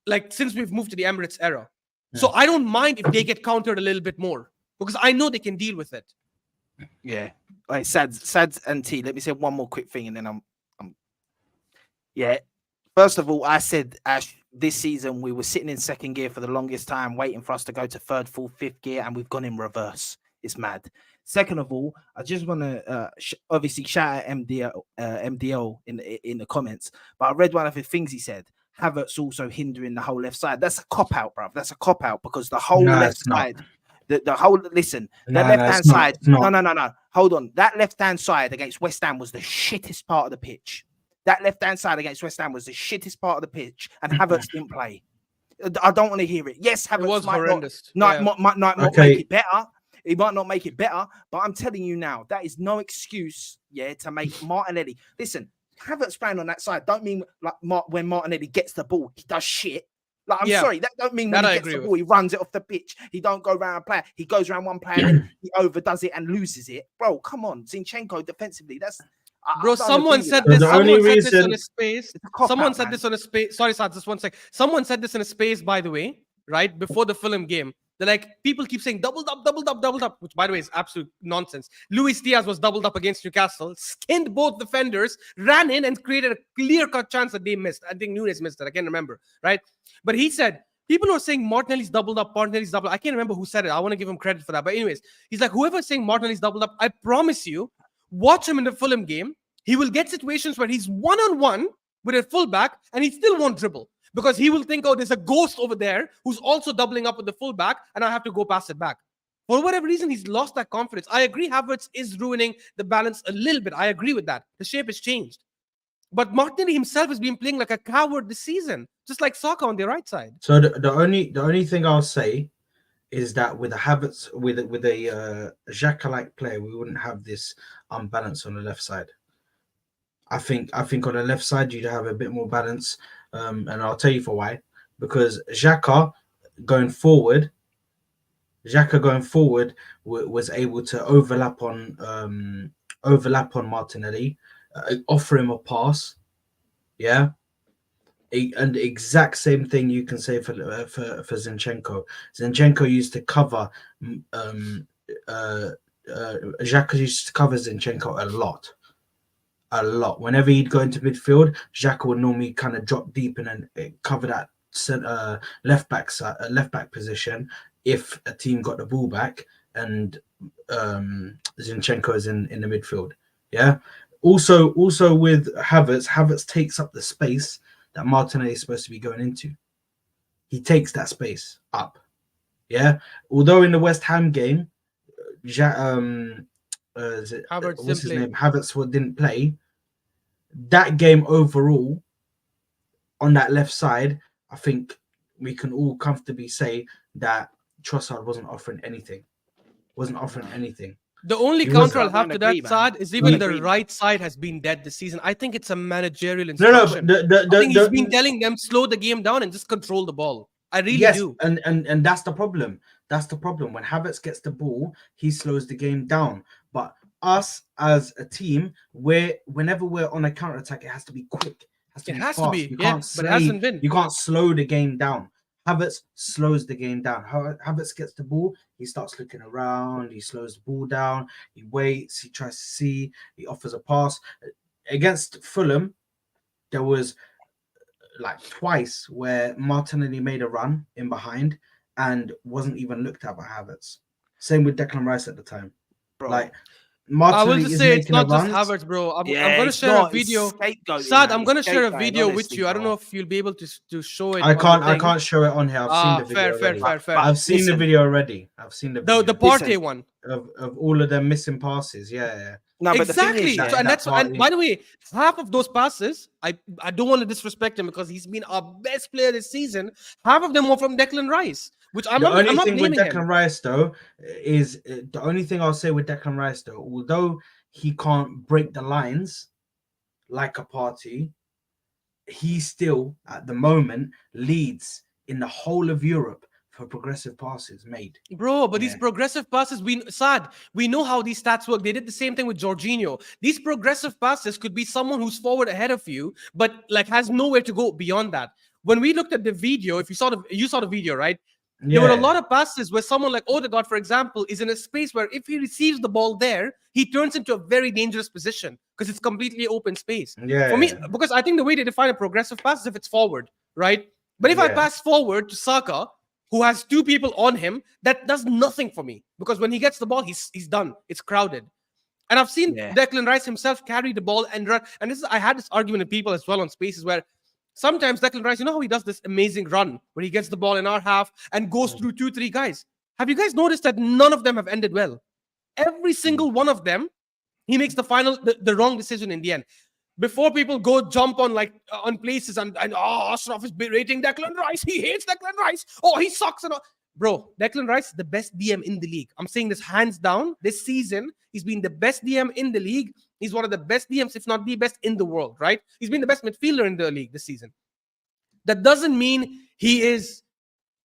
like since we've moved to the Emirates era. Yeah. So I don't mind if they get countered a little bit more because I know they can deal with it. Yeah. All right, Sads and T, let me say one more quick thing and then I'm yeah. First of all, I said this season we were sitting in second gear for the longest time, waiting for us to go to third, fourth, fifth gear, and we've gone in reverse. It's mad. Second of all, I just want to obviously shout out MDL in the comments, but I read one of the things he said. Havertz also hindering the whole left side. That's a cop-out, bruv. That's a cop-out because the whole left side, the whole, listen, the left-hand side, no. Hold on. That left-hand side against West Ham was the shittest part of the pitch. That left-hand side against West Ham was the shittest part of the pitch, and Havertz didn't play. I don't want to hear it. Yes, Havertz was horrendous. Might not make it better. He might not make it better, but I'm telling you now, that is no excuse, to make Martinelli. Listen, Havertz playing on that side don't mean like when Martinelli gets the ball, he does shit. Like, I'm sorry, that don't mean when he gets the ball, he runs it off the pitch. He don't go around a player. He goes around one player and he overdoes it and loses it. Bro, come on. Zinchenko defensively, that's... Bro, someone said this. Someone said this on a space. Someone said this on a space. Sorry, Sad, just 1 sec. Someone said this in a space, by the way, right? Before the Fulham game. They're like, people keep saying doubled up, which, by the way, is absolute nonsense. Luiz Diaz was doubled up against Newcastle, skinned both defenders, ran in and created a clear-cut chance that they missed. I think Nunes missed it. I can't remember, right? But he said, people are saying Martinelli's doubled up, I can't remember who said it. I want to give him credit for that. But anyways, he's like, whoever's saying Martinelli's doubled up, I promise you, watch him in the Fulham game. He will get situations where he's one-on-one with a fullback and he still won't dribble. Because he will think, oh, there's a ghost over there who's also doubling up with the fullback, and I have to go pass it back. For whatever reason, he's lost that confidence. I agree Havertz is ruining the balance a little bit. I agree with that. The shape has changed. But Martinelli himself has been playing like a coward this season, just like Saka on the right side. So the only thing I'll say is that with a Havertz, with a Xhaka-like player, we wouldn't have this unbalance on the left side. I think on the left side you'd have a bit more balance, and I'll tell you for why. Because Xhaka going forward was able to overlap on Martinelli, offer him a pass, yeah. And the exact same thing you can say for Zinchenko. Zinchenko used to cover Xhaka used to cover Zinchenko a lot. Whenever he'd go into midfield, Xhaka would normally kind of drop deep and then cover that left back position if a team got the ball back and Zinchenko is in the midfield. Yeah. Also with Havertz takes up the space that Martinelli is supposed to be going into. He takes that space up. Yeah. Although in the West Ham game, Havertz didn't play. That game overall, on that left side, I think we can all comfortably say that Trossard wasn't offering anything. The only counter I'll have to that side is even the right side has been dead this season. I think it's a managerial instruction. No, I think he's been telling them slow the game down and just control the ball. I really do. And that's the problem. When Havertz gets the ball, he slows the game down. But us as a team, whenever we're on a counter attack, it has to be quick. It has to be fast. But it hasn't been. You can't slow the game down. Havertz slows the game down. Havertz gets the ball, he starts looking around, he slows the ball down, he waits, he tries to see, he offers a pass. Against Fulham, there was like twice where Martinelli made a run in behind and wasn't even looked at by Havertz. Same with Declan Rice at the time. Bro. Like Martinelli, I will just say it's not just Havertz, bro. I'm going to share a video. Sad, I'm going to share a video with you. I don't know if you'll be able to show it. I can't show it on here. I've seen the video. Fair. I've seen the video already. The Partey one of all of them missing passes. Yeah. No, exactly. And by the way, half of those passes, I don't want to disrespect him because he's been our best player this season. Half of them were from Declan Rice, which I'm not naming with Declan Rice though is the only thing I'll say with Declan Rice though, although he can't break the lines like a Partey, he still at the moment leads in the whole of Europe for progressive passes made. Bro, but these progressive passes, we know how these stats work. They did the same thing with Jorginho. These progressive passes could be someone who's forward ahead of you, but like has nowhere to go beyond that. When we looked at the video, if you saw the video, right? There were a lot of passes where someone like Odegaard, for example, is in a space where if he receives the ball there, he turns into a very dangerous position because it's completely open space. For me, because I think the way they define a progressive pass is if it's forward, right? But if I pass forward to Saka, who has two people on him, that does nothing for me because when he gets the ball, he's done. It's crowded. And I've seen Declan Rice himself carry the ball and run. And I had this argument with people as well on spaces where sometimes Declan Rice, you know how he does this amazing run where he gets the ball in our half and goes through 2-3 guys. Have you guys noticed that none of them have ended well? Every single one of them, he makes the wrong decision in the end. Before people go jump on on places and Ashraf is berating Declan Rice. He hates Declan Rice. Oh, he sucks. Bro, Declan Rice is the best DM in the league. I'm saying this hands down. This season, he's been the best DM in the league. He's one of the best DMs, if not the best in the world, right? He's been the best midfielder in the league this season. That doesn't mean he is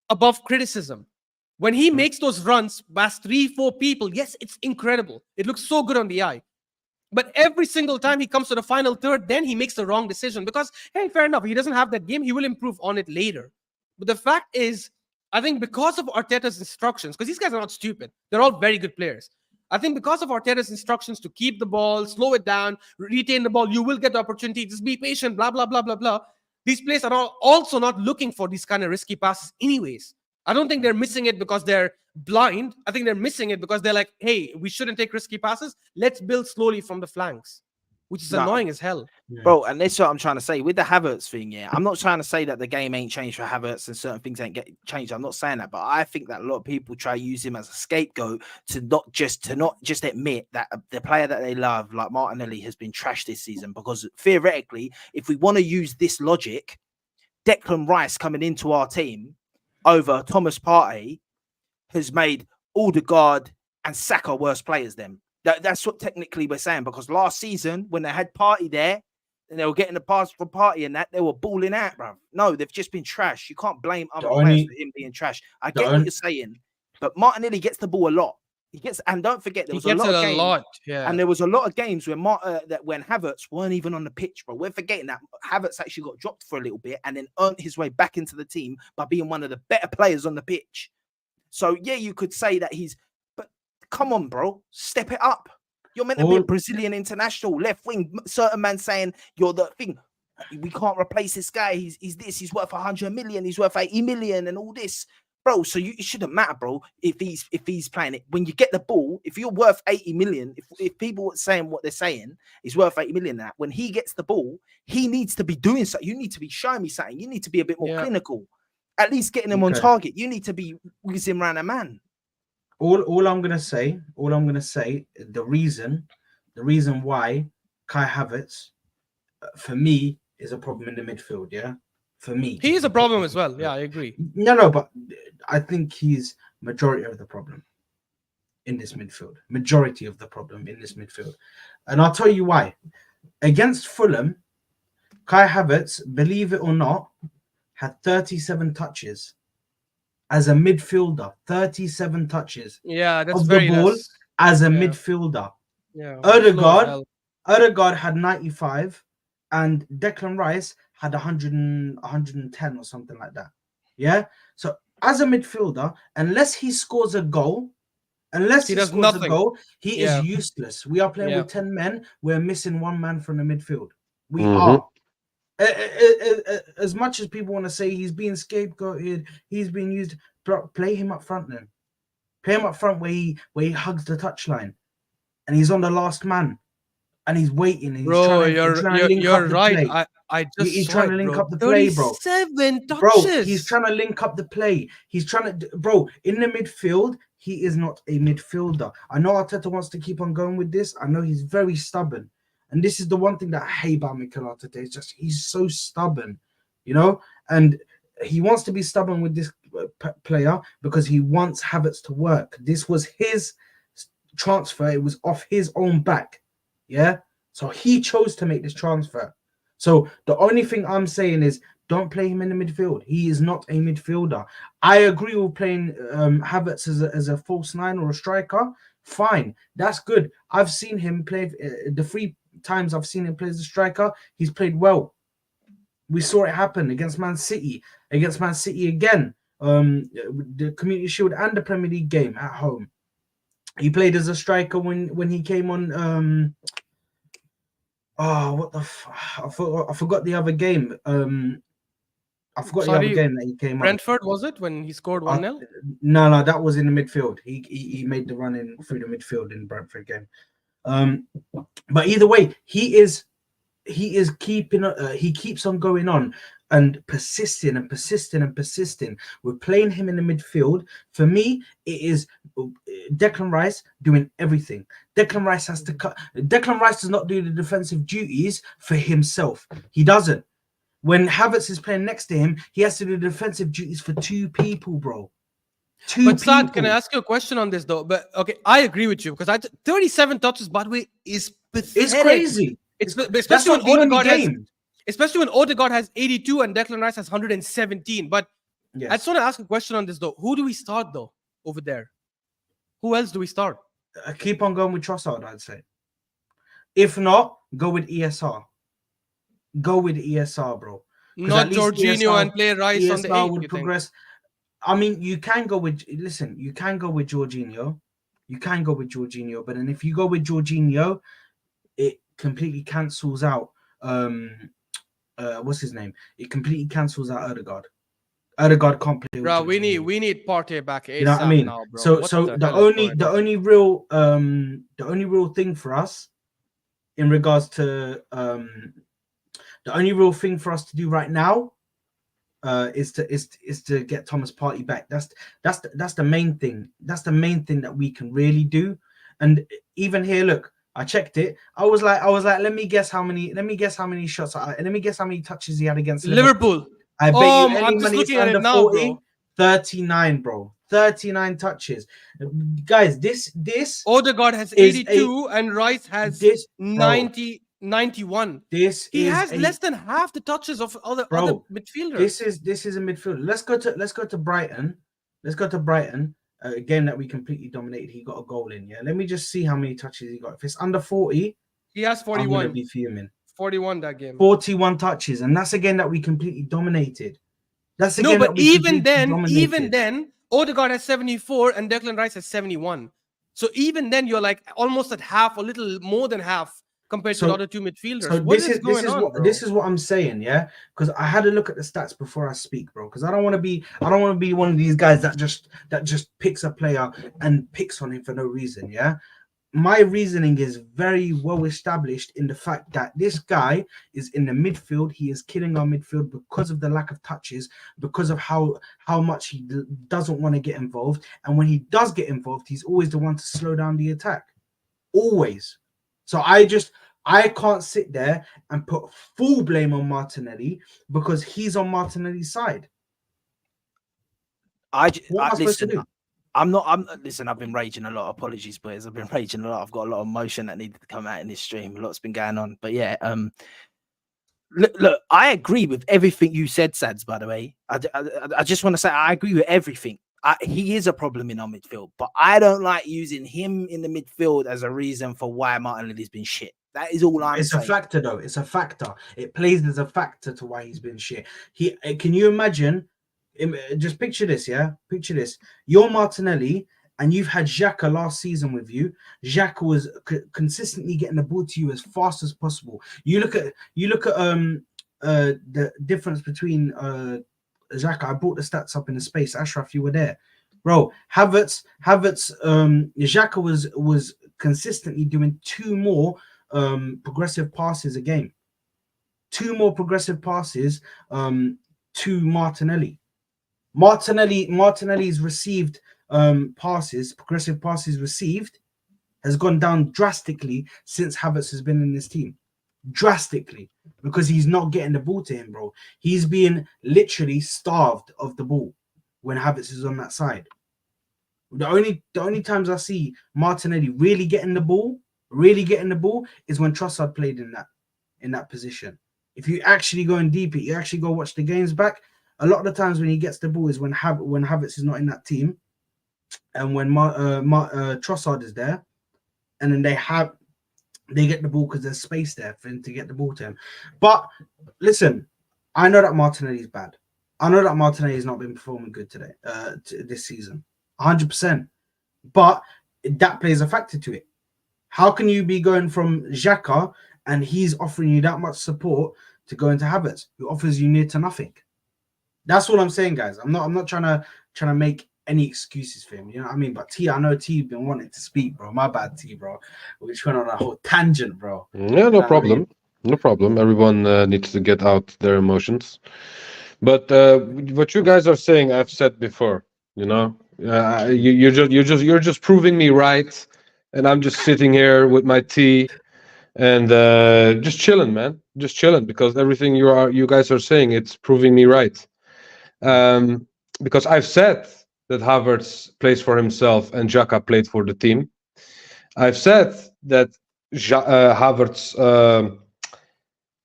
above criticism. When he makes those runs past 3-4 people, yes, it's incredible. It looks so good on the eye. But every single time he comes to the final third, then he makes the wrong decision because, hey, fair enough, he doesn't have that game. He will improve on it later. But the fact is, I think because of Arteta's instructions, because these guys are not stupid. They're all very good players. I think because of Arteta's instructions to keep the ball, slow it down, retain the ball, you will get the opportunity. Just be patient, blah, blah, blah, blah, blah. These players are also not looking for these kind of risky passes anyways. I don't think they're missing it because they're blind. I think they're missing it because they're like, hey, we shouldn't take risky passes. Let's build slowly from the flanks, which is annoying as hell. Bro, and that's what I'm trying to say. With the Havertz thing, I'm not trying to say that the game ain't changed for Havertz and certain things ain't get changed. I'm not saying that, but I think that a lot of people try to use him as a scapegoat to not just admit that the player that they love, like Martinelli, has been trashed this season. Because theoretically, if we want to use this logic, Declan Rice coming into our team over Thomas Partey has made Odegaard and Saka worse players than. That's what technically we're saying, because last season when they had Partey there and they were getting the pass for Partey and that, they were balling out, bro. No, they've just been trash. You can't blame other players for him being trash. I get what you're saying, but Martinelli gets the ball a lot. He gets, and don't forget, there was a lot of games, and there was a lot of games when when Havertz weren't even on the pitch, bro. We're forgetting that Havertz actually got dropped for a little bit and then earned his way back into the team by being one of the better players on the pitch. So yeah, you could say that but come on, bro, step it up. You're meant to be a Brazilian international, left wing. Certain man saying you're the thing. We can't replace this guy. He's this. He's worth 100 million. He's worth 80 million, and all this, bro. So it shouldn't matter, bro. If he's playing it, when you get the ball, if you're worth 80 million, if people are saying what they're saying, he's worth 80 million. That when he gets the ball, he needs to be doing something. You need to be showing me something. You need to be a bit more clinical. At least getting him on target. You need to be whizzing around a man. All I'm gonna say, the reason why Kai Havertz, for me, is a problem in the midfield. Yeah, for me, he is a problem as well. Yeah, I agree. No, but I think he's majority of the problem in this midfield. Majority of the problem in this midfield, and I'll tell you why. Against Fulham, Kai Havertz, believe it or not, had 37 touches. As a midfielder, 37 touches. Yeah, that's of very the ball less. as a midfielder. Yeah, Odegaard had 95, and Declan Rice had 110 or something like that. Yeah. So as a midfielder, unless he scores a goal, he is useless. We are playing with 10 men. We're missing one man from the midfield. We are. As much as people want to say he's being scapegoated, he's being used, bro, play him up front then. Play him up front where he hugs the touchline and he's on the last man and he's waiting. And bro, you're right. He's trying to link up the play, bro. 37 touches. Bro, he's trying to link up the play. He's trying to, bro, in the midfield, he is not a midfielder. I know Arteta wants to keep on going with this. I know he's very stubborn. And this is the one thing that I hate about Mikel Arteta. It's just he's so stubborn, you know? And he wants to be stubborn with this player because he wants Havertz to work. This was his transfer. It was off his own back, yeah? So he chose to make this transfer. So the only thing I'm saying is don't play him in the midfield. He is not a midfielder. I agree with playing Havertz as a false nine or a striker. Fine, that's good. I've seen him play the 3 times I've seen him play as a striker. He's played well. We saw it happen against Man City. Against Man City again. The Community Shield and the Premier League game at home. He played as a striker when he came on. I forgot the other game. I forgot the other game that he came Brentford, on. Was it when he scored 1-0? No, that was in the midfield. He made the run in through the midfield in Brentford game. But either way, he keeping he keeps on going on and persisting. We're playing him in the midfield. For me, it is Declan Rice doing everything. Declan Rice has to cut. Declan Rice does not do the defensive duties for himself. He doesn't. When Havertz is playing next to him, he has to do the defensive duties for 2 people, bro. But Sad, can I ask you a question on this though? But okay, I agree with you because 37 touches, by the way, is pathetic. It's crazy. Especially when Odegaard has 82 and Declan Rice has 117. But yes. I just want to ask a question on this though. Who do we start though over there? Who else do we start? Keep on going with Trossard, I'd say. If not, go with ESR. Go with ESR, bro. Not Jorginho and play Rice on the 8. Would progress. I mean, you can go with Jorginho. You can go with Jorginho, but then if you go with Jorginho, it completely cancels out what's his name? It completely cancels out Odegaard. Odegaard can't play. Bro, we need Partey back. You know what I mean? Now, bro. So the only real thing for us in regards to the only real thing for us to do right now is to get Thomas Partey back. That's the main thing. That's the main thing that we can really do. And even here, look, I checked it. I was like, let me guess how many shots. Let me guess how many touches he had against Liverpool. I bet you any money it's under 40. Bro. 39, bro. 39 touches. Guys, this Odegaard has is 82 and Rice has this 90, 91. this He is has a less than half the touches of other midfielders. this is a midfielder. Let's go to Brighton. Let's go to Brighton. A game that we completely dominated. He got a goal in. Yeah, let me just see how many touches he got. If it's under 40, he has I'm 41. gonna be fuming. 41 that game. 41 touches, and that's a game that we completely dominated. That's a No, game but that we even completely then, dominated. Odegaard has 74 and Declan Rice has 71. So even then, you're like almost at half, a little more than half compared to the other two midfielders. So What is going on, bro? this is what I'm saying, yeah. Because I had a look at the stats before I speak, bro. Because I don't want to be one of these guys that just picks a player and picks on him for no reason, yeah. My reasoning is very well established in the fact that this guy is in the midfield. He is killing our midfield because of the lack of touches, because of how much he doesn't want to get involved. And when he does get involved, he's always the one to slow down the attack. Always. So I can't sit there and put full blame on Martinelli because he's on Martinelli's side. What am I supposed to do? Listen, I've been raging a lot. Apologies, boys. I've been raging a lot. I've got a lot of emotion that needed to come out in this stream. A lot's been going on. But yeah, look, I agree with everything you said, Sads, by the way. I just want to say I agree with everything. He is a problem in our midfield, but I don't like using him in the midfield as a reason for why Martinelli's been shit. That is all I'm saying. It's a factor, though. It's a factor. It plays as a factor to why he's been shit. Can you imagine? Just picture this, yeah? Picture this. You're Martinelli, and you've had Xhaka last season with you. Xhaka was consistently getting the ball to you as fast as possible. You look at the difference between Xhaka. I brought the stats up in the space. Ashraf, you were there, bro. Havertz. Xhaka was consistently doing 2 more progressive passes a game. 2 more progressive passes to Martinelli. Martinelli's received progressive passes received has gone down drastically since Havertz has been in this team. Drastically, because he's not getting the ball to him, bro. He's being literally starved of the ball when Havertz is on that side. The only times I see Martinelli really getting the ball is when Trossard played in that position. If you actually go in deep, you actually go watch the games back. A lot of the times when he gets the ball is when Havertz is not in that team, and when Trossard is there, and then they get the ball because there's space there for him to get the ball to him. But listen, I know that Martinelli is bad. I know that Martinelli has not been performing good today, this season, 100%. But that plays a factor to it. How can you be going from Xhaka and he's offering you that much support to go into Havertz, who offers you near to nothing? That's all I'm saying, guys. I'm not trying to make any excuses for him. You know what I mean? But T, I know T been wanting to speak, bro. My bad, T, bro. We just went on a whole tangent, bro. Yeah, no problem. No problem. Everyone needs to get out their emotions. But what you guys are saying, I've said before. You know, you're just proving me right, and I'm just sitting here with my tea and just chilling, man. Just chilling because everything you guys are saying, it's proving me right. Because I've said that Havertz plays for himself and Xhaka played for the team. I've said that Havertz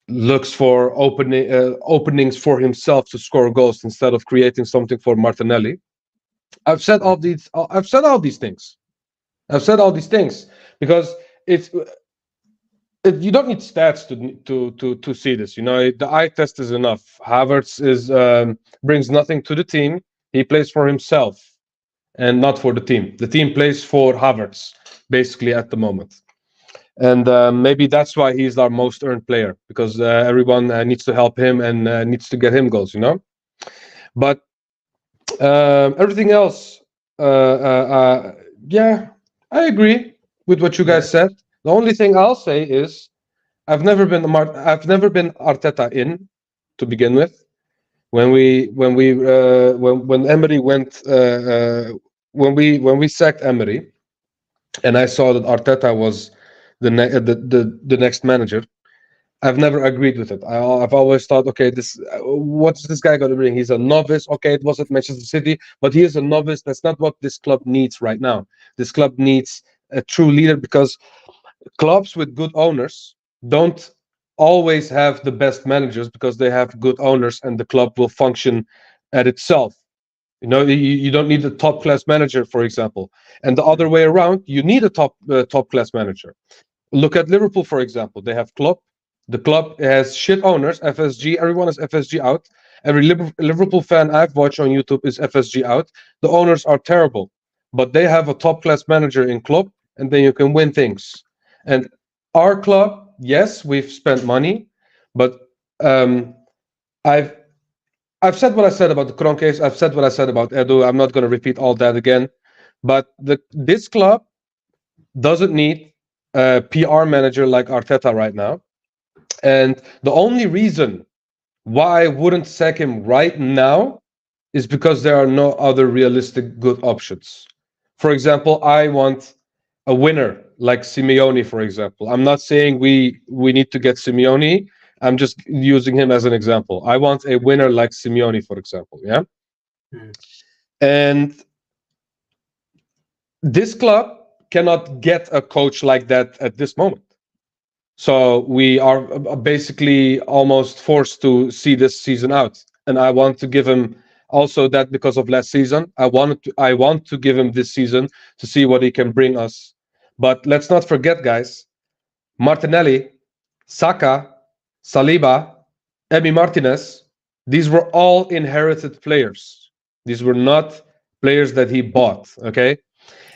looks for openings for himself to score goals instead of creating something for Martinelli. I've said all these things. I've said all these things because you don't need stats to see this. You know, the eye test is enough. Havertz brings nothing to the team. He plays for himself and not for the team. The team plays for Havertz, basically, at the moment. And maybe that's why he's our most earned player, because everyone needs to help him and needs to get him goals, you know? But everything else, yeah, I agree with what you guys said. The only thing I'll say is I've never been Arteta in to begin with. When Emery went when we sacked Emery, and I saw that Arteta was the next manager, I've never agreed with it. I've always thought, okay, what's this guy going to bring? He's a novice. Okay, it was at Manchester City, but he is a novice. That's not what this club needs right now. This club needs a true leader, because clubs with good owners don't always have the best managers, because they have good owners and the club will function at itself. You don't need a top class manager, for example, and the other way around. You need a top class manager. Look at Liverpool, for example. They have Klopp. The club has shit owners. FSG. Everyone is FSG out. Every Liverpool fan I've watched on YouTube is FSG out. The owners are terrible, but they have a top class manager in Klopp, and then you can win things. And our club, yes, we've spent money, but I've said what I said about the Kroon case. I've said what I said about Edu. I'm not going to repeat all that again. But this club doesn't need a PR manager like Arteta right now. And the only reason why I wouldn't sack him right now is because there are no other realistic good options. For example, I want a winner like Simeone, for example. I'm not saying we need to get Simeone. I'm just using him as an example. I want a winner like Simeone, for example. Yeah. And this club cannot get a coach like that at this moment. So we are basically almost forced to see this season out. And I want to give him also that because of last season. I want to give him this season to see what he can bring us. But let's not forget, guys, Martinelli, Saka, Saliba, Emi Martinez, these were all inherited players. These were not players that he bought, okay?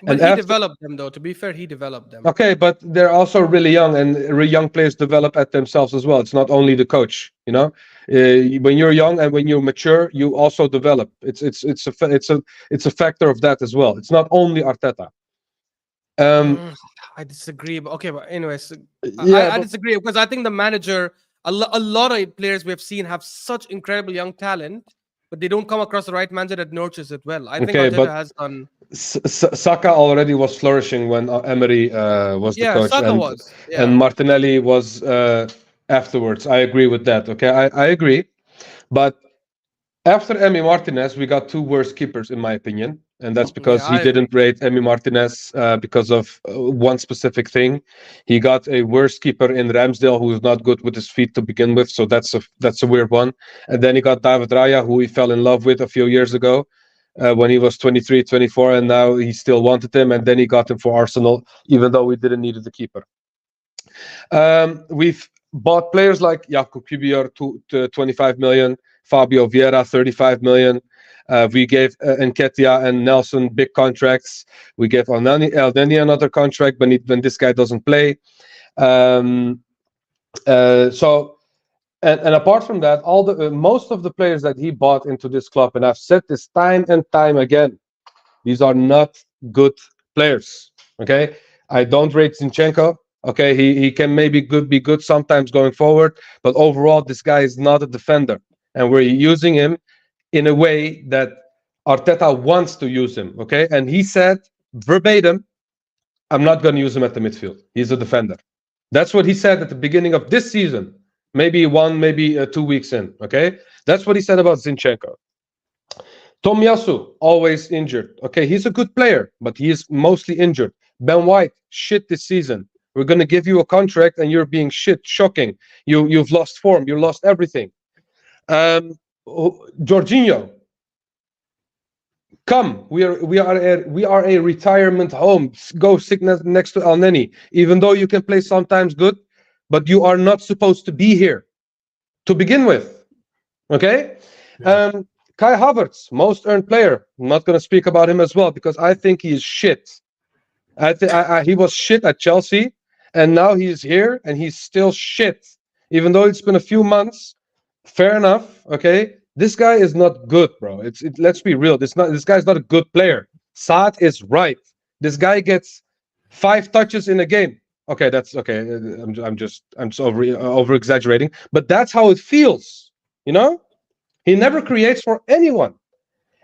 But he developed them, though. To be fair, he developed them. Okay, but they're also really young, and young players develop at themselves as well. It's not only the coach, when you're young and when you're mature, you also develop. It's a factor of that as well. It's not only Arteta. I disagree, but okay. But anyways, I disagree, because I think the manager, a lot of players we have seen have such incredible young talent, but they don't come across the right manager that nurtures it well. I think Arteta has done. Saka already was flourishing when Emery was the coach, Saka and Martinelli was afterwards. I agree with that. Okay, I agree, but after Emi Martinez, we got two worse keepers, in my opinion, and that's because he didn't rate Emi Martinez because of one specific thing. He got a worse keeper in Ramsdale, who's not good with his feet to begin with, so that's a weird one. And then he got David Raya, who he fell in love with a few years ago when he was 23, 24, and now he still wanted him, and then he got him for Arsenal, even though we didn't need the keeper. We've bought players like Jakub Kiwior to 25 million, Fabio Vieira 35 million. We gave Nketiah and Nelson big contracts. We gave Elneny another contract when this guy doesn't play. And apart from that, most of the players that he bought into this club, and I've said this time and time again, these are not good players. Okay, I don't rate Zinchenko. Okay, he can maybe be good sometimes going forward, but overall, this guy is not a defender, and we're using him in a way that Arteta wants to use him. Okay, and he said verbatim, "I'm not going to use him at the midfield. He's a defender." That's what he said at the beginning of this season. Maybe 2 weeks in. Okay, that's what he said about Zinchenko. Tomiyasu, always injured. Okay, he's a good player, but he is mostly injured. Ben White, shit this season. We're going to give you a contract and you're being shit. Shocking. You've lost form. You lost everything. Jorginho, come. We are a retirement home. Go sit next to Elneny. Even though you can play sometimes good, but you are not supposed to be here to begin with. Okay? Yeah. Kai Havertz, most earned player. I'm not going to speak about him as well because I think he is shit. He was shit at Chelsea, and now he's here and he's still shit. Even though it's been a few months, fair enough. Okay, this guy is not good, bro. Let's be real. This guy's not a good player. Saad is right. This guy gets 5 touches in a game. Okay, that's okay. I'm just over exaggerating, but that's how it feels. You know, he never creates for anyone.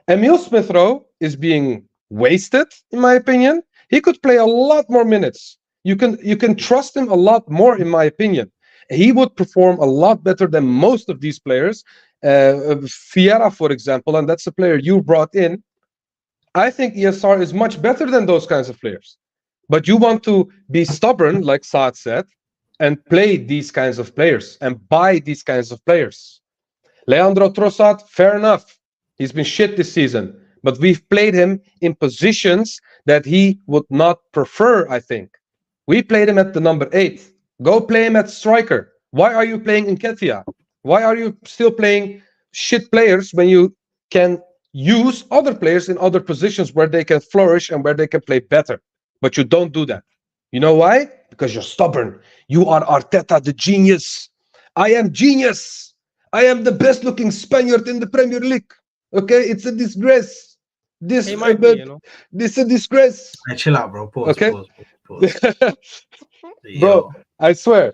Emil Smith-Rowe is being wasted, in my opinion. He could play a lot more minutes. You can trust him a lot more, in my opinion. he would perform a lot better than most of these players. Fiera, for example, and that's the player you brought in. I think ESR is much better than those kinds of players. But you want to be stubborn, like Saad said, and play these kinds of players and buy these kinds of players. Leandro Trossard, fair enough. He's been shit this season. But we've played him in positions that he would not prefer, I think. We played him at the number 8. Go play him at striker. Why are you playing Nketiah? Why are you still playing shit players when you can use other players in other positions where they can flourish and where they can play better? But you don't do that. You know why? Because you're stubborn. You are Arteta, the genius. I am genius. I am the best looking Spaniard in the Premier League. Okay, it's a disgrace. This, He might be, you know. this is a disgrace. Hey, chill out, bro. Pause, Okay. pause. Bro, I swear.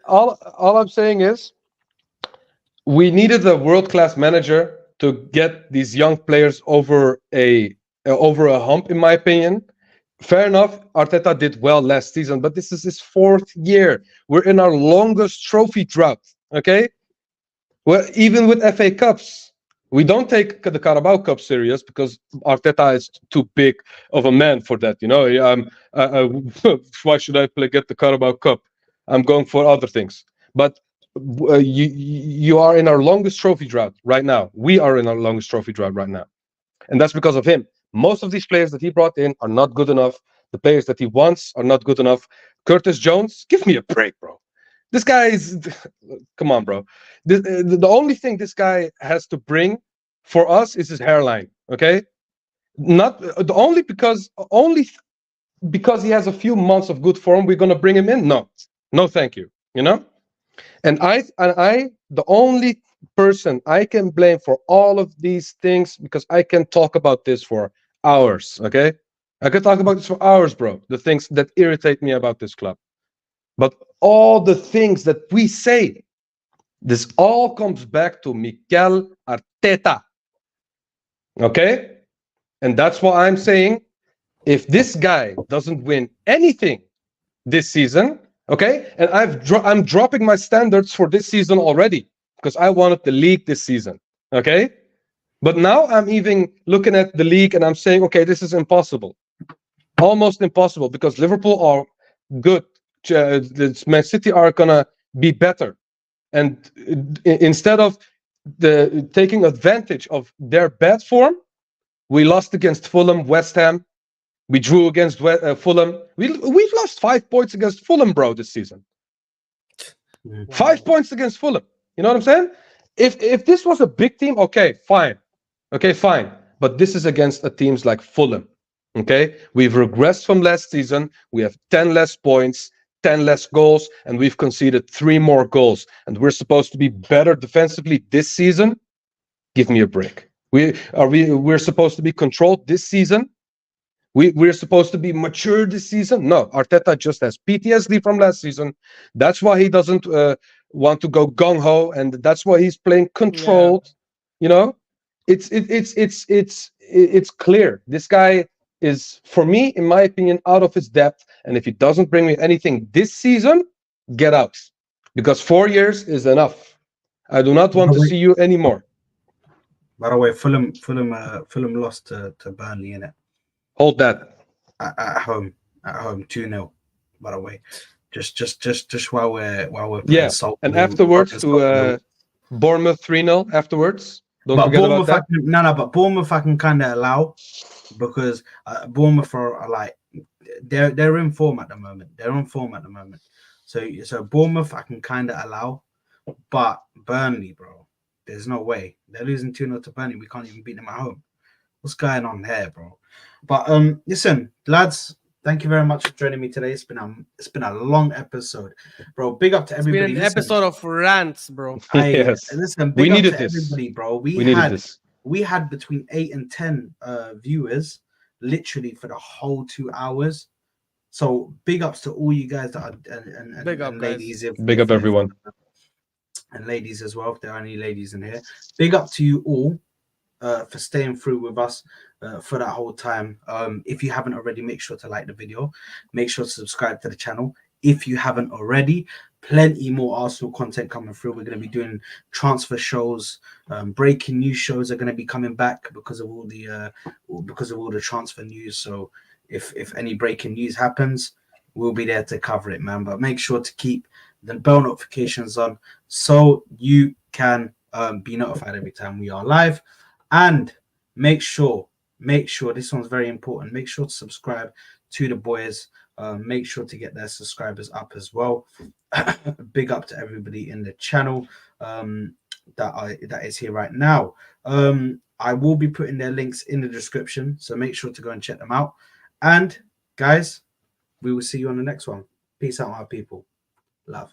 All I'm saying is we needed a world-class manager to get these young players over a hump, in my opinion. Fair enough, Arteta did well last season, but this is his 4th year. We're in our longest trophy drought, okay? Well, even with FA Cups, we don't take the Carabao Cup serious because Arteta is too big of a man for that. You know, why should I get the Carabao Cup? I'm going for other things. But you are in our longest trophy drought right now. We are in our longest trophy drought right now. And that's because of him. Most of these players that he brought in are not good enough. The players that he wants are not good enough. Curtis Jones, give me a break, bro. This guy is... Come on, bro. The only thing this guy has to bring for us is his hairline, okay? Not only because he has a few months of good form, we're going to bring him in? No, thank you, you know? And I, the only person I can blame for all of these things, because I can talk about this for hours, okay? I could talk about this for hours, bro. The things that irritate me about this club. But all the things that we say, this all comes back to Mikel Arteta, okay? And that's why I'm saying, if this guy doesn't win anything this season, okay, and I'm dropping my standards for this season already because I wanted the league this season, okay? But now I'm even looking at the league and I'm saying, okay, this is impossible. Almost impossible because Liverpool are good. Man City are going to be better. And instead of taking advantage of their bad form, we lost against Fulham, West Ham. We drew against Fulham. We've lost 5 points against Fulham, bro, this season. 5 points against Fulham. You know what I'm saying? If this was a big team, okay, fine. Okay, fine. But this is against teams like Fulham. Okay? We've regressed from last season. We have 10 less points, 10 less goals, and we've conceded 3 more goals. And we're supposed to be better defensively this season? Give me a break. We're supposed to be controlled this season? We're supposed to be mature this season? No, Arteta just has PTSD from last season. That's why he doesn't want to go gung-ho, and that's why he's playing controlled. Yeah. You know, it's clear. This guy is, for me, in my opinion, out of his depth. And if he doesn't bring me anything this season, get out, because 4 years is enough. I do not want to see you anymore. By the way, Fulham lost to Burnley, innit? Hold that. At home 2-0. By the way, just while we're playing and afterwards to Bournemouth 3-0 afterwards. Don't forget about that. But Bournemouth I can kind of allow, because Bournemouth are like they're in form at the moment. So Bournemouth I can kind of allow, but Burnley, bro, there's no way. They're losing 2-0 to Burnley. We can't even beat them at home. What's going on here, bro? But listen, lads, thank you very much for joining me today. It's been a long episode, bro. Big up to everybody. It's been an episode of rants, bro. Yes. Listen, big up to everybody, bro. We had between 8 and 10 viewers, literally for the whole 2 hours. So big ups to all you guys that are big up, ladies. Big up everyone. And ladies as well, if there are any ladies in here. Big up to you all for staying through with us for that whole time. If you haven't already, make sure to like the video. Make sure to subscribe to the channel. If you haven't already, plenty more Arsenal content coming through. We're going to be doing transfer shows, breaking news shows are going to be coming back because of all the transfer news. So if any breaking news happens, we'll be there to cover it, man. But make sure to keep the bell notifications on so you can be notified every time we are live. And make sure this one's very important. Make sure to subscribe to the boys. Make sure to get their subscribers up as well. Big up to everybody in the channel that is here right now. I will be putting their links in the description, so make sure to go and check them out. And guys, we will see you on the next one. Peace out, my people. Love.